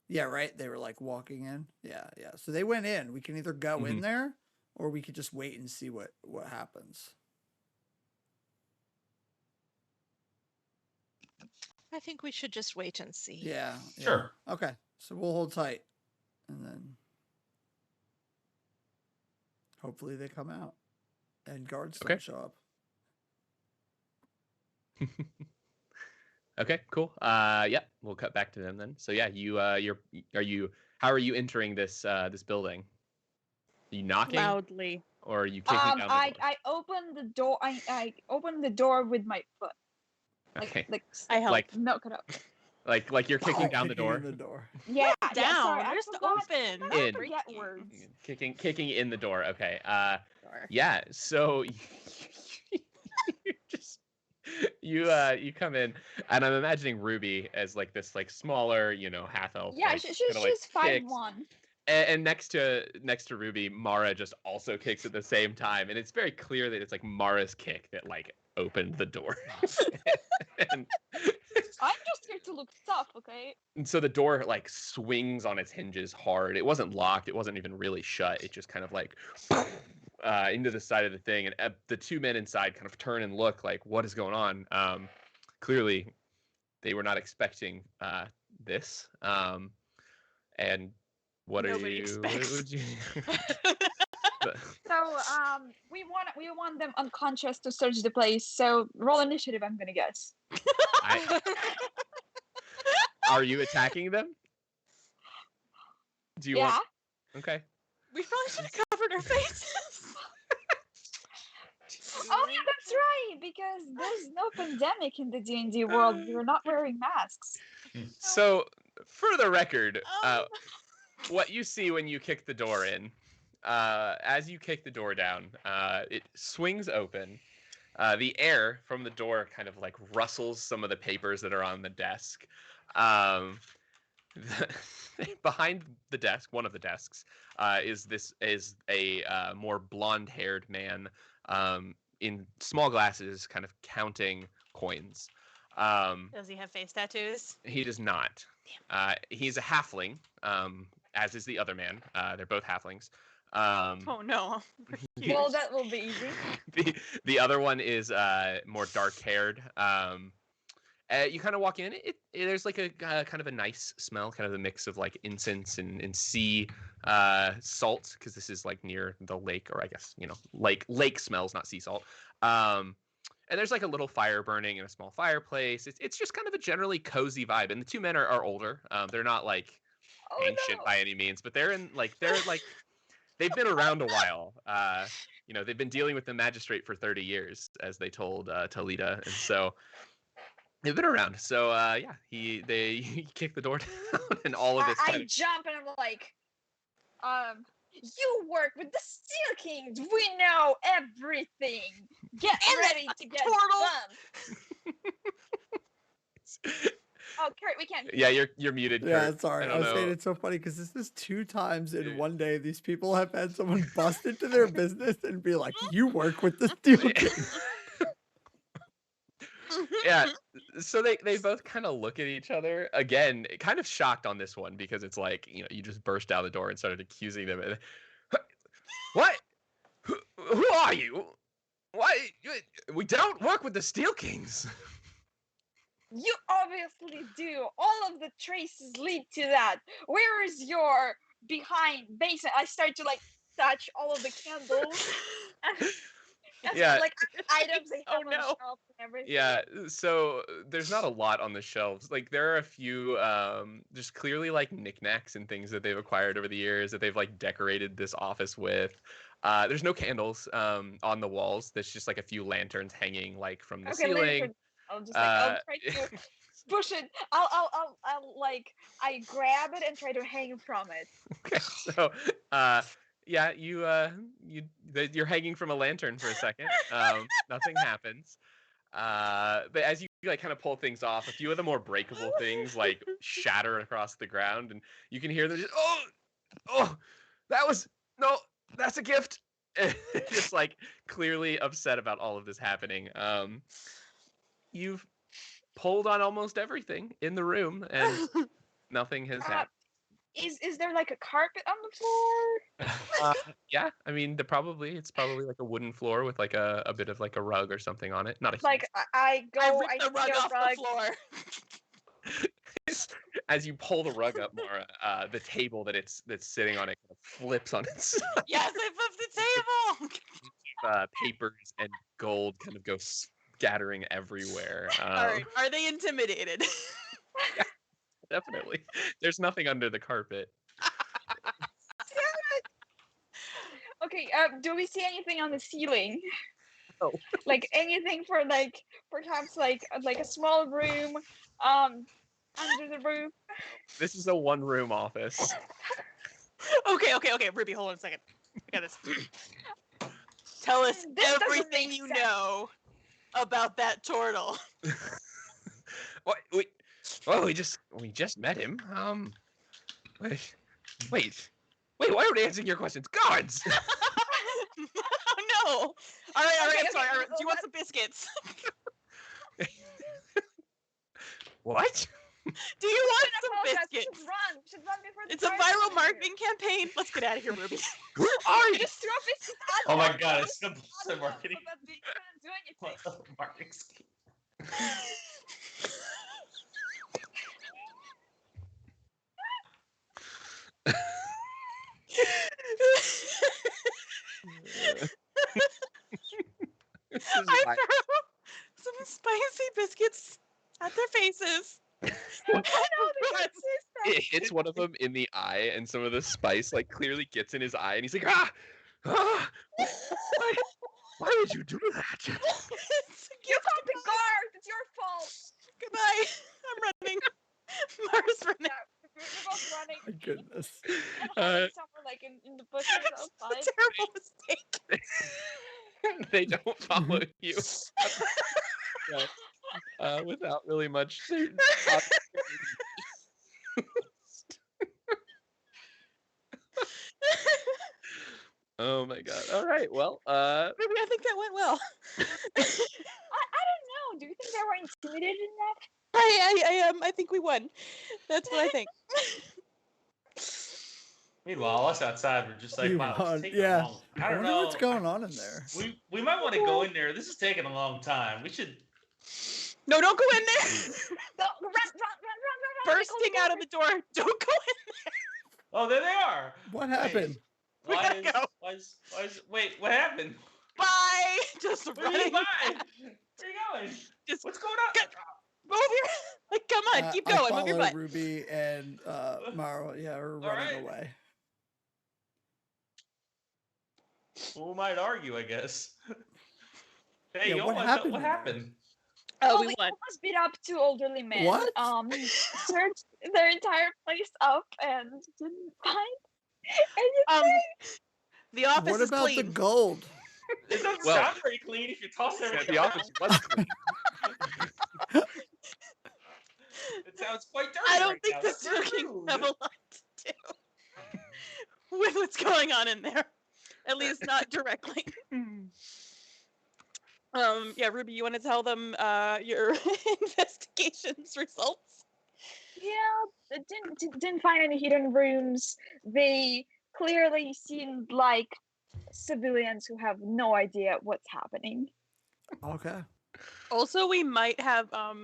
Yeah, right. They were like walking in. Yeah, yeah. So they went in. We can either go in there, or we could just wait and see what happens. I think we should just wait and see. Yeah. Sure. Okay. So we'll hold tight, and then hopefully they come out, and guards don't show up. Okay, cool. Yeah, we'll cut back to them then. So yeah, how are you entering this this building? Are you knocking Loudly. or are you kicking down the door? I opened the door. I opened the door with my foot. Okay. I help. Like knock it up. like you're kicking down the door. In the door. Yeah, Down. sorry, I Just forgot. open. I In. forget words. Kicking in the door. Okay. Sure. Yeah. So you come in, and I'm imagining Ruby as like this like smaller, half elf. Yeah, like, she's kinda, like, 5'1". And next to Ruby, Mara just also kicks at the same time, and it's very clear that it's like Mara's kick that like opened the door. and I'm just here to look tough, okay? so the door like swings on its hinges hard. It wasn't locked. It wasn't even really shut. It just kind of like into the side of the thing, and the two men inside kind of turn and look like, what is going on? Clearly, they were not expecting this. And what Nobody are you? expects. What would you... So we want them unconscious to search the place. So roll initiative, I'm gonna guess. Are you attacking them? Do you want? Okay. We probably should have covered our faces. Oh yeah, that's right. Because there's no pandemic in the D&D world. We're not wearing masks. So, for the record, what you see when you kick the door in, as you kick the door down, it swings open. The air from the door kind of like rustles some of the papers that are on the desk. behind the desk, one of the desks, is a more blonde-haired man in small glasses, kind of counting coins. Does he have face tattoos? He does not. He's a halfling, as is the other man. They're both halflings. Oh no. Well, that will be easy. The other one is more dark-haired. You kind of walk in. There's like a kind of a nice smell, kind of a mix of like incense and sea salt, because this is like near the lake, or I guess lake smells, not sea salt. And there's like a little fire burning in a small fireplace. It's just kind of a generally cozy vibe. And the two men are older. They're not like ancient by any means, but they're they've been around a while. They've been dealing with the magistrate for 30 years, as they told Talita, and so they've been around. So he kicked the door down, and all of this. I jump and I'm like, you work with the Steel Kings. We know everything. Get ready to get bumped. Oh, Kurt, we can't. Yeah, you're muted, Kurt. Yeah, sorry. I I was don't saying know. it's so funny because this is 2 times in one day these people have had someone bust into their business and be like, "You work with the Steel Kings." Yeah, so they both kind of look at each other again, kind of shocked on this one, because it's like, you just burst out the door and started accusing them. And, what? Who are you? Why? We don't work with the Steel Kings. You obviously do. All of the traces lead to that. Where is your behind basement? I start to like touch all of the candles. Yeah. Like items they have on the no. shelf and everything. Yeah, so there's not a lot on the shelves. Like, there are a few just clearly like knickknacks and things that they've acquired over the years that they've like decorated this office with. There's no candles on the walls. There's just like a few lanterns hanging like from the ceiling. I'll just I'll try to push it. I'll like I grab it and try to hang from it. Okay, so yeah, you're hanging from a lantern for a second. Nothing happens. But as you like kind of pull things off, a few of the more breakable things like shatter across the ground, and you can hear them just that's a gift. Just like clearly upset about all of this happening. You've pulled on almost everything in the room, and nothing has happened. Is there like a carpet on the floor? Yeah, I mean, it's probably like a wooden floor with like a bit of like a rug or something on it. Not a Like I rip the rug off the floor. As you pull the rug up more, the table that's sitting on it kind of flips on its side. Yes, I flipped the table. Papers and gold kind of go scattering everywhere. Are they intimidated? Yeah, definitely. There's nothing under the carpet. Okay, do we see anything on the ceiling? No. Like anything for like perhaps like a small room under the roof? This is a one-room office. Okay. Ruby, hold on a second. I got this. Tell us This doesn't everything make you sense. know about that turtle. What? We just met him. Wait. Why are we answering your questions? Guards! Oh no! All right. Okay, I'm sorry. okay, All right, do you want some biscuits? What? Do you want some Apologize, we biscuits? should run before the It's a guards viral come marketing campaign. Let's get out of here, Ruby. Who are here. you? Just throw biscuits at Oh my them. god, it's the marketing. But they couldn't do anything. What the marketing scheme? This is I why- throw some spicy biscuits at their faces. It hits one of them in the eye, and some of the spice like clearly gets in his eye, and he's like, why did you do that? You called the guards. It's your fault. Goodbye. I'm running. Mara's running. Yeah, we're both running. My goodness. I'm hiding somewhere like in the bushes outside. It's a terrible mistake. They don't follow you. Without really much. Oh my god. All right. Well, Ruby, I think that went well. I don't know. Do you think they were intimidated enough? I think we won. That's what I think. Meanwhile, us outside, we're just like, You wow, won, it's taking yeah. long. I I don't wonder know. what's going on in there. We might want to go in there. This is taking a long time. We should. No, don't go in there. Go, run. Bursting out of the door. Don't go in. Oh, there they are. What happened? We Why gotta is, go. why is, wait, what happened? Bye. Just What do you running. mean, bye? Where are you going? Just What's going on? move your. Like, come on, keep I going. Move your follow butt. Ruby and Maro. Yeah, we're running right. away. Who might argue, I guess. Hey, Yeah, yo, what what happened what in there? happened? Oh, Well, we they won. almost beat up two elderly men. What? Searched their entire place up and didn't find Um, anything. the office What is about clean. the gold? It doesn't Well, sound very clean if you toss yeah, everything the around. office was clean. It sounds quite dirty. I don't right think now. the That's very Steel Kings rude. have a lot to do with what's going on in there. At least not directly. Yeah, Ruby, you want to tell them your investigation's results? Yeah, didn't find any hidden rooms. They clearly seemed like civilians who have no idea what's happening. Okay. Also, we might have a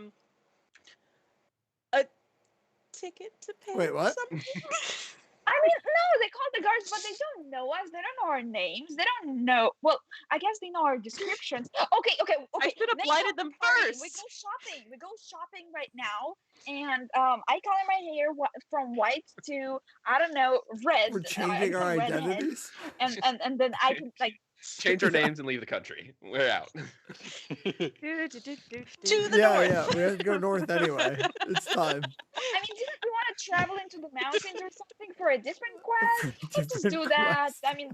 ticket to pay. Wait, or what? something. I mean, no, they called the guards, but they don't know us. They don't know our names. They don't know. Well, I guess they know our descriptions. Okay. I should have next lighted time, them hurry, first. We go shopping right now, and I color my hair from white to, I don't know, red. We're changing our some redhead, identities. and then I can like. Change our names and leave the country. We're out. To the Yeah, north. yeah. We have to go north anyway. It's time. I mean, didn't we want to travel into the mountains or something for a different quest? Let's just do Different that. quest. I mean,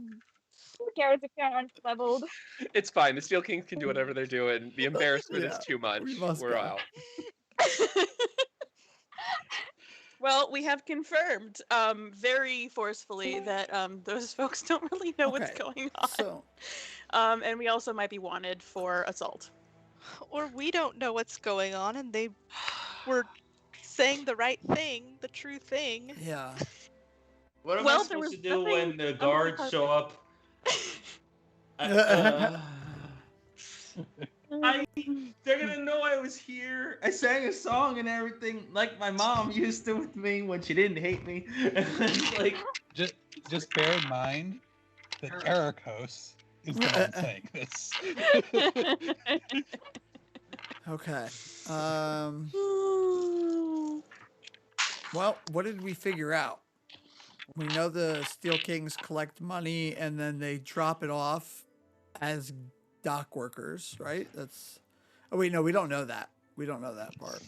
who cares if you're unleveled? It's fine. The Steel Kings can do whatever they're doing. The embarrassment Yeah, is too much. we must We're go. out. Well, we have confirmed very forcefully that those folks don't really know what's Okay, going on. So, And we also might be wanted for assault. Or we don't know what's going on and they were saying the right thing, the true thing. yeah. What am Well, I there supposed was to do nothing when the under the guards show up? They're gonna know I was here. I sang a song and everything, like my mom used to with me when she didn't hate me. It's like, Just bear in mind that Erakos is the one saying this. Okay. Well, what did we figure out? We know the Steel Kings collect money and then they drop it off as dock workers, right? That's. Oh wait, no, we don't know that. We don't know that part.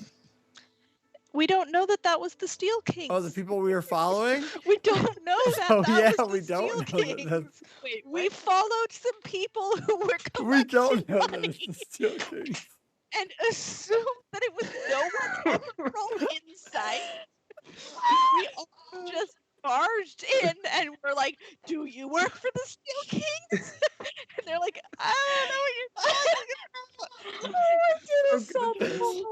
We don't know that that was the Steel Kings. Oh, the people we were following? We don't know that Oh that yeah, was the we don't Steel know that. Kings. That's, Wait, We followed some people who were collecting we don't know that money it's the Steel Kings. and assumed that it was no one emerald inside. We all just barged in and were like, "Do you work for the Steel Kings?" And they're like, "I don't know what you're talking about." I'm gonna piss.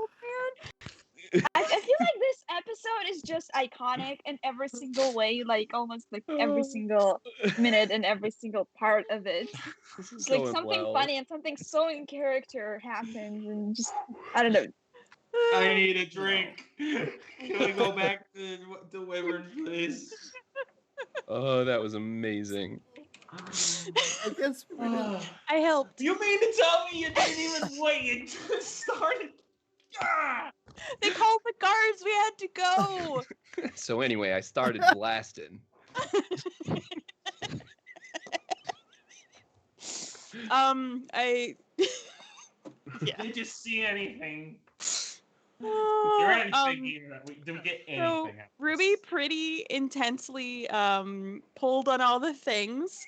I feel like this episode is just iconic in every single way, like almost like every single minute and every single part of it. This is It's like going something well. funny and something so in character happens, and just I don't know. I need a drink. Can we go back to the Wyvern, please? Oh, that was amazing. I guess we didn't. I helped. You mean to tell me you didn't even wait? You just started. Ah! They called the guards. We had to go. So anyway, I started blasting. I. Yeah. Did you see anything? Oh, Is there anything here? Did we get anything? So out of Ruby this? pretty intensely pulled on all the things.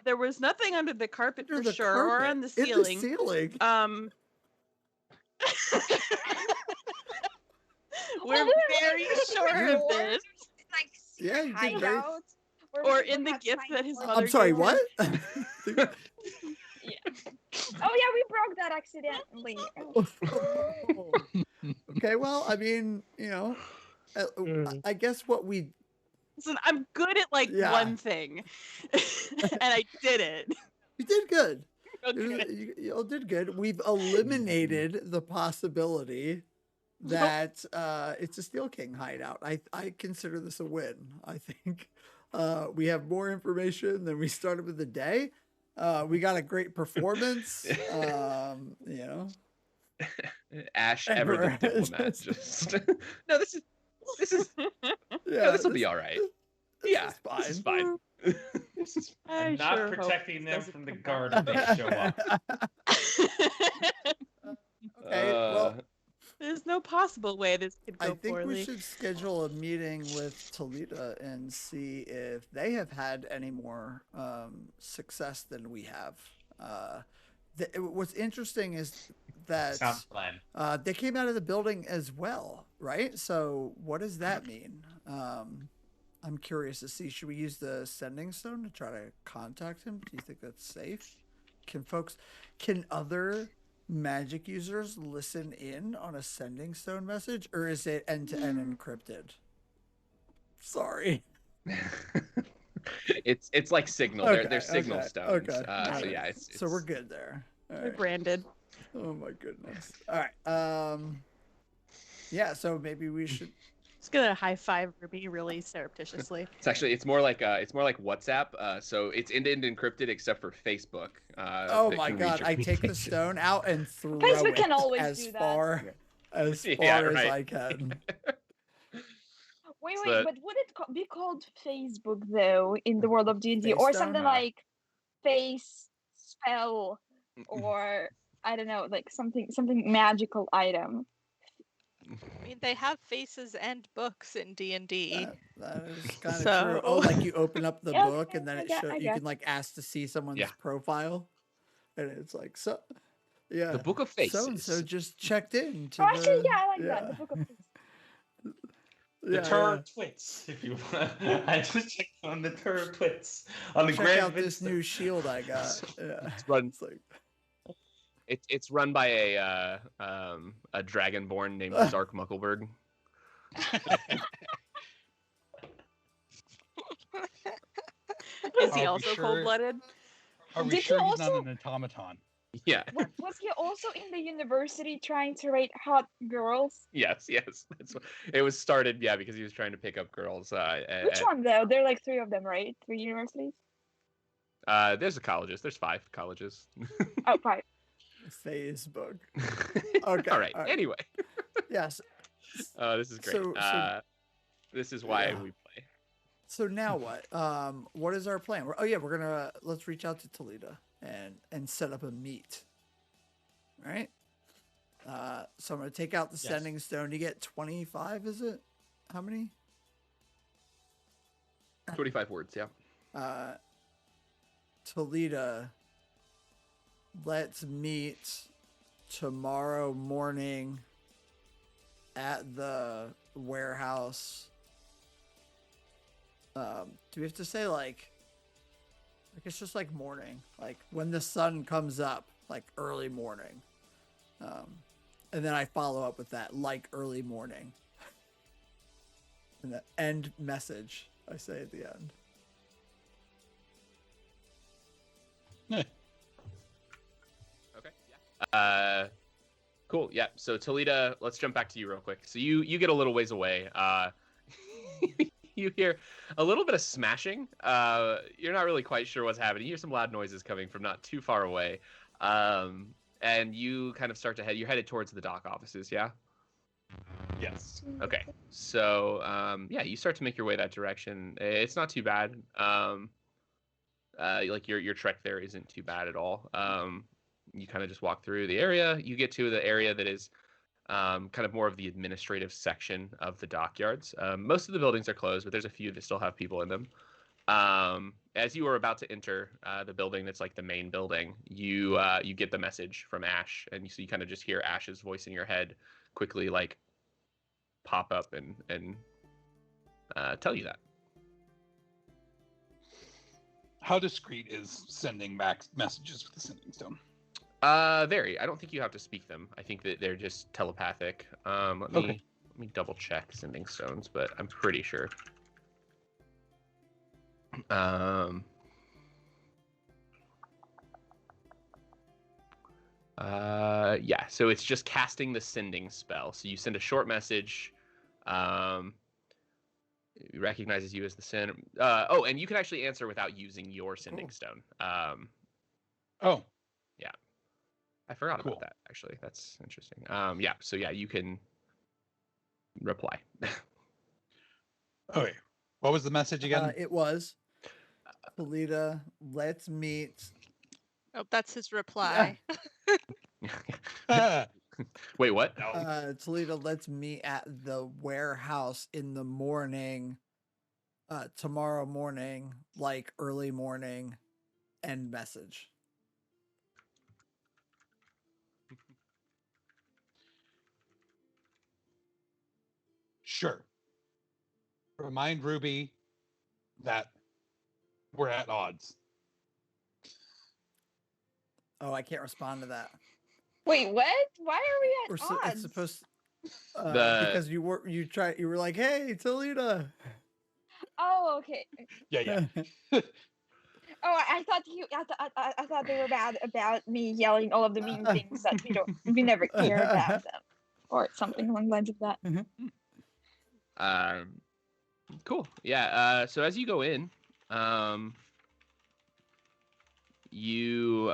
There was nothing under the carpet Under for the sure, or carpet. on the In ceiling. the ceiling. We're very sure of this. Like Yeah, secret you did great. hideout. Or in the gift that his mother I'm sorry, gave him. what? Yeah. Oh yeah, we broke that accidentally. Okay, well, I mean, I guess what we Listen, I'm good at like Yeah. one thing, and I did it. you did good. Okay. You all did good. We've eliminated the possibility that it's a Steel King hideout. I consider this a win. I think we have more information than we started with the day. We got a great performance. Ash, ever the Ever. diplomat. Just no, this is Yeah, this will be all right. Yeah, this this is fine. I'm I not sure hope protecting this them doesn't from the come guard back. if they show up. Okay, well, There's no possible way this could go I think poorly. we should schedule a meeting with Toledo and see if they have had any more success than we have. What's interesting is that Sounds plan. they came out of the building as well, right? So what does that mean? I'm curious to see. Should we use the sending stone to try to contact him? Do you think that's safe? Can other magic users listen in on a sending stone message, or is it end-to-end encrypted? Sorry. It's like signal. Okay, They're signal stones. okay. So yeah, it's So we're good there. All They're right. branded. Oh my goodness. All right. Yeah. So maybe we should. Just gonna high five Ruby really surreptitiously. it's more like WhatsApp. So it's end-to-end encrypted except for Facebook. Oh that my can read God! your I take the communication. stone out and throw Facebook it can always as do that. far as far Yeah, as right. I can. Wait, It's wait, the- but would it be called Facebook though in the world of D&D, or Face something stone? like face spell, or I don't know, like something magical item? I mean, they have faces and books in D&D. That is kind of So- true. Oh, like you open up the Yeah, book and then I it got- shows I you got can like ask to see someone's Yeah. profile, and it's like so. Yeah. The Book of So and so Faces. just checked in. To Oh, actually, the, yeah, I like that. The Book of Faces. The Yeah, Tour yeah. of Twits, if you want. I just checked on the Tour of Twits on the Check Grand out this Vista. new shield I got. Yeah. It's run. It's like It's run by a dragonborn named Zark Muckleberg. Is Are he we also sure- cold-blooded? Are we Did he sure he's not also- an automaton? Yeah. Was he also in the university trying to rate hot girls? Yes. That's what, it was started. Yeah, because he was trying to pick up girls. Which one though? There are like 3 of them, right? 3 universities. There's the colleges. There's 5 colleges. Oh, 5. Facebook. Okay. All right. all right. Anyway. Yes. This is great. So- This is why Yeah. we play. So now what? What is our plan? Let's reach out to Toledo and set up a meet. All right. So I'm gonna take out the Yes. sending stone. You get 25, is it? How many? 25 words. Yeah. Toledo. Let's meet tomorrow morning at the warehouse. Do we have to say like it's just like morning, like when the sun comes up, like early morning, and then I follow up with that, like early morning, and the end message I say at the end. Okay. Yeah. Cool. Yeah. So Toledo, let's jump back to you real quick. So you get a little ways away. You hear a little bit of smashing. You're not really quite sure what's happening. You hear some loud noises coming from not too far away. And you kind of start to you're headed towards the dock offices, yeah? Yes. Okay. So, yeah, you start to make your way that direction. It's not too bad. Like your trek there isn't too bad at all. You kind of just walk through the area. You get to the area that is kind of more of the administrative section of the dockyards. Most of the buildings are closed, but there's a few that still have people in them. As you are about to enter the building that's like the main building, you get the message from Ash, and so you kind of just hear Ash's voice in your head quickly like pop up and tell you that. How discreet is sending back messages with the sending stone? Very. I don't think you have to speak them. I think that they're just telepathic. Let me double check sending stones, but I'm pretty sure. Yeah, so it's just casting the sending spell. So you send a short message. It recognizes you as the sender. Oh, and you can actually answer without using your sending stone. Oh, yeah. I forgot Cool. about that, actually. That's interesting. Yeah, so yeah, you can reply. okay. What was the message again? It was Talita, let's meet. Oh, that's his reply. Wait, what? Toledo, let's meet at the warehouse in the morning. Tomorrow morning, like early morning, end message. Sure. Remind Ruby that we're at odds. Oh, I can't respond to that. Wait, what? Why are we at odds? It's supposed The- because you were like, hey, Toledo. Oh, okay. Yeah. Oh, I thought I thought they were bad about me yelling all of the mean things that we never care about them, or something along the lines of that. Cool. Yeah. So as you go in, you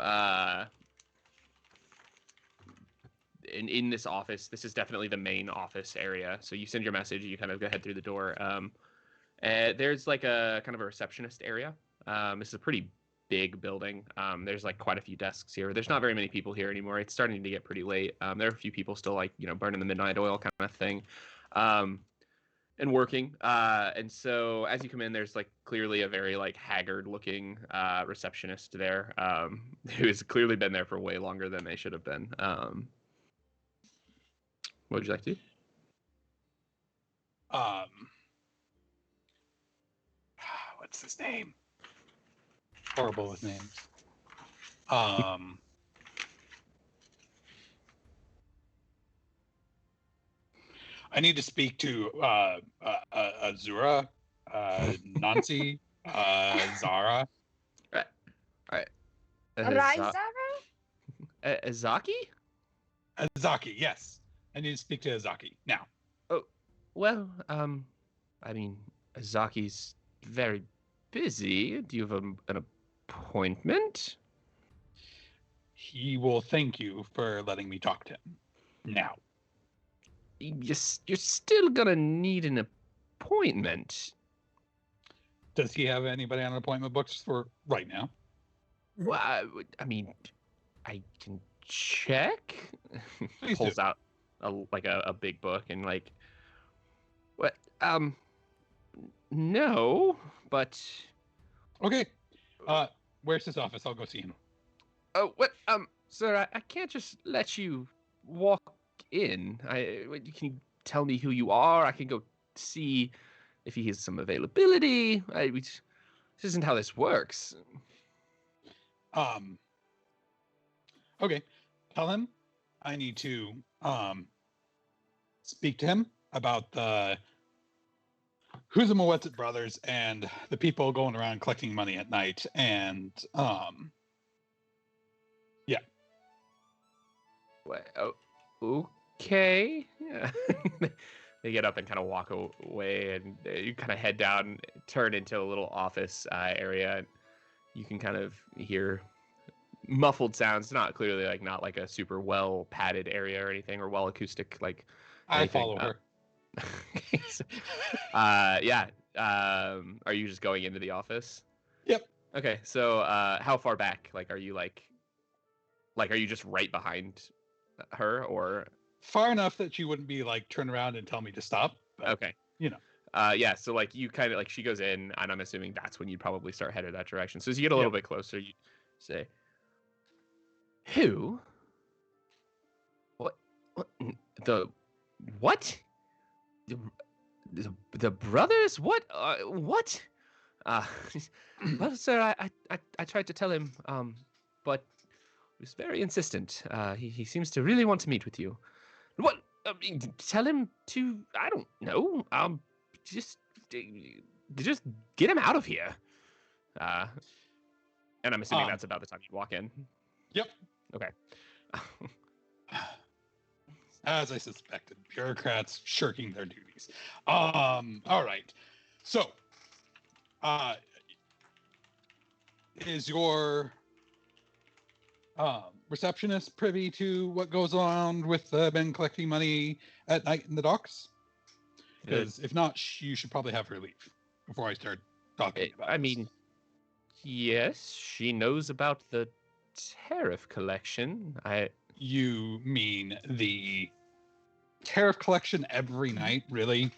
in this office. This is definitely the main office area. So you send your message. You kind of go head through the door. There's like a kind of a receptionist area. This is a pretty big building. There's like quite a few desks here. There's not very many people here anymore. It's starting to get pretty late. There are a few people still like, burning the midnight oil kind of thing, and working. And so as you come in, there's like clearly a very like haggard looking receptionist there, who's clearly been there for way longer than they should have been. What would you like to do? What's his name? Horrible with names. I need to speak to Azura, Nancy, Zara. All right. Right, Zara? Azaki? Azaki, yes. I need to speak to Azaki now. Oh, well, I mean, Azaki's very busy. Do you have an appointment? He will thank you for letting me talk to him. Now. You're still gonna need an appointment. Does he have anybody on appointment books for right now? Well, I mean, I can check. Please Pulls do. out a big book and like, what? No, but Okay. Where's his office? I'll go see him. oh, what? Sir, I can't just let you walk in. You can tell me who you are. I can go see if he has some availability. This isn't how this works. Okay. Tell him I need to speak to him about the Who's-a-Mowetsit brothers and the people going around collecting money at night, and yeah. Okay. Yeah. They get up and kind of walk away, and you kind of head down, turn into a little office area, and you can kind of hear muffled sounds. Not clearly not like a super well padded area or anything, or well acoustic like I anything. follow her. Yeah. Are you just going into the office? Yep. Okay. So how far back? Are you are you just right behind her, or Far enough that she wouldn't be turn around and tell me to stop. But, okay. Yeah, so you kind of she goes in, and I'm assuming that's when you'd probably start headed that direction. So as you get a little bit closer, you say, "Who? What? The what? The brothers? What? What? Uh, well, sir, I tried to tell him, but he was very insistent. He seems to really want to meet with you. What? I mean, tell him to, I don't know, just just get him out of here. And I'm assuming that's about the time you walk in. Yep. Okay. As I suspected, bureaucrats shirking their duties. All right. So, is your receptionist privy to what goes on with Ben collecting money at night in the docks? Because if not, you should probably have her leave before I start talking about I this. mean, yes, she knows about the tariff collection. You mean the tariff collection every night, really?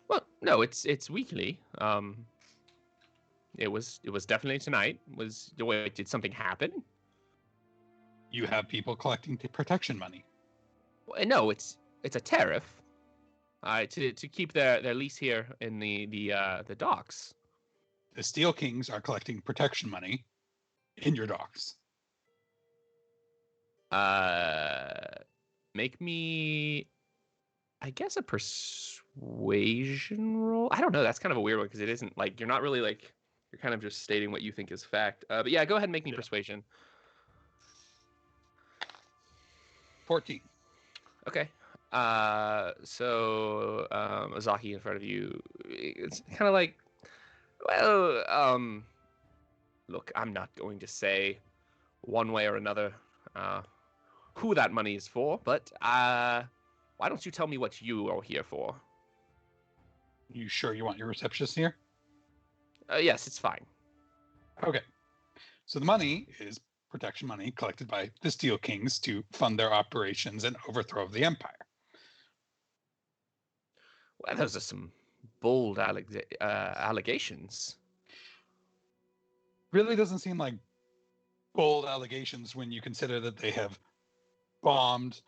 Well, no, it's weekly. It was definitely tonight. Wait, did something happen? You have people collecting protection money. Well, no, it's a tariff. To keep their lease here in the docks. The Steel Kings are collecting protection money in your docks. Make me, I guess, a persuasion roll. I don't know. That's kind of a weird one because it isn't like you're not really like you're kind of just stating what you think is fact. But yeah, go ahead and make me persuasion. 14. Okay. So Ozaki in front of you. It's kind of like, well, look, I'm not going to say one way or another who that money is for, but why don't you tell me what you are here for? You sure you want your receptionist here? Yes, it's fine. Okay. So the money is protection money collected by the Steel Kings to fund their operations and overthrow of the Empire. Well, those are some bold allegations. Really doesn't seem like bold allegations when you consider that they have bombed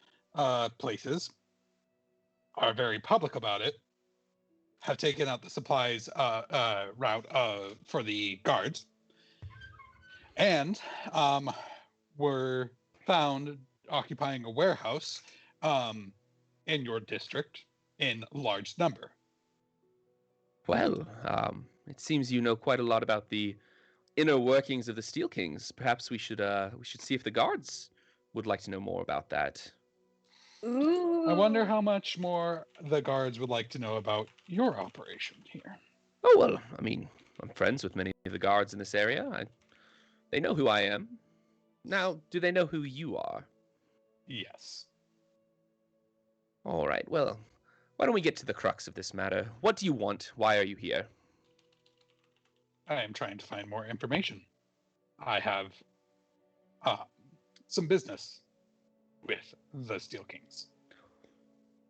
places, are very public about it, have taken out the supplies route for the guards, and were found occupying a warehouse in your district in large number. Well, it seems you know quite a lot about the inner workings of the Steel Kings. Perhaps we should see if the guards would like to know more about that. Ooh. I wonder how much more the guards would like to know about your operation here. Oh, well, I mean, I'm friends with many of the guards in this area. They know who I am. Now, do they know who you are? Yes. All right, well, why don't we get to the crux of this matter? What do you want? Why are you here? I am trying to find more information. I have some business with the Steel Kings.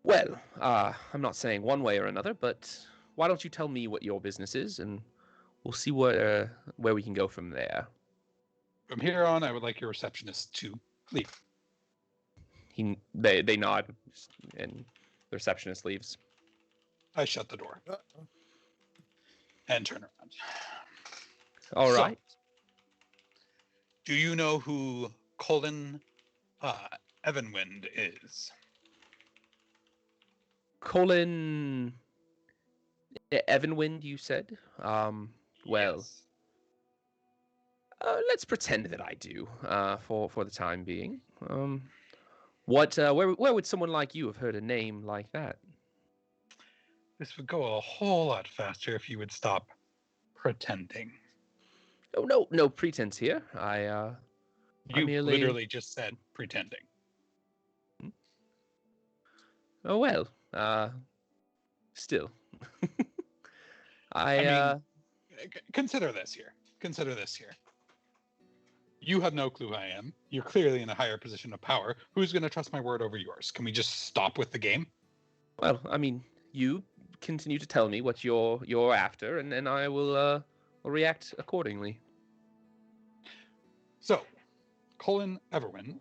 Well, I'm not saying one way or another, but why don't you tell me what your business is, and we'll see where we can go from there. From here on, I would like your receptionist to leave. They nod, and the receptionist leaves. I shut the door and turn around. All right. Do you know who Colin Evanwind is? Colin Evanwind, you said? Well, Yes. Let's pretend that I do, for the time being. Where would someone like you have heard a name like that? This would go a whole lot faster if you would stop pretending. Oh, no pretense here. You merely... literally just said pretending. Oh, well, still. I mean, consider this here. You have no clue who I am. You're clearly in a higher position of power. Who's going to trust my word over yours? Can we just stop with the game? Well, I mean, you continue to tell me what you're after, and then I will react accordingly. So, Colin Everwin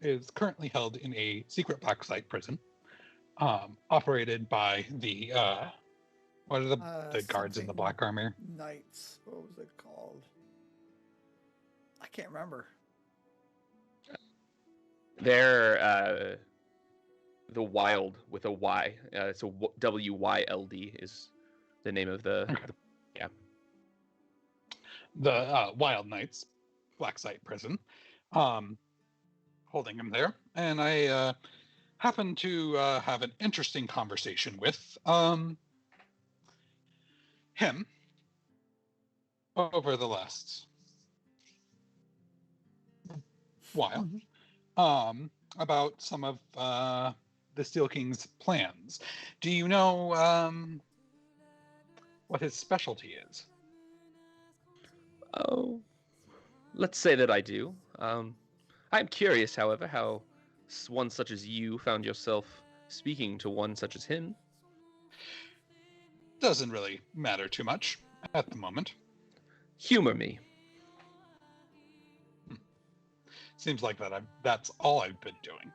is currently held in a secret black site prison, operated by the What are the guards in the something black armor? Knights. What was it called? I can't remember. They're the Wild with a Y. So WYLD is the name of the yeah. The Wild Knights, Black Site Prison, holding him there, and I happened to have an interesting conversation with him over the last while about some of the Steel King's plans. Do you know what his specialty is? Oh, let's say that I do. I'm curious, however, how one such as you found yourself speaking to one such as him. Doesn't really matter too much at the moment. Humor me. Seems like that's all I've been doing.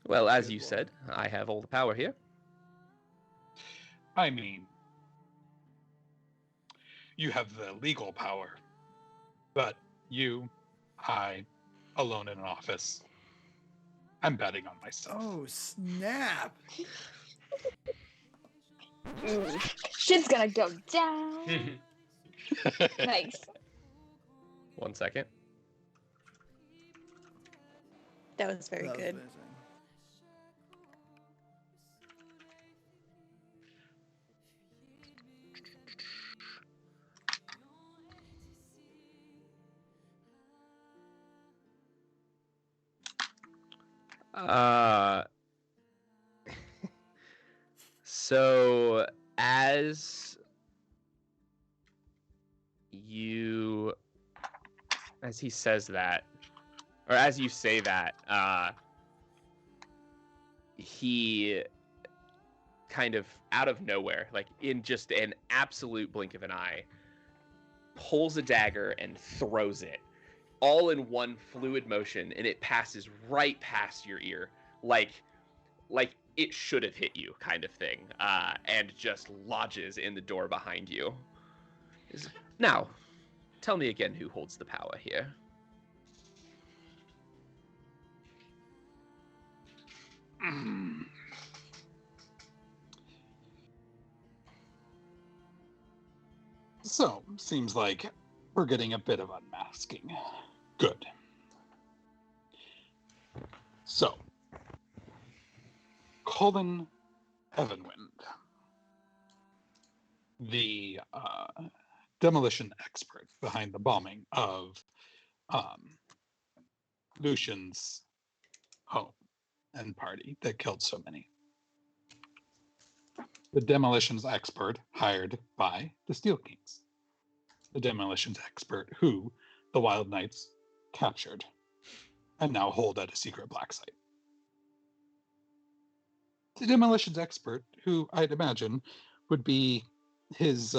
Well, as Good you lord. said, I have all the power here. I mean, you have the legal power, but I, alone in an office, I'm betting on myself. Oh snap! Shit's gonna go down. Nice. 1 second. That was very That was good. amazing. So as he says that, or as you say that, he kind of out of nowhere, like in just an absolute blink of an eye, pulls a dagger and throws it all in one fluid motion, and it passes right past your ear, like it should have hit you, kind of thing, and just lodges in the door behind you. Now, tell me again who holds the power here. So, seems like we're getting a bit of unmasking. Good. So, Colin Evanwind, the demolition expert behind the bombing of Lucian's home and party that killed so many. The demolitions expert hired by the Steel Kings. The demolitions expert who the Wild Knights captured and now hold at a secret black site. The demolitions expert who I'd imagine would be his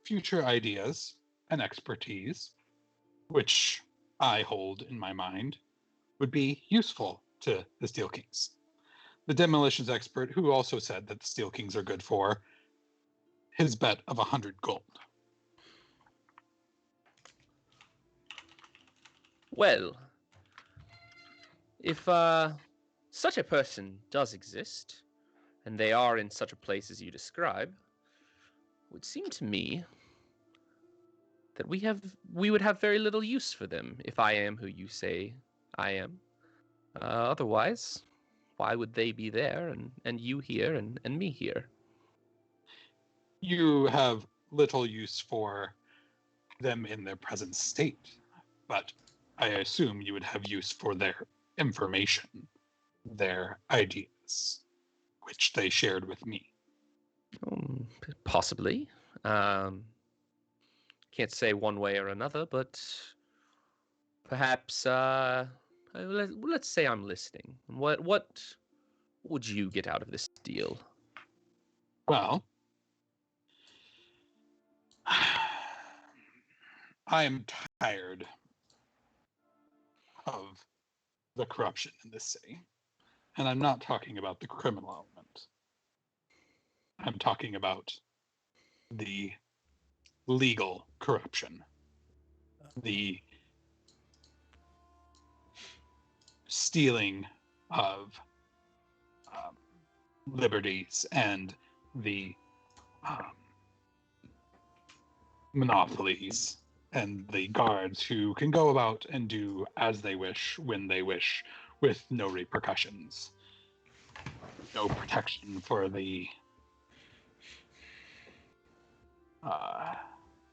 future ideas and expertise, which I hold in my mind, would be useful to the Steel Kings. The demolitions expert who also said that the Steel Kings are good for his bet of 100 gold. Well, if such a person does exist, and they are in such a place as you describe, it would seem to me that we would have very little use for them if I am who you say I am. Otherwise, why would they be there and you here and me here? You have little use for them in their present state, but I assume you would have use for their information, their ideas, which they shared with me. Possibly. Can't say one way or another, but perhaps let's say I'm listening. What would you get out of this deal? Well, I am tired of the corruption in this city. And I'm not talking about the criminal element. I'm talking about the legal corruption, the stealing of liberties, and the monopolies, and the guards who can go about and do as they wish, when they wish, with no repercussions. No protection for the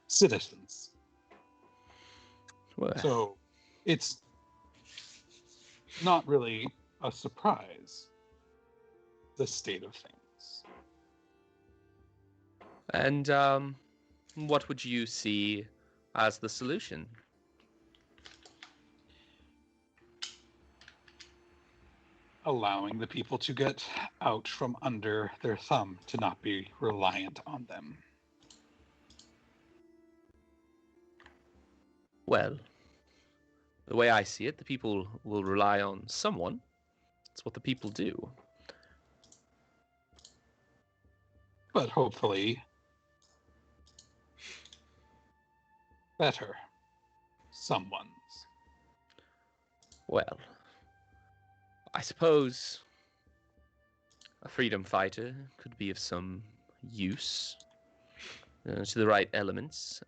citizens. Well, So it's not really a surprise, the state of things. and what would you see as the solution? Allowing the people to get out from under their thumb, to not be reliant on them. Well, the way I see it, the people will rely on someone. That's what the people do. But hopefully, better someone's. Well, I suppose a freedom fighter could be of some use to the right elements.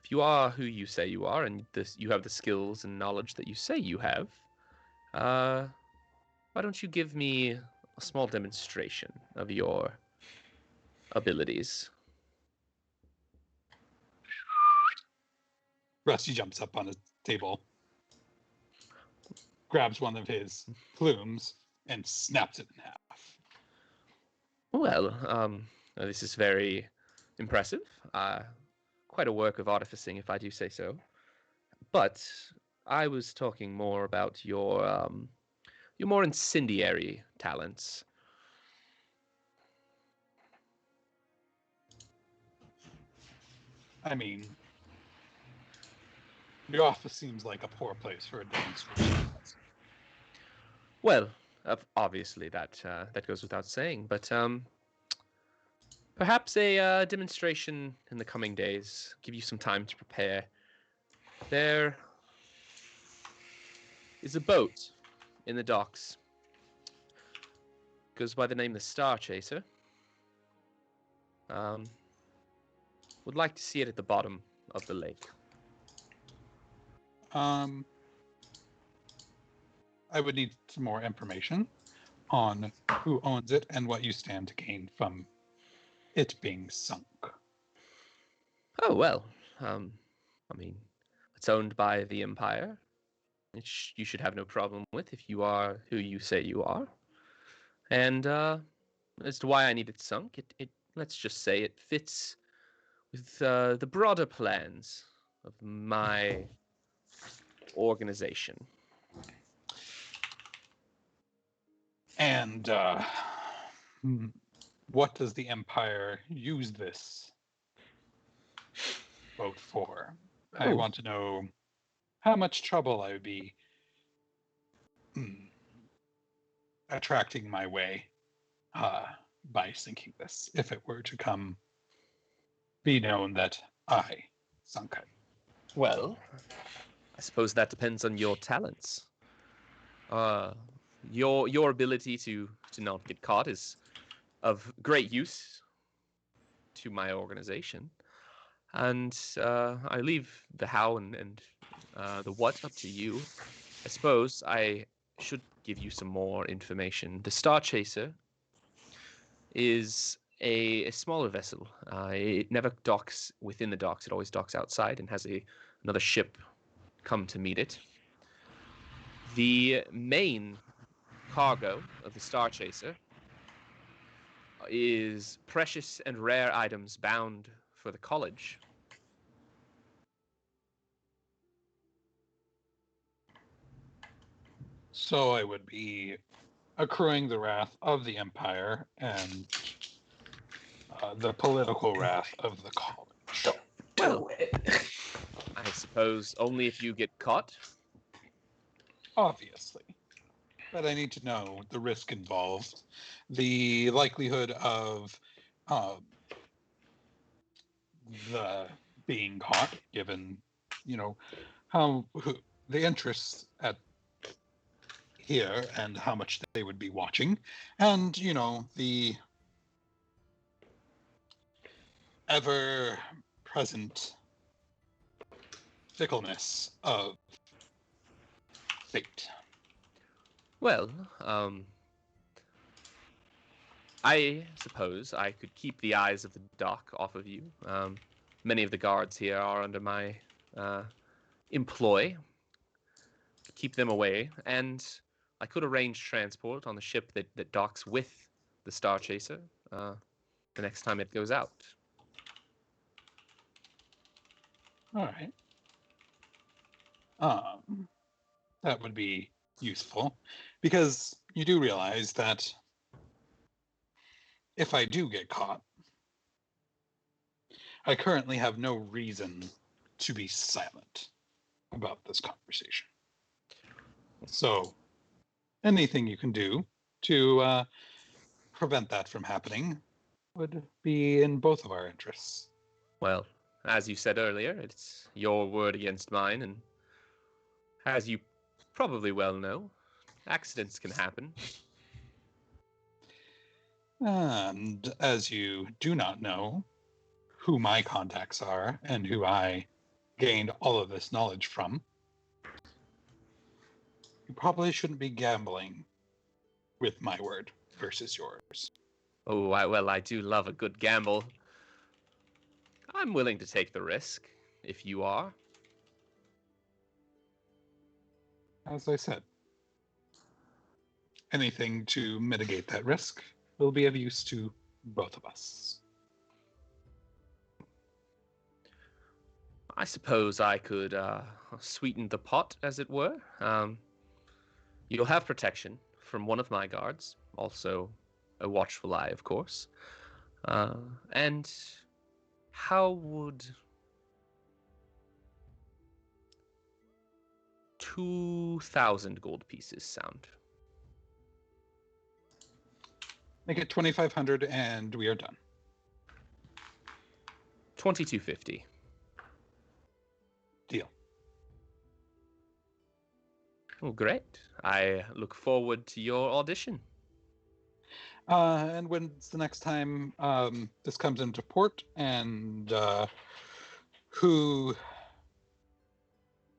If you are who you say you are, and you have the skills and knowledge that you say you have, why don't you give me a small demonstration of your abilities? Rusty jumps up on a table, grabs one of his plumes, and snaps it in half. Well, this is very impressive. Quite a work of artificing, if I do say so. But I was talking more about your more incendiary talents. I mean, the office seems like a poor place for a demonstration. Well, obviously that goes without saying, but perhaps a demonstration in the coming days. Give you some time to prepare. There is a boat in the docks. Goes by the name the Star Chaser. Would like to see it at the bottom of the lake. I would need some more information on who owns it and what you stand to gain from it being sunk. Oh, well, I mean, it's owned by the Empire, which you should have no problem with if you are who you say you are. And as to why I need it sunk, it let's just say it fits with the broader plans of my organization. And what does the Empire use this boat for? I Ooh. want to know how much trouble I would be attracting my way by sinking this, if it were to be known that I sunk it. Well, I suppose that depends on your talents. Your ability to not get caught is of great use to my organization, and I leave the how and the what up to you. I suppose I should give you some more information. The Star Chaser is a smaller vessel. It never docks within the docks. It always docks outside and has another ship come to meet it. The main cargo of the Star Chaser is precious and rare items bound for the college. So I would be accruing the wrath of the Empire and the political wrath of the college. Well, I suppose only if you get caught. Obviously. but I need to know the risk involved, the likelihood of the being caught, given, how the interests at here and how much they would be watching, and the ever present fickleness of fate. Well, I suppose I could keep the eyes of the dock off of you. Many of the guards here are under my employ. Keep them away, and I could arrange transport on the ship that docks with the Star Chaser the next time it goes out. All right. That would be useful, because you do realize that if I do get caught, I currently have no reason to be silent about this conversation. So anything you can do to prevent that from happening would be in both of our interests. Well, as you said earlier, it's your word against mine, and as you probably well know, accidents can happen. And as you do not know who my contacts are and who I gained all of this knowledge from, you probably shouldn't be gambling with my word versus yours. Oh, I do love a good gamble. I'm willing to take the risk, if you are. As I said, anything to mitigate that risk will be of use to both of us. I suppose I could sweeten the pot, as it were. You'll have protection from one of my guards, also a watchful eye, of course. And how would 2,000 gold pieces sound? Make it 2,500 and we are done. 2,250. Deal. Oh, great. I look forward to your audition. And when's the next time this comes into port, and who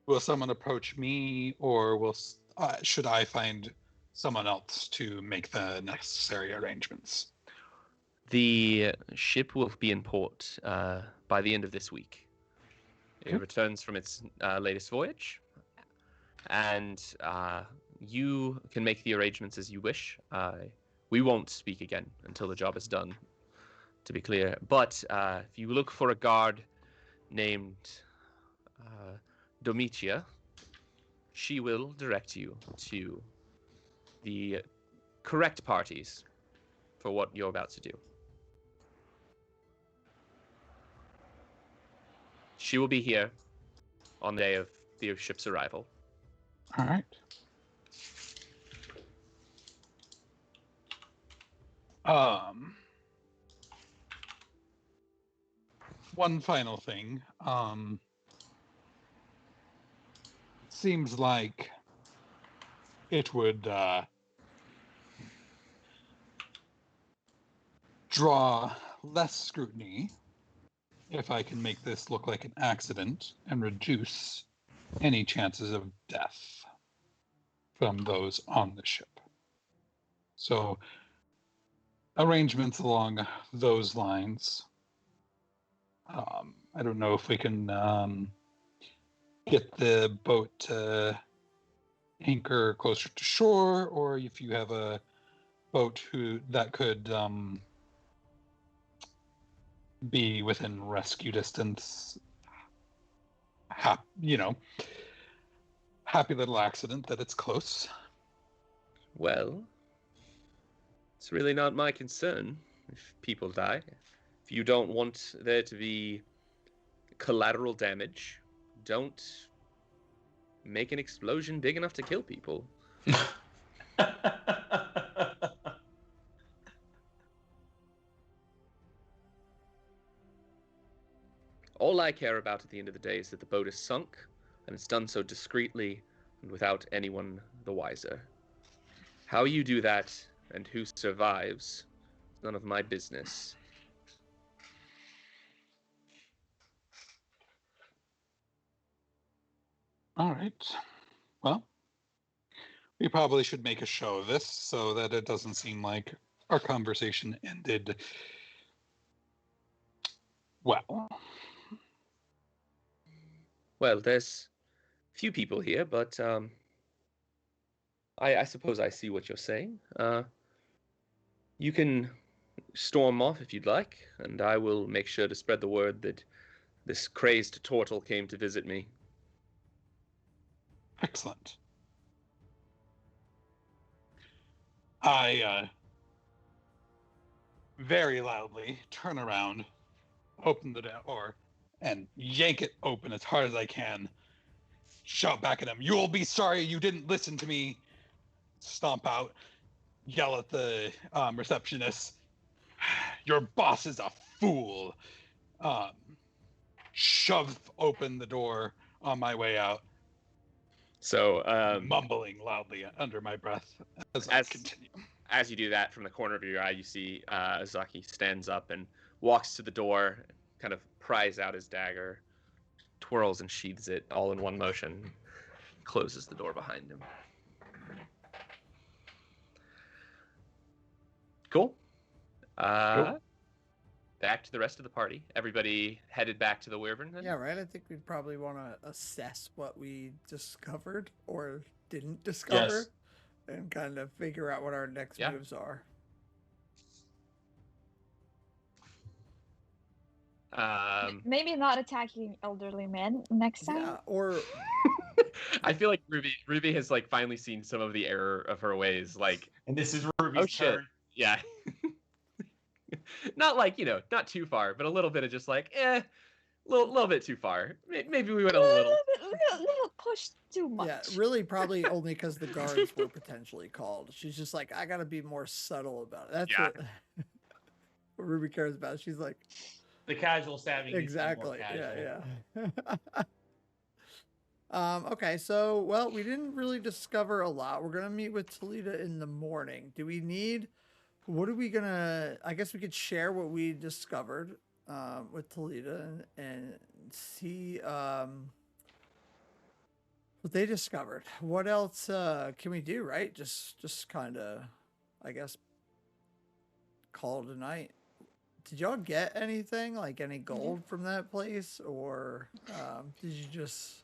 will someone approach me, or should I find someone else to make the necessary arrangements? The ship will be in port by the end of this week. It Okay. returns from its latest voyage, and you can make the arrangements as you wish. We won't speak again until the job is done, to be clear. But if you look for a guard named Domitia, she will direct you to the correct parties for what you're about to do. She will be here on the day of the ship's arrival. All right. One final thing. Seems like it would draw less scrutiny if I can make this look like an accident and reduce any chances of death from those on the ship. So arrangements along those lines. I don't know if we can get the boat to anchor closer to shore, or if you have a boat that could be within rescue distance. Happy little accident that it's close. Well, it's really not my concern if people die. If you don't want there to be collateral damage, don't make an explosion big enough to kill people. All I care about at the end of the day is that the boat is sunk, and it's done so discreetly and without anyone the wiser. How you do that and who survives is none of my business. All right. Well, we probably should make a show of this so that it doesn't seem like our conversation ended well. Well, there's few people here, but I suppose I see what you're saying. You can storm off if you'd like, and I will make sure to spread the word that this crazed turtle came to visit me. Excellent. I very loudly turn around, open the door, and yank it open as hard as I can. Shout back at him, "You'll be sorry you didn't listen to me." Stomp out, yell at the receptionist, "Your boss is a fool." Um, shove open the door on my way out, So, mumbling loudly under my breath as I continue. As you do that, from the corner of your eye, you see Azaki stands up and walks to the door, kind of pries out his dagger, twirls and sheathes it all in one motion, closes the door behind him. Cool. Cool. Back to the rest of the party. Everybody headed back to the Wyvern then? Yeah, right. I think we'd probably want to assess what we discovered or didn't discover, and kind of figure out what our next moves are. Maybe not attacking elderly men next time. Yeah, or I feel like Ruby has like finally seen some of the error of her ways. Like, and this is Ruby's turn. Yeah. Not like, not too far, but a little bit of just like, little bit too far. Maybe we went a little push too much. Yeah, really, probably only because the guards were potentially called. She's just like, I gotta be more subtle about it. That's what Ruby cares about. She's like, the casual stabbing. Exactly. Yeah. Okay, so we didn't really discover a lot. We're gonna meet with Talita in the morning. Do we need? What are we gonna? I guess we could share what we discovered with Talita and see what they discovered. What else can we do? Right? Just kind of, I guess, call it a night. Did y'all get anything, like any gold from that place, or did you just?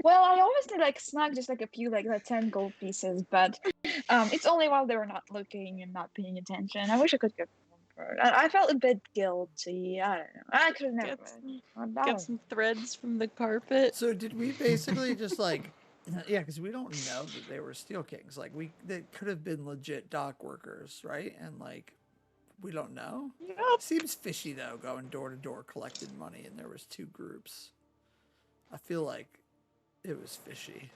Well, I always did like snag just like a few, like 10 gold pieces, but it's only while they were not looking and not paying attention. I wish I could get more for it. I felt a bit guilty. I don't know. I could never Get some threads from the carpet. So did we basically just like, yeah, because we don't know that they were Steel Kings. Like they could have been legit dock workers, right? And like, we don't know. Nope. Seems fishy though, going door to door collecting money, and there was 2 groups. I feel like it was fishy.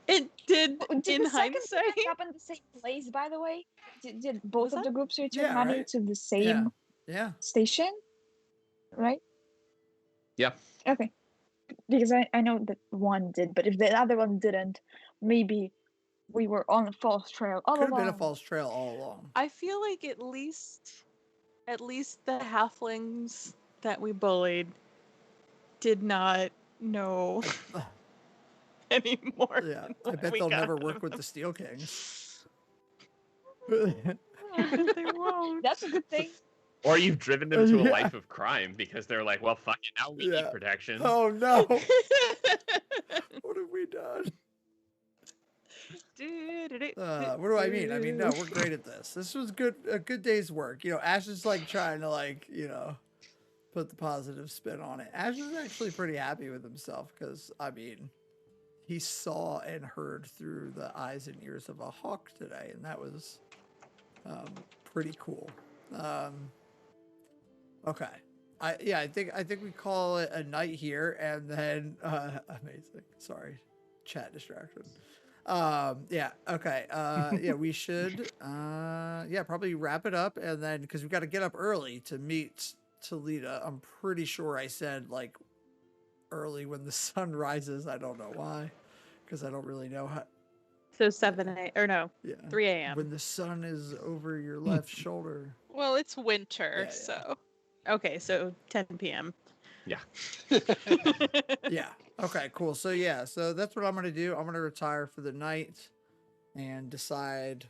It did the in second hindsight. thing happen in the same place, by the way? Did both of the groups return Yeah, money right? to the same station? Right? Yeah. Okay. Because I know that one did, but if the other one didn't, maybe we were on a false trail all Could have along. been a false trail all along. I feel like at least the halflings that we bullied did not know anymore. Yeah, I bet they'll never work with the Steel Kings. They won't. That's a good thing. Or you've driven them to a life of crime because they're like, well, fuck it, now we need protection. Oh no! What have we done? What do I mean? I mean, no, we're great at this. This was a good day's work. Ash is like trying to put the positive spin on it. Ash is actually pretty happy with himself because, I mean, he saw and heard through the eyes and ears of a hawk today, and that was pretty cool. Okay. I think we call it a night here, and then amazing. Sorry. chat distraction. Yeah. Okay. Yeah, we should. Yeah, probably wrap it up, and then because we got to get up early to meet Talita. I'm pretty sure I said like early when the sun rises. I don't know why, because I don't really know how. So 7 a or no, Yeah. 3 a.m. When the sun is over your left shoulder. Well, it's winter, Yeah. so. Okay, so 10 p.m. Yeah. Okay, cool. So yeah, so that's what I'm gonna do. I'm gonna retire for the night and decide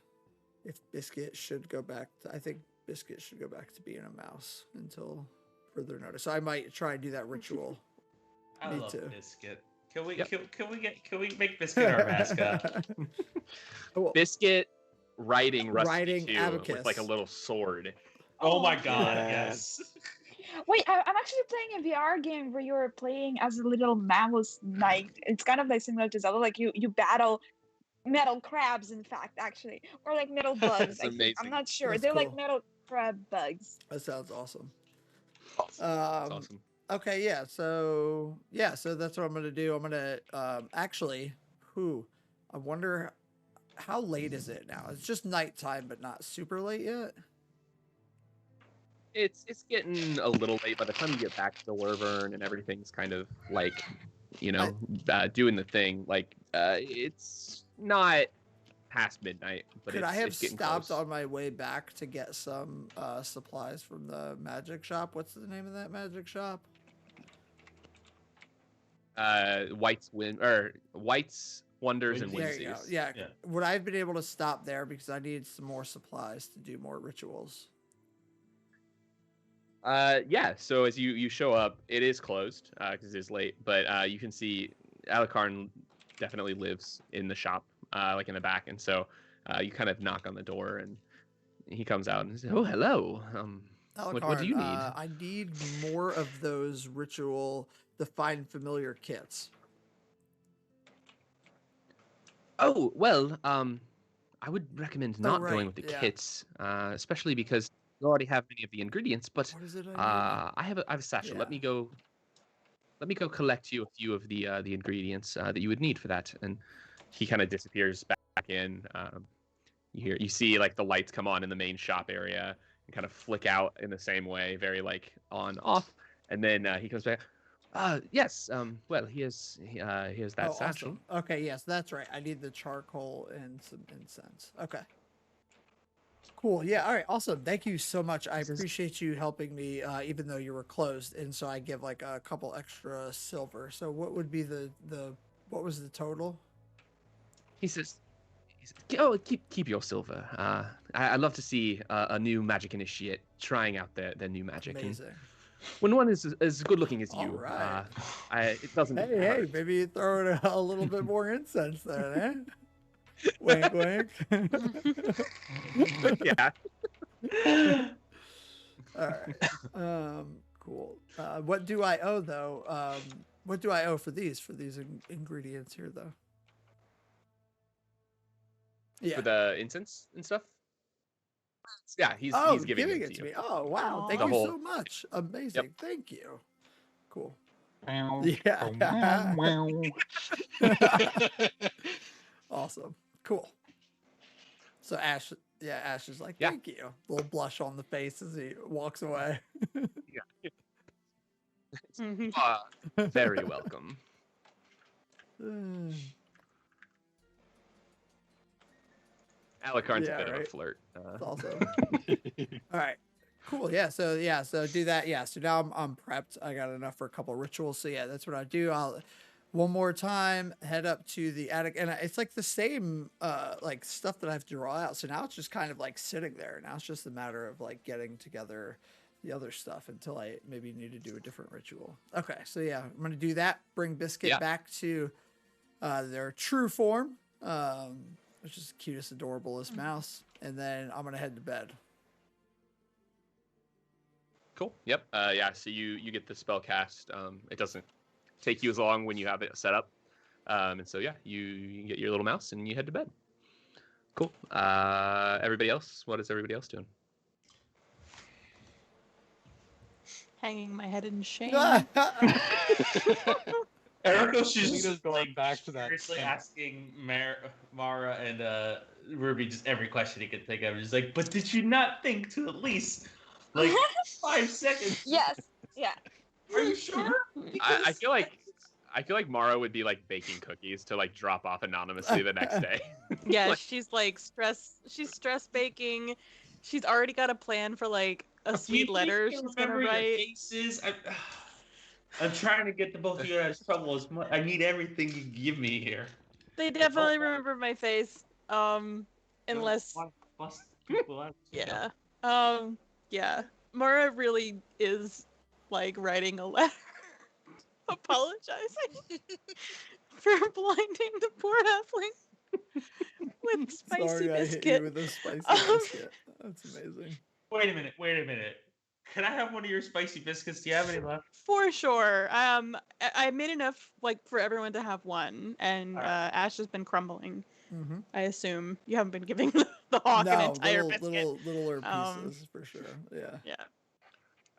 if Biscuit should go back to, I think Biscuit should go back to being a mouse until further notice. So I might try and do that ritual. I Me love too. Biscuit. Can we Yep. can we make Biscuit our mascot? Oh, Biscuit riding Rusty Riding too, Abacus. with like a little sword. Oh my god, Yes. yes. Wait, I'm actually playing a VR game where you're playing as a little mouse knight. It's kind of like similar to Zelda, like you battle metal crabs, in fact, actually, or like metal bugs. That's I think. amazing. I'm not sure. That's They're like cool. metal crab bugs. that sounds awesome. That's awesome. Okay, yeah. So that's what I'm gonna do. I'm gonna actually, I wonder how late is it now? It's just nighttime, but not super late yet. It's getting a little late by the time you get back to the Wyvern and everything's kind of like, doing the thing. Like, it's not past midnight, but Could it's, I have it's getting stopped close. on my way back to get some supplies from the magic shop? What's the name of that magic shop? White's Wonders and There you go. Whimsies. Yeah. Yeah. Would I have been able to stop there because I need some more supplies to do more rituals? Yeah. So as you show up, it is closed because it is late, but you can see Alucard definitely lives in the shop, like in the back, and so you kind of knock on the door, and he comes out and says, "Oh, hello. What do you need?" I need more of those ritual Define Familiar kits. Oh, well, I would recommend not right, going with the yeah. kits, especially because you already have many of the ingredients. But What is it I I have a satchel. Yeah. Let me go collect you a few of the ingredients that you would need for that. And he kind of disappears back in. You see like the lights come on in the main shop area and kind of flick out in the same way, very like on off, and then he comes back. Yes. Well, here's that Oh, satchel. awesome. Okay, yes, that's right. I need the charcoal and some incense. Okay. Cool. Yeah. All right. Awesome. Thank you so much. I appreciate you helping me, even though you were closed. And so I give like a couple extra silver. So what would be what was the total? He says, "Oh, keep your silver. I'd love to see a new magic initiate trying out their new magic. And Amazing. when one is as good looking as All you, right. it doesn't Hey, hurt." maybe you throw in a little bit more incense then, eh? Wink, wink. Yeah. All right. Cool. What do I owe though? What do I owe for these ingredients here though? Yeah. For the incense and stuff. Yeah, he's giving it to me. you. Oh wow! Aw. Thank The you whole- so much. Amazing. Thank you. Cool. Wow. Yeah. Wow. Awesome. Cool. So Ash is like, Yeah. thank you. Little blush on the face as he walks away. Very welcome. Alucard's Yeah, a bit of a right. flirt. That's awesome. All right. Cool. Yeah. So do that. Yeah. So now I'm prepped. I got enough for a couple rituals. So yeah, that's what I do. I'll one more time head up to the attic, and it's like the same like stuff that I have to draw out. So now it's just kind of like sitting there. Now it's just a matter of like getting together the other stuff until I maybe need to do a different ritual. Okay. So yeah, I'm gonna do that. Bring Biscuit back to their true form, which is the cutest, adorablest mouse, and then I'm gonna head to bed. Cool. Yep. Yeah. So you get the spell cast. It doesn't take you as long when you have it set up. And so yeah, you get your little mouse and you head to bed. Cool. Everybody else, what is everybody else doing? Hanging my head in shame. And Erakos Toledo's just going like back to that seriously tent. asking Mara and Ruby just every question he could think of. He's like, but did you not think to at least like 5 seconds? Yes. Yeah. Are you sure? I feel like Mara would be like baking cookies to like drop off anonymously the next day. Yeah, Like, she's like she's stress baking. She's already got a plan for like a Do you sweet think letter they she's gonna remember your write. faces? I'm trying to get the both of you out of trouble as much. I need everything you give me here. They definitely remember my face. Unless I don't wanna bust people out. yeah. Yeah. Mara really is like writing a letter apologizing for blinding the poor halfling with spicy Sorry, I hit biscuit. you with a spicy biscuit. That's amazing. Wait a minute. Can I have one of your spicy biscuits? Do you have any left? For sure. I made enough like for everyone to have one, and Alright. Ash has been crumbling. Mm-hmm. I assume you haven't been giving the hawk an entire biscuit. littler Um, pieces for sure. Yeah. Yeah.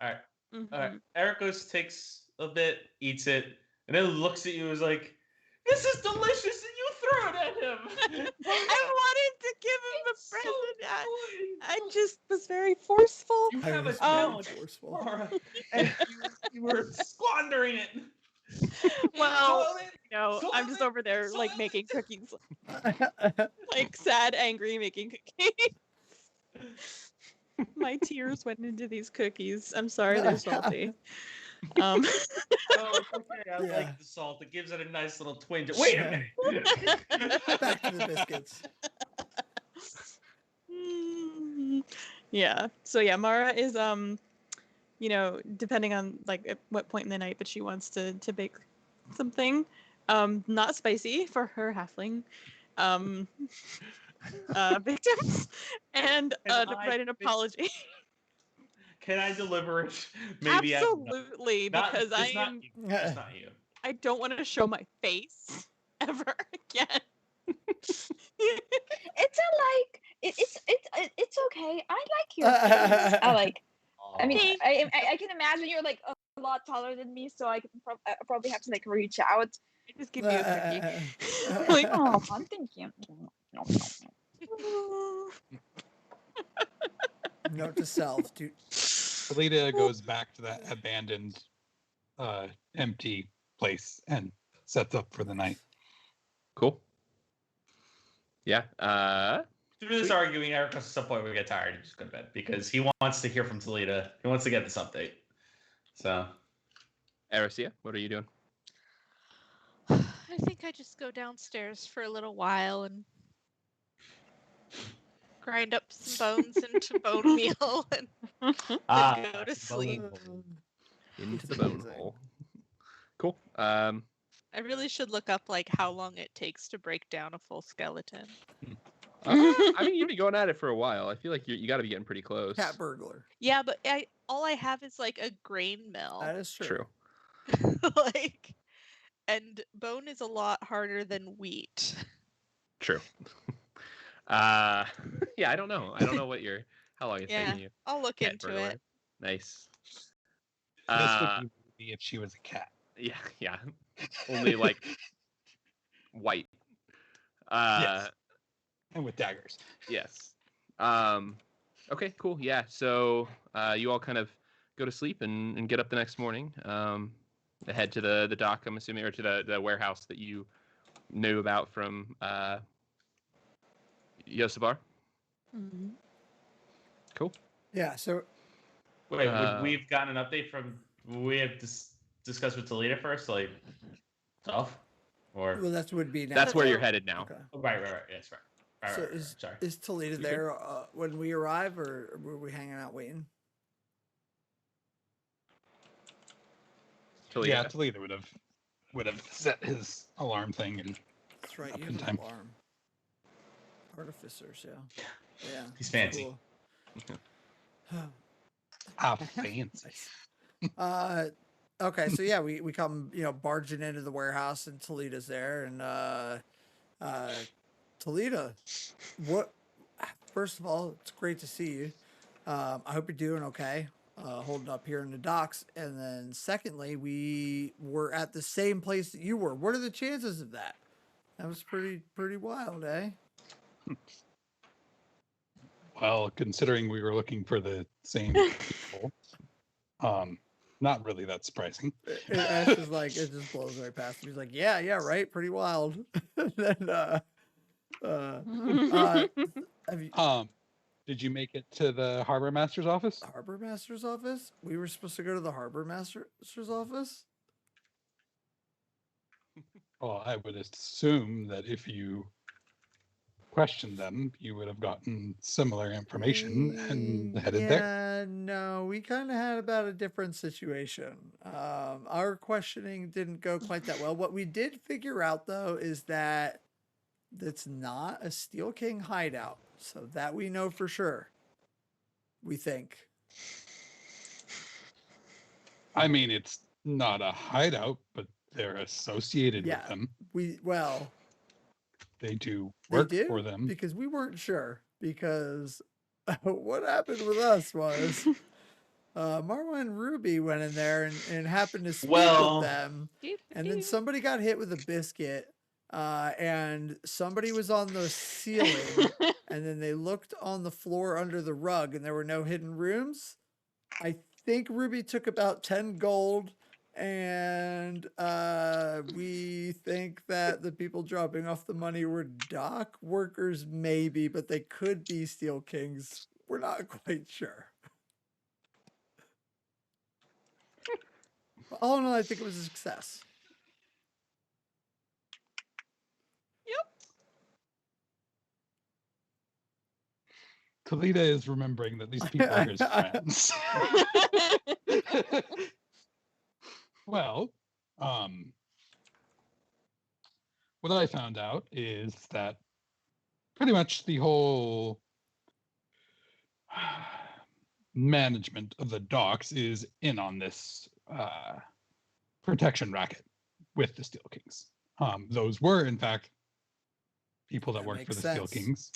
Alright. Mhm. Alright. Erakos takes a bit, eats it, and then looks at you and is like, this is delicious, and you throw it at him. I wanted to give him a It's so present. good. I just was very forceful. You I have a was talent, forceful. Mara, and you were squandering it. Well, Swallow it. you know, I'm just over there like Swallow making it. cookies, like sad, angry, making cookies. My tears went into these cookies. I'm sorry, they're salty. Oh, it's okay. I Yeah. like the salt. It gives it a nice little twinge. Wait a minute. Back to the biscuits. Yeah. So yeah, Mara is you know, depending on like at what point in the night that she wants to bake something, not spicy for her halfling victims, and Can to I write an fix- apology. Can I deliver it? Maybe Absolutely, because it's I not am. you. It's not you. I don't want to show my face ever again. It's a like. It's okay. I like your face. I like. I mean, Thank I can imagine you're like a lot taller than me, so I can probably have to like reach out. I just give you a cookie. Like, oh, thank you. Note to self, dude. Toledo goes back to that abandoned, empty place and sets up for the night. cool. Yeah. Through this arguing, Erakos at some point we get tired and just go to bed because he wants to hear from Toledo. He wants to get this update. So, Aracia, what are you doing? I think I just go downstairs for a little while and grind up some bones into bone meal and go to sleep. Into the bone amazing. hole. Cool. I really should look up like how long it takes to break down a full skeleton. I mean, you'd be going at it for a while. I feel like you got to be getting pretty close. Cat burglar. Yeah, but all I have is like a grain mill. That is true. True. Like, and bone is a lot harder than wheat. True. Yeah, I don't know. I don't know how long it's Yeah. taking you. I'll look Cat into burglar. it. Nice. This would be if she was a cat. Yeah. Only like white. Yes. And with daggers. Yes. Okay, cool. Yeah. So you all kind of go to sleep and get up the next morning. Head to the dock, I'm assuming, or to the warehouse that you knew about from Yosabar. Mhm. Cool. Yeah. So wait, we've gotten an update from. We have discussed with Toledo first, like stuff, or well, that would be now. That's where you're headed now. Okay. right. Yes, right. So Right. is Sorry. is Toledo good. there when we arrive, or were we hanging out waiting? Toledo. Yeah, Toledo would have set his alarm thing and That's right. Up You in have an time. alarm. Artificers, yeah. Yeah. He's that's fancy. cool. fancy. Nice. Okay, so yeah, we come, barging into the warehouse, and Toledo's there, and Toledo, what? First of all, it's great to see you. I hope you're doing okay. holding up here in the docks, and then secondly, we were at the same place that you were. What are the chances of that? That was pretty wild, eh? Well, considering we were looking for the same people, not really that surprising. Ash is like, it just blows right past him. He's like, yeah, right, pretty wild. And then, have you Did you make it to the harbor master's office? harbor master's office? We were supposed to go to the harbor master's office. Well, I would assume that if you questioned them, you would have gotten similar information and headed there. Yeah, no, we kind of had about a different situation. Our questioning didn't go quite that well. What we did figure out, though, is that that's not a Steel King hideout. So that we know for sure. We think. I mean, it's not a hideout, but they're associated Yeah, with them. They They do work do for them. because we weren't sure. Because what happened with us was Marwa and Ruby went in there and happened to speak with them, and then somebody got hit with a biscuit, and somebody was on the ceiling, and then they looked on the floor under the rug, and there were no hidden rooms. I think Ruby took about 10 gold. And we think that the people dropping off the money were dock workers, maybe, but they could be Steel Kings. We're not quite sure. But all in all, I think it was a success. Kalita is remembering that these people are his friends. Well, what I found out is that pretty much the whole management of the docks is in on this protection racket with the Steel Kings. Those were, in fact, people that worked for the Steel Kings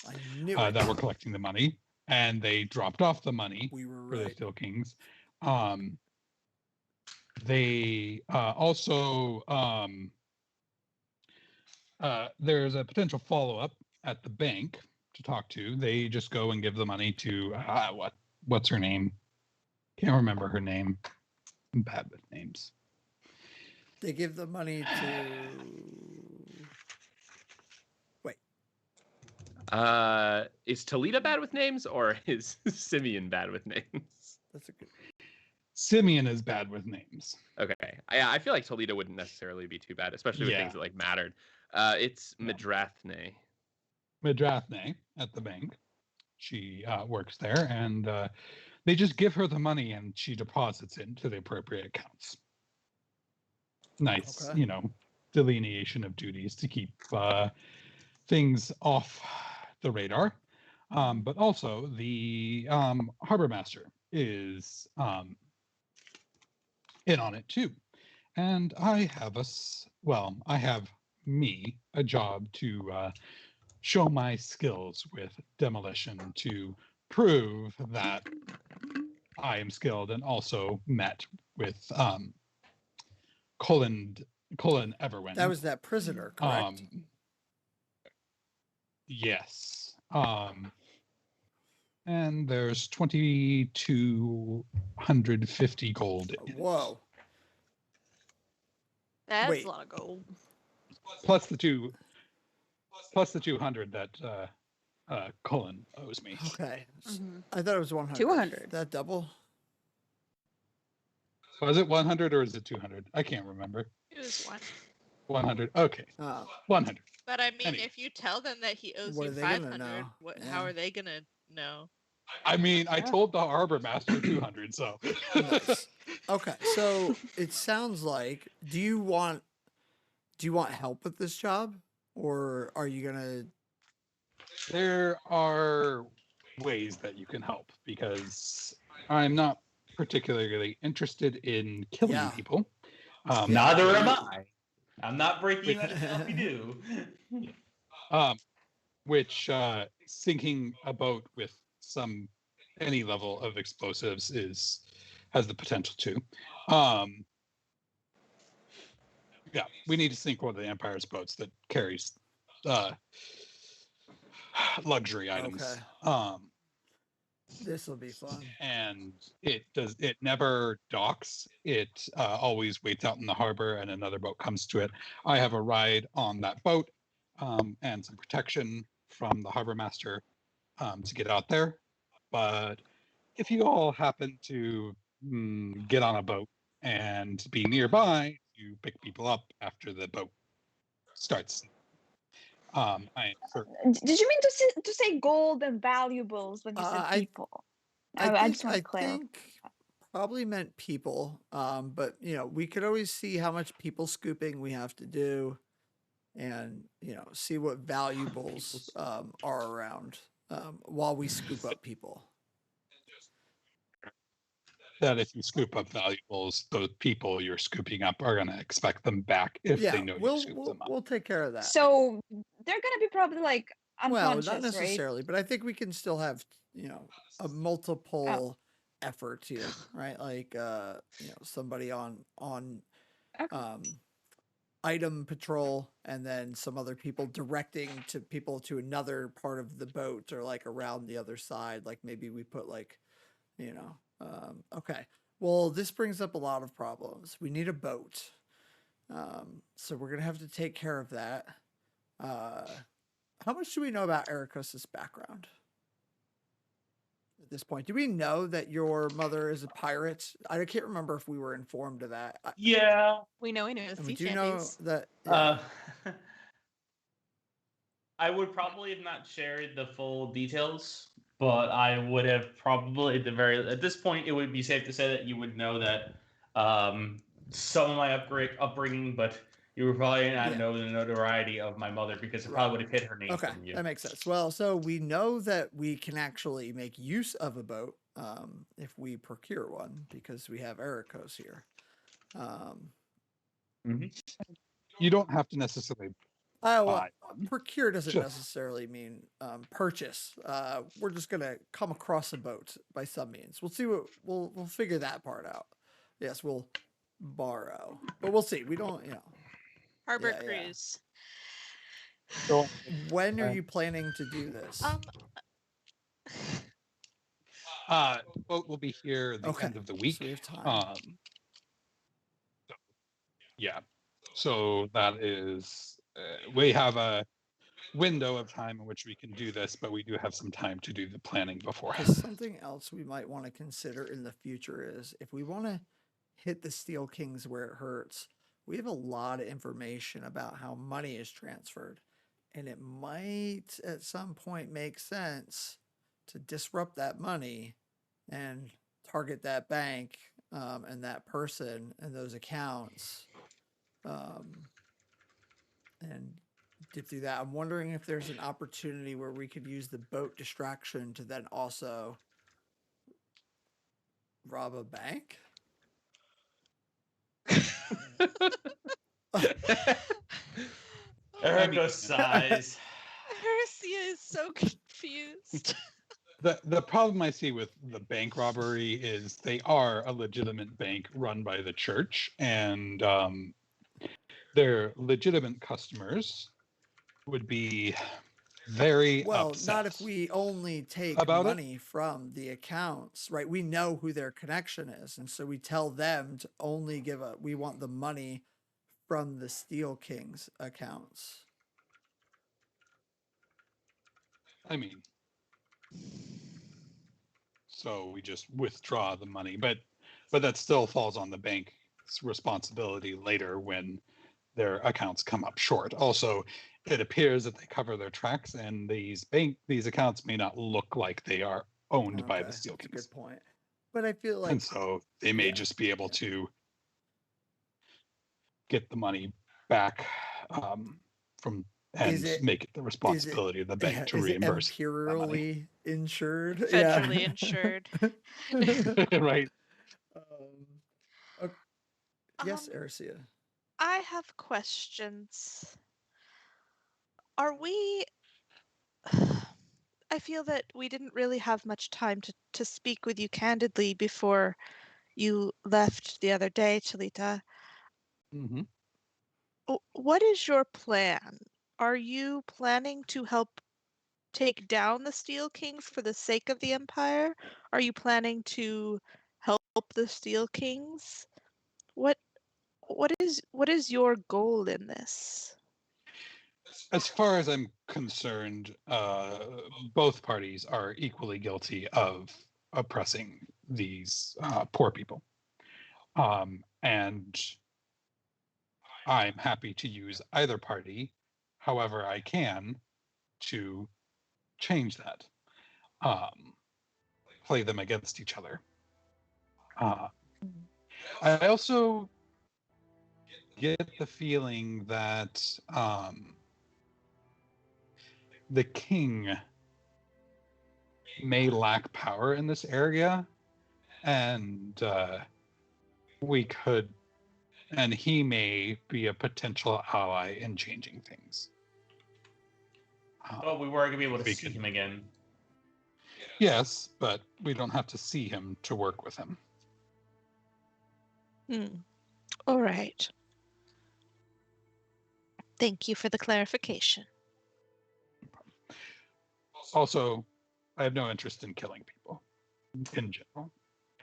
that were collecting the money, and they dropped off the money for the Steel Kings. They also there's a potential follow-up at the bank to talk to. They just go and give the money to what's her name? Can't remember her name. I'm bad with names. They give the money to Is Talita bad with names, or is Simeon bad with names? That's a good. Simeon is bad with names. Okay, I feel like Toledo wouldn't necessarily be too bad, especially with things that like mattered. It's Madrathne. Madrathne at the bank. She works there, and they just give her the money, and she deposits it into the appropriate accounts. Nice, delineation of duties to keep things off the radar. But also the harbor master is in on it too. And I have a job to show my skills with demolition to prove that I am skilled, and also met with Colin Everwin. That was that prisoner, correct? Yes. And there's 2,250 gold in it. Whoa. That's a lot of gold. Plus the 200 that Colin owes me. Okay. I thought it was 100. 200. That double? Was it 100 or is it 200? I can't remember. It was 1. 100. Okay. 100. But I mean, Anyway. if you tell them that he owes What you are they gonna 500, know? how are they gonna know? I mean, I told the harbor master 200, so. Nice. Okay, so it sounds like, do you want help with this job, or are you gonna? There are ways that you can help, because I'm not particularly interested in killing people. Neither am I. I'm not breaking you out to help you do. Which sinking a boat with any level of explosives is has the potential to. Yeah, we need to sink one of the Empire's boats that carries luxury items. Okay. This will be fun. And it never docks. It always waits out in the harbor and another boat comes to it. I have a ride on that boat and some protection from the harbor master to get out there. But if you all happen to get on a boat and be nearby, you pick people up after the boat starts. I am certain. Did you mean to say gold and valuables when you said people? I just want to clarify. think probably meant people. But we could always see how much people scooping we have to do, and see what valuables are around while we scoop up people. That if you scoop up valuables, those people you're scooping up are going to expect them back if they know you scoop them up. We'll take care of that. So they're gonna be probably like unconscious, Well, not necessarily, right? but I think we can still have a multiple effort here, right? Like somebody on Okay. item patrol, and then some other people directing people to another part of the boat, or like around the other side. Like maybe we put like okay. Well, this brings up a lot of problems. We need a boat. So we're gonna have to take care of that. How much do we know about Erakos' background at this point? Do we know that your mother is a pirate? I can't remember if we were informed of that. Yeah. We know sea We do know shanties. that. I would probably have not shared the full details, but I would have probably at this point it would be safe to say that you would know that some of my upbringing, but you would probably not know the notoriety of my mother because it probably would have hid her name from you. That makes sense. Well, so we know that we can actually make use of a boat if we procure one, because we have Erakos here. You don't have to necessarily procure doesn't necessarily mean purchase. We're just gonna come across a boat by some means. We'll see we'll figure that part out. Yes, we'll borrow, but we'll see. We don't, Harbor cruise. So when are you planning to do this? Boat will be here the end of the week. So we have time. So that is we have a window of time in which we can do this, but we do have some time to do the planning beforehand. Something else we might want to consider in the future is if we want to hit the Steel Kings where it hurts, we have a lot of information about how money is transferred, and it might at some point make sense to disrupt that money and target that bank and that person and those accounts and get through that. I'm wondering if there's an opportunity where we could use the boat distraction to then also rob a bank. Erakos sighs. Heresia is so confused. The problem I see with the bank robbery is they are a legitimate bank run by the church, and their legitimate customers would be very upset. Not if we only take money from the accounts, right? We know who their connection is, and so we tell them to only we want the money from the Steel Kings accounts. I mean, so we just withdraw the money, but that still falls on the bank's responsibility later when their accounts come up short. Also, it appears that they cover their tracks, and these accounts may not look like they are owned by the Steel Kings. That's a good point. But I feel like, and so they may just be able to get the money back from and make it the responsibility of the bank to reimburse. Imperially insured, federally insured, right? Yes, Erakos. I have questions. Are we? I feel that we didn't really have much time to speak with you candidly before you left the other day, Talita. Mm-hmm. What is your plan? Are you planning to help take down the Steel Kings for the sake of the Empire? Are you planning to help the Steel Kings? What is your goal in this? As far as I'm concerned, both parties are equally guilty of oppressing these poor people. And I'm happy to use either party however I can to change that. Play them against each other. I also get the feeling that the king may lack power in this area, and he may be a potential ally in changing things. Oh, we weren't gonna be able to we see could- him again. Yes, but we don't have to see him to work with him. All right. Thank you for the clarification. Also, I have no interest in killing people in general.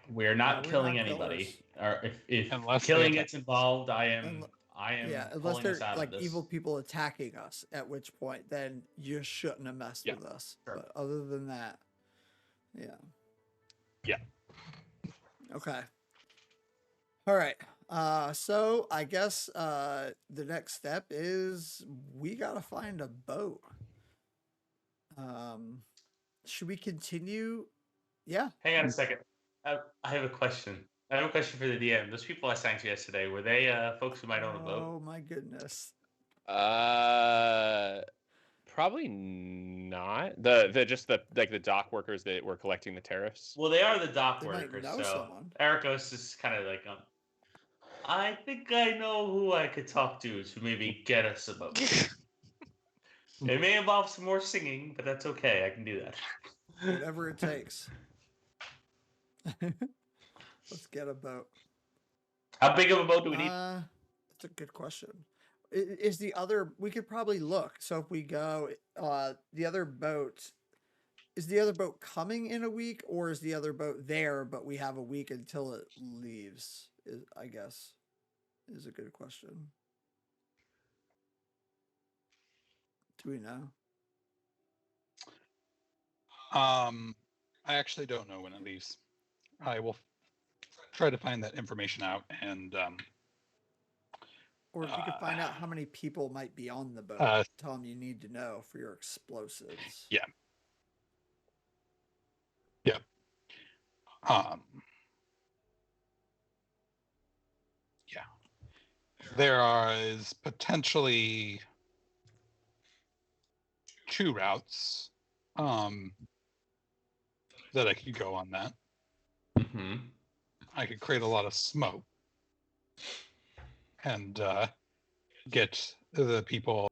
We're not we're killing not anybody. Or if Unless killing they gets involved, I am unless pulling they're us out like of this. evil people attacking us, at which point then you shouldn't have messed Yeah, with us. sure. But other than that, yeah. Yeah. Okay. All right. So I guess the next step is we gotta find a boat. Should we continue? Yeah. Hang on a second. I have a question. I have a question for the DM. Those people I sang to yesterday, were they folks who might own a boat? Oh my goodness. Probably not. The just the dock workers that were collecting the tariffs. Well, they are the dock They might workers, know so someone. Erakos is kind of like, I think I know who I could talk to maybe get us a boat. It may involve some more singing, but that's okay. I can do that. Whatever it takes. Let's get a boat. How big of a boat do we need? That's a good question. Is the other? We could probably look. So if we go, the other boat. Is the other boat coming in a week, or is the other boat there, but we have a week until it leaves? I guess is a good question. Do we know? I actually don't know when it leaves. I will try to find that information out, and Or if you could find out how many people might be on the boat, tell them you need to know for your explosives. Yeah. Yeah. Yeah. There is potentially 2 routes that I could go on that. Mm-hmm. I could create a lot of smoke and get the people,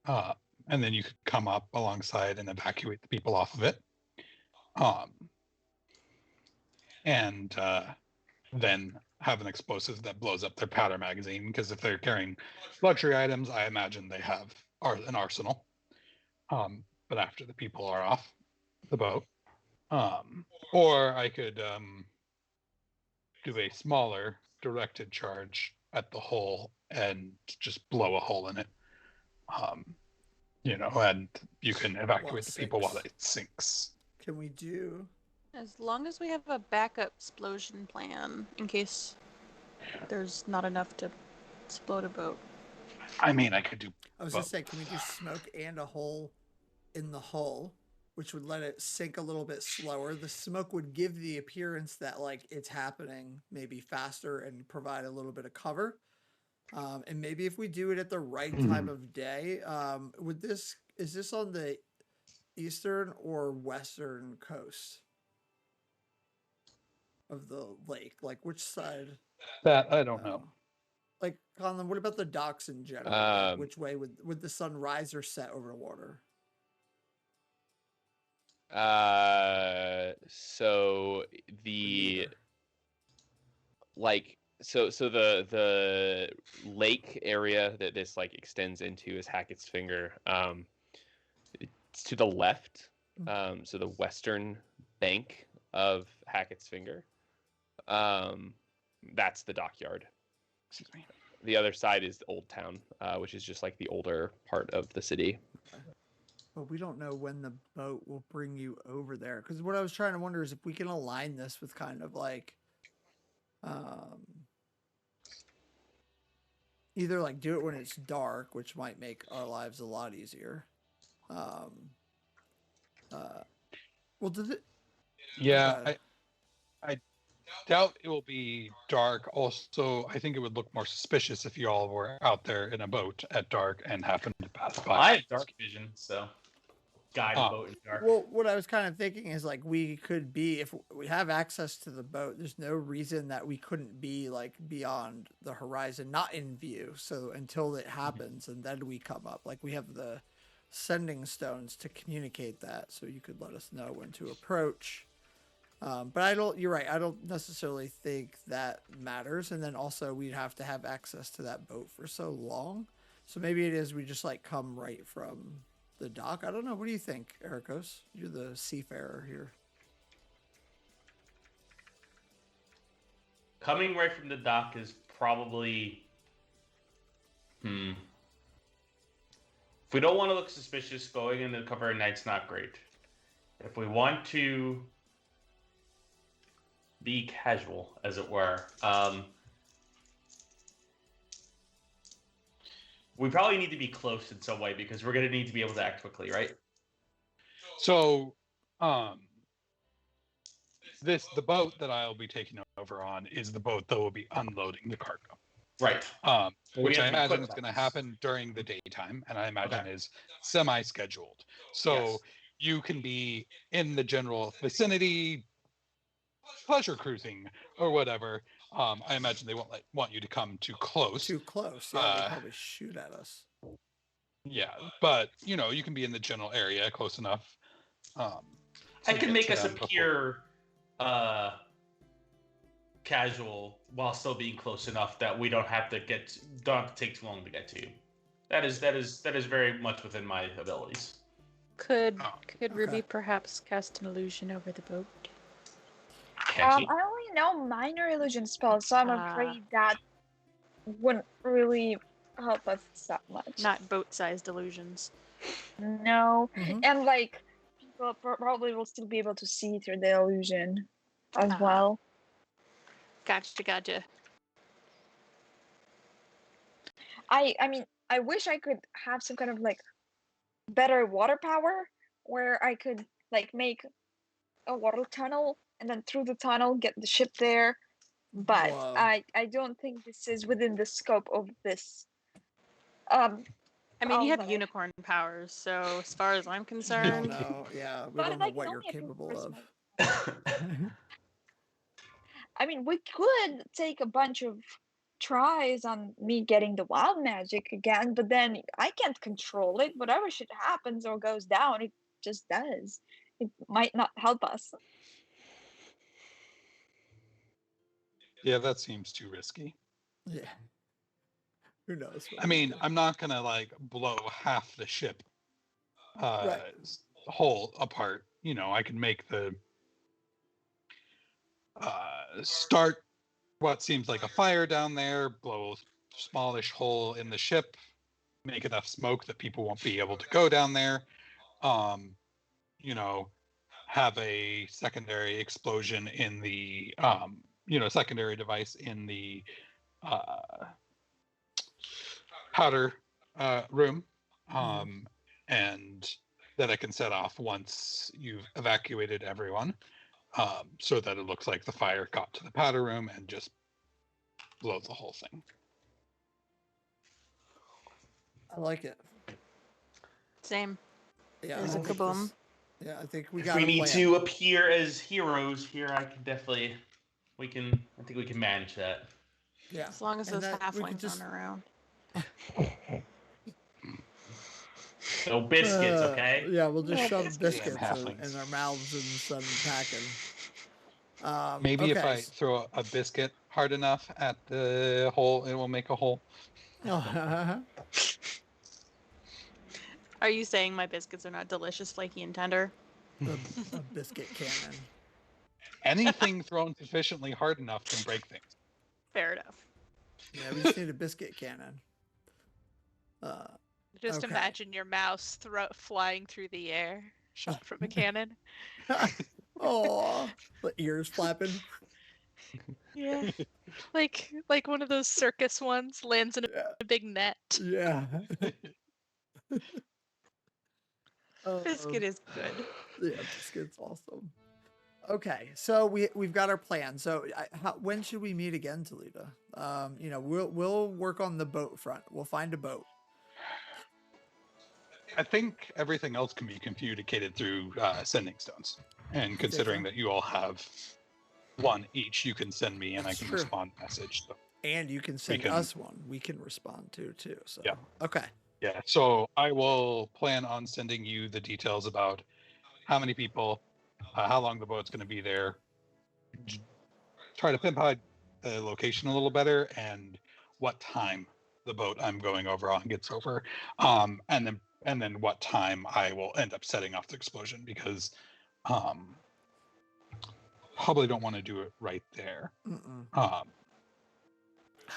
and then you could come up alongside and evacuate the people off of it. And then have an explosive that blows up their powder magazine, because if they're carrying luxury items, I imagine they have an arsenal. But after the people are off the boat, or I could do a smaller directed charge at the hull and just blow a hole in it. And you can evacuate the people while it sinks. Can we do? As long as we have a backup explosion plan in case there's not enough to explode a boat. I mean, I could do. I was gonna say, can we do smoke and a hole in the hull, which would let it sink a little bit slower? The smoke would give the appearance that like it's happening maybe faster and provide a little bit of cover. And maybe if we do it at the right time of day, is this on the eastern or western coast of the lake? Like which side? That I don't know. Like Conlon, what about the docks in general? Like, which way would the sun rise or set over the water? So the like so the lake area that this like extends into is Hackett's Finger. It's to the left, so the western bank of Hackett's Finger. That's the dockyard. Excuse me. The other side is Old Town, which is just like the older part of the city. But we don't know when the boat will bring you over there. Because what I was trying to wonder is if we can align this with kind of like, either like do it when it's dark, which might make our lives a lot easier. Well, does it? Yeah, I doubt it will be dark. Also, I think it would look more suspicious if you all were out there in a boat at dark and happened to pass by. I have dark vision, so guide a boat in the dark. Well, what I was kind of thinking is like we could be, if we have access to the boat, there's no reason that we couldn't be like beyond the horizon, not in view. So until it happens, and then we come up, like we have the sending stones to communicate that, so you could let us know when to approach. But you're right, I don't necessarily think that matters. And then also we'd have to have access to that boat for so long. So maybe it is we just like come right from the dock. I don't know. What do you think, Erakos? You're the seafarer here. Coming right from the dock is probably... If we don't want to look suspicious, going into cover at night's not great. If we want to be casual, as it were, we probably need to be close in some way because we're going to need to be able to act quickly, right? So, the boat that I'll be taking over on is the boat that will be unloading the cargo. Right. Which I imagine is going to happen during the daytime, and I imagine is semi-scheduled. So you can be in the general vicinity, pleasure cruising or whatever. I imagine they won't want you to come too close. Too close. Yeah, they'll probably shoot at us. Yeah, but you know, you can be in the general area close enough. I can make us appear casual while still being close enough that we don't have to take too long to get to you. That is very much within my abilities. Could Ruby perhaps cast an illusion over the boat? I only know minor illusion spells, so I'm afraid that wouldn't really help us that much. Not boat-sized illusions. No, and like people probably will still be able to see through the illusion as well. Gotcha. I mean, I wish I could have some kind of like better water power where I could like make a water tunnel and then through the tunnel get the ship there. But I don't think this is within the scope of this. I mean, you have unicorn powers, so as far as I'm concerned, no, yeah, we don't know what you're capable of. I mean, we could take a bunch of tries on me getting the wild magic again, but then I can't control it. Whatever shit happens or goes down, it just does. It might not help us. Yeah, that seems too risky. Yeah. Who knows? I mean, I'm not gonna like blow half the ship whole apart. You know, I can make the start what seems like a fire down there, blow a smallish hole in the ship, make enough smoke that people won't be able to go down there. You know, have a secondary explosion in the secondary device in the powder room, and that I can set off once you've evacuated everyone, so that it looks like the fire got to the powder room and just blow the whole thing. I like it. Same. Yeah, there's a kaboom. Yeah, I think we got. If we need to appear as heroes here, I can definitely. I think we can manage that. Yeah. As long as those halflings aren't around. No biscuits, okay? Yeah, we'll just shove biscuits in our mouths and send them packing. Maybe if I throw a biscuit hard enough at the hole, it will make a hole. Are you saying my biscuits are not delicious, flaky, and tender? A biscuit cannon. Anything thrown sufficiently hard enough can break things. Fair enough. Yeah, we just need a biscuit cannon. Just Okay. imagine your mouse flying through the air, shot from a cannon. Oh, the ears flapping. Yeah. Like one of those circus ones lands in Yeah. a big net. Yeah. Biscuit is good. Yeah, biscuit's awesome. Okay, so we've got our plan. So when should we meet again, Toledo? We'll work on the boat front. We'll find a boat. I think everything else can be communicated through sending stones. And considering that you all have one each, you can send me and That's I can true. respond message. So, And you can send can- us one. We can respond to too. So Yeah. Okay. yeah, so I will plan on sending you the details about how many people, how long the boat's going to be there. Try to pinpoint the location a little better and what time the boat I'm going over on gets over. And then what time I will end up setting off the explosion, because probably don't want to do it right there. How-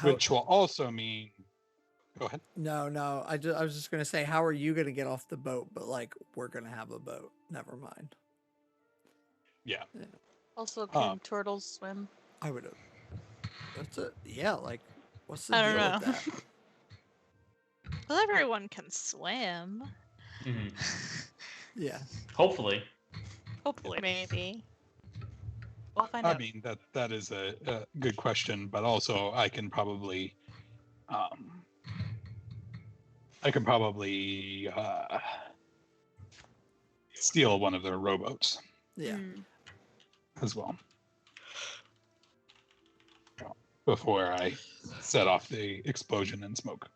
Which will also mean, go ahead. No. I was just gonna say, how are you gonna get off the boat? But like, we're gonna have a boat. Never mind. Yeah. Also, can turtles swim? I would have. That's it. Yeah. Like, what's the I don't deal know. with that? Well, everyone can swim. Mhm. Yeah. Hopefully. Hopefully, maybe. We'll find I out. mean, that is a good question, but also I can probably steal one of their rowboats Yeah. as well before I set off the explosion and smoke.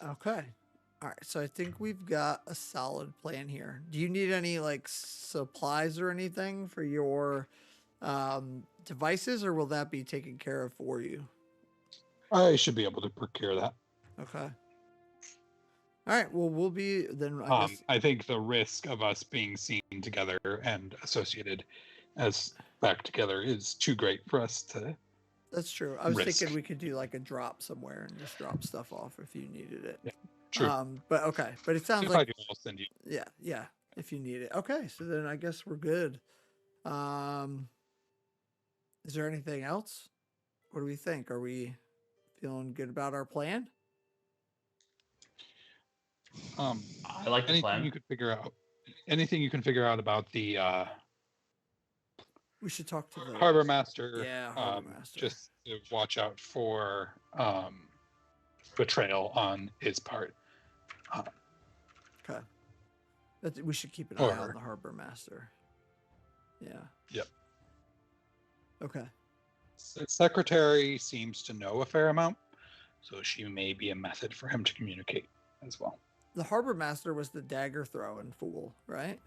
Okay. All right. So I think we've got a solid plan here. Do you need any like supplies or anything for your devices, or will that be taken care of for you? I should be able to procure that. Okay. All right. Well, we'll be then. I guess I think the risk of us being seen together and associated as back together is too great for us to. that's true. I was risk. thinking we could do like a drop somewhere and just drop stuff off if you needed it. Yeah, true. But okay. But it sounds If like I do, I'll send you. yeah, if you need it. Okay. So then I guess we're good. Is there anything else? What do we think? Are we feeling good about our plan? I like the Anything plan. you could figure out. Anything you can figure out about the We should talk to the harbor master. Yeah, harbor master. Just to watch out for betrayal on his part. Okay. We should keep an eye on Or- the harbor master. Yeah. Yep. Okay. The secretary seems to know a fair amount, so she may be a method for him to communicate as well. The harbor master was the dagger throwing fool, right?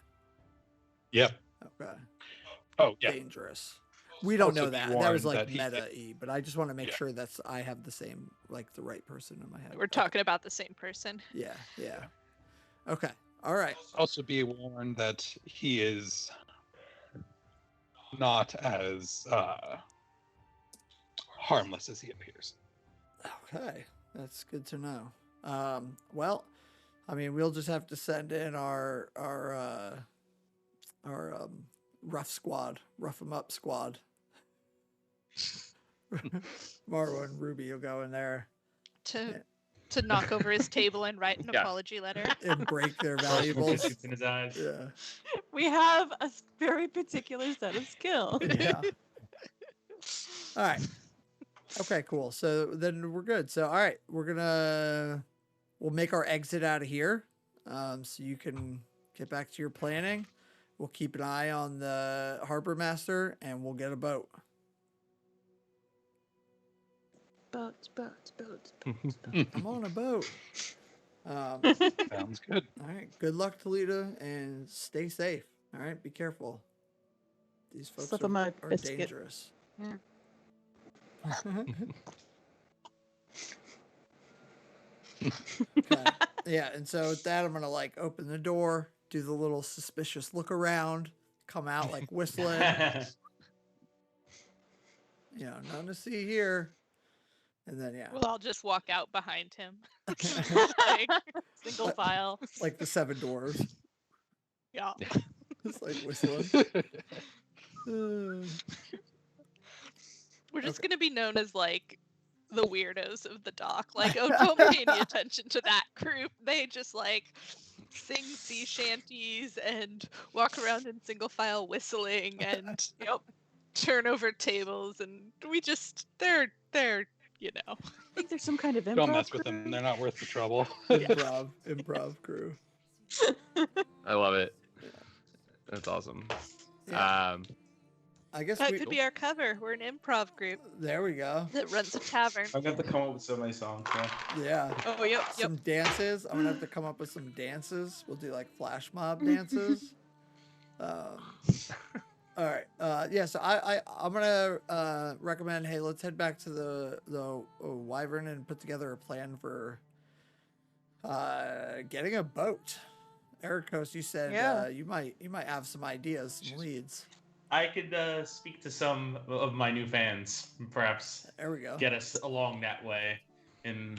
Yep. Okay. Oh, yeah. Dangerous. We don't Also know be that. That was warned like that he meta E, but I just want to make Yeah. sure that's I have the same, like the right person in my head. We're talking about the same person. Yeah. Okay. All right. Also be warned that he is not as harmless as he appears. Okay. That's good to know. Well, I mean, we'll just have to send in our rough 'em up squad. Marwa and Ruby will go in there To knock over his table and write an Yeah. apology letter. and break their valuables. Biscuits in his eyes. Yeah. We have a very particular set of skills. Yeah. All right. Okay, cool. So then we're good. So all right, we'll make our exit out of here. So you can get back to your planning. We'll keep an eye on the harbor master and we'll get a boat. Boats. I'm on a boat. Sounds good. All right. Good luck, Toledo, and stay safe. All right. Be careful. These folks Slip 'em a are biscuit. dangerous. Yeah. Okay. Yeah, and so with that, I'm gonna like open the door, do the little suspicious look around, come out like whistling. You know, nothing to see here. And then yeah, We'll all just walk out behind him. Like, single file. like the seven dwarves, Yeah. just like whistling. Uh, We're just Okay. gonna be known as like the weirdos of the dock. Like, oh, don't pay any attention to that group. They just like sing sea shanties and walk around in single file whistling and turn over tables, and we just they're you know. I think there's some kind of improv. Don't mess with crew. them. They're not worth the trouble. improv crew. I love it. That's awesome. Yeah. Uh, I guess That we. could be our cover. We're an improv group There we go. that runs a tavern. I'm gonna have to come up with so many songs. Yeah. Yeah. Oh, yep. Some dances. I'm gonna have to come up with some dances. We'll do like flash mob dances. All right. Yeah. So I'm gonna recommend. Hey, let's head back to the Wyvern and put together a plan for getting a boat. Erakos, you said Yeah. you might have some ideas, some leads. I could speak to some of my new fans, perhaps There we go. get us along that way, to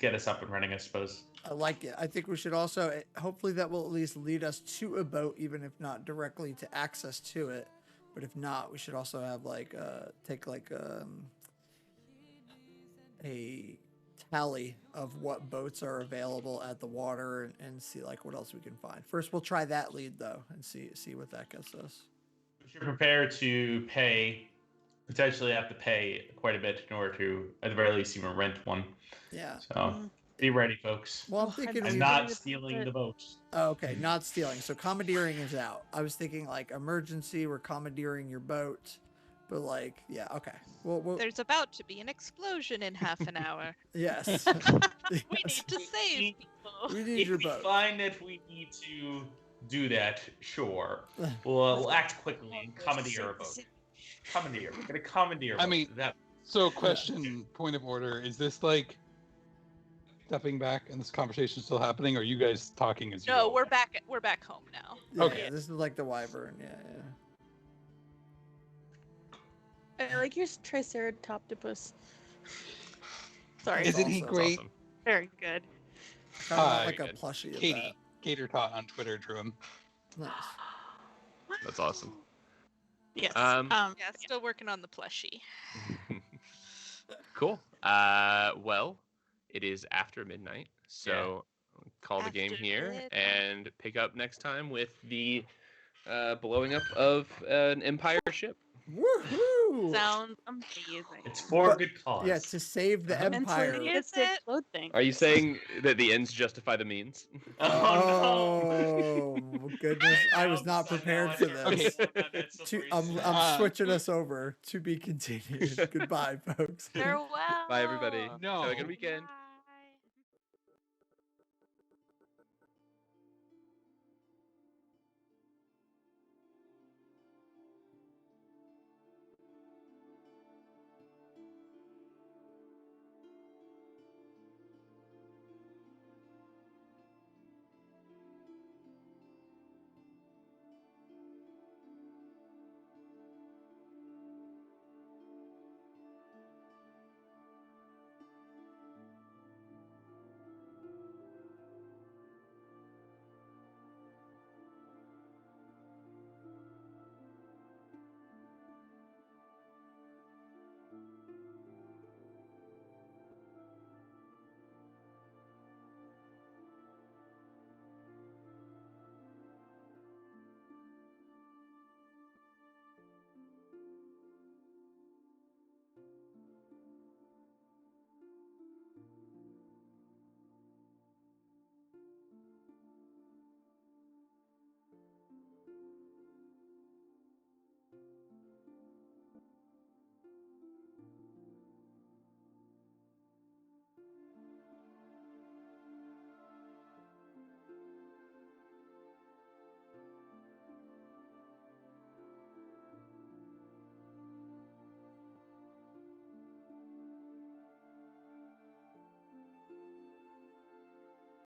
get us up and running, I suppose. I like it. I think we should also, hopefully that will at least lead us to a boat, even if not directly to access to it. But if not, we should also have like, take like a tally of what boats are available at the water and see like what else we can find. First, we'll try that lead though and see what that gets us. We should prepare to potentially have to pay quite a bit in order to, at the very least, even rent one. Yeah. So be ready, folks. Well, I'm Oh, thinking I'm I'm we. not stealing the boat. Oh, okay, not stealing. So commandeering is out. I was thinking like emergency, we're commandeering your boat, but like yeah, okay. Well There's about to be an explosion in half an hour. yes. We Yes. need to save people. We need If your we boat. find that we need to do that, sure. We'll act quickly and commandeer a boat. Commandeer. We're gonna commandeer. a I boat. mean, that. So, question, point of order: is this like stepping back and this conversation still happening, or are you guys talking as you No, go? we're back home now. Yeah, Okay. yeah, this is like the Wyvern. Yeah, yeah. I like your Triceratoptopus. Sorry. Isn't he That's great? awesome. Very good. Kind of Hi. like a Good. plushie. Of Katie, Gator Tot on Twitter drew him. that. Nice. That's awesome. Yes. Yeah, still working on the plushie. Cool. Well, it is after midnight, so call the game After here midnight. and pick up next time with the blowing up of an Empire ship. Woohoo! Sounds amazing. It's for But- a good cause. Yeah, to save the Mentally Empire. Is autistic it? float thing. Are you saying that the ends justify the means? Oh goodness! I was not So now prepared I for don't this. know about that slippery I'm slope. switching us over to be continued. Goodbye, folks. Farewell. Bye, everybody. No. Have a good weekend. Bye.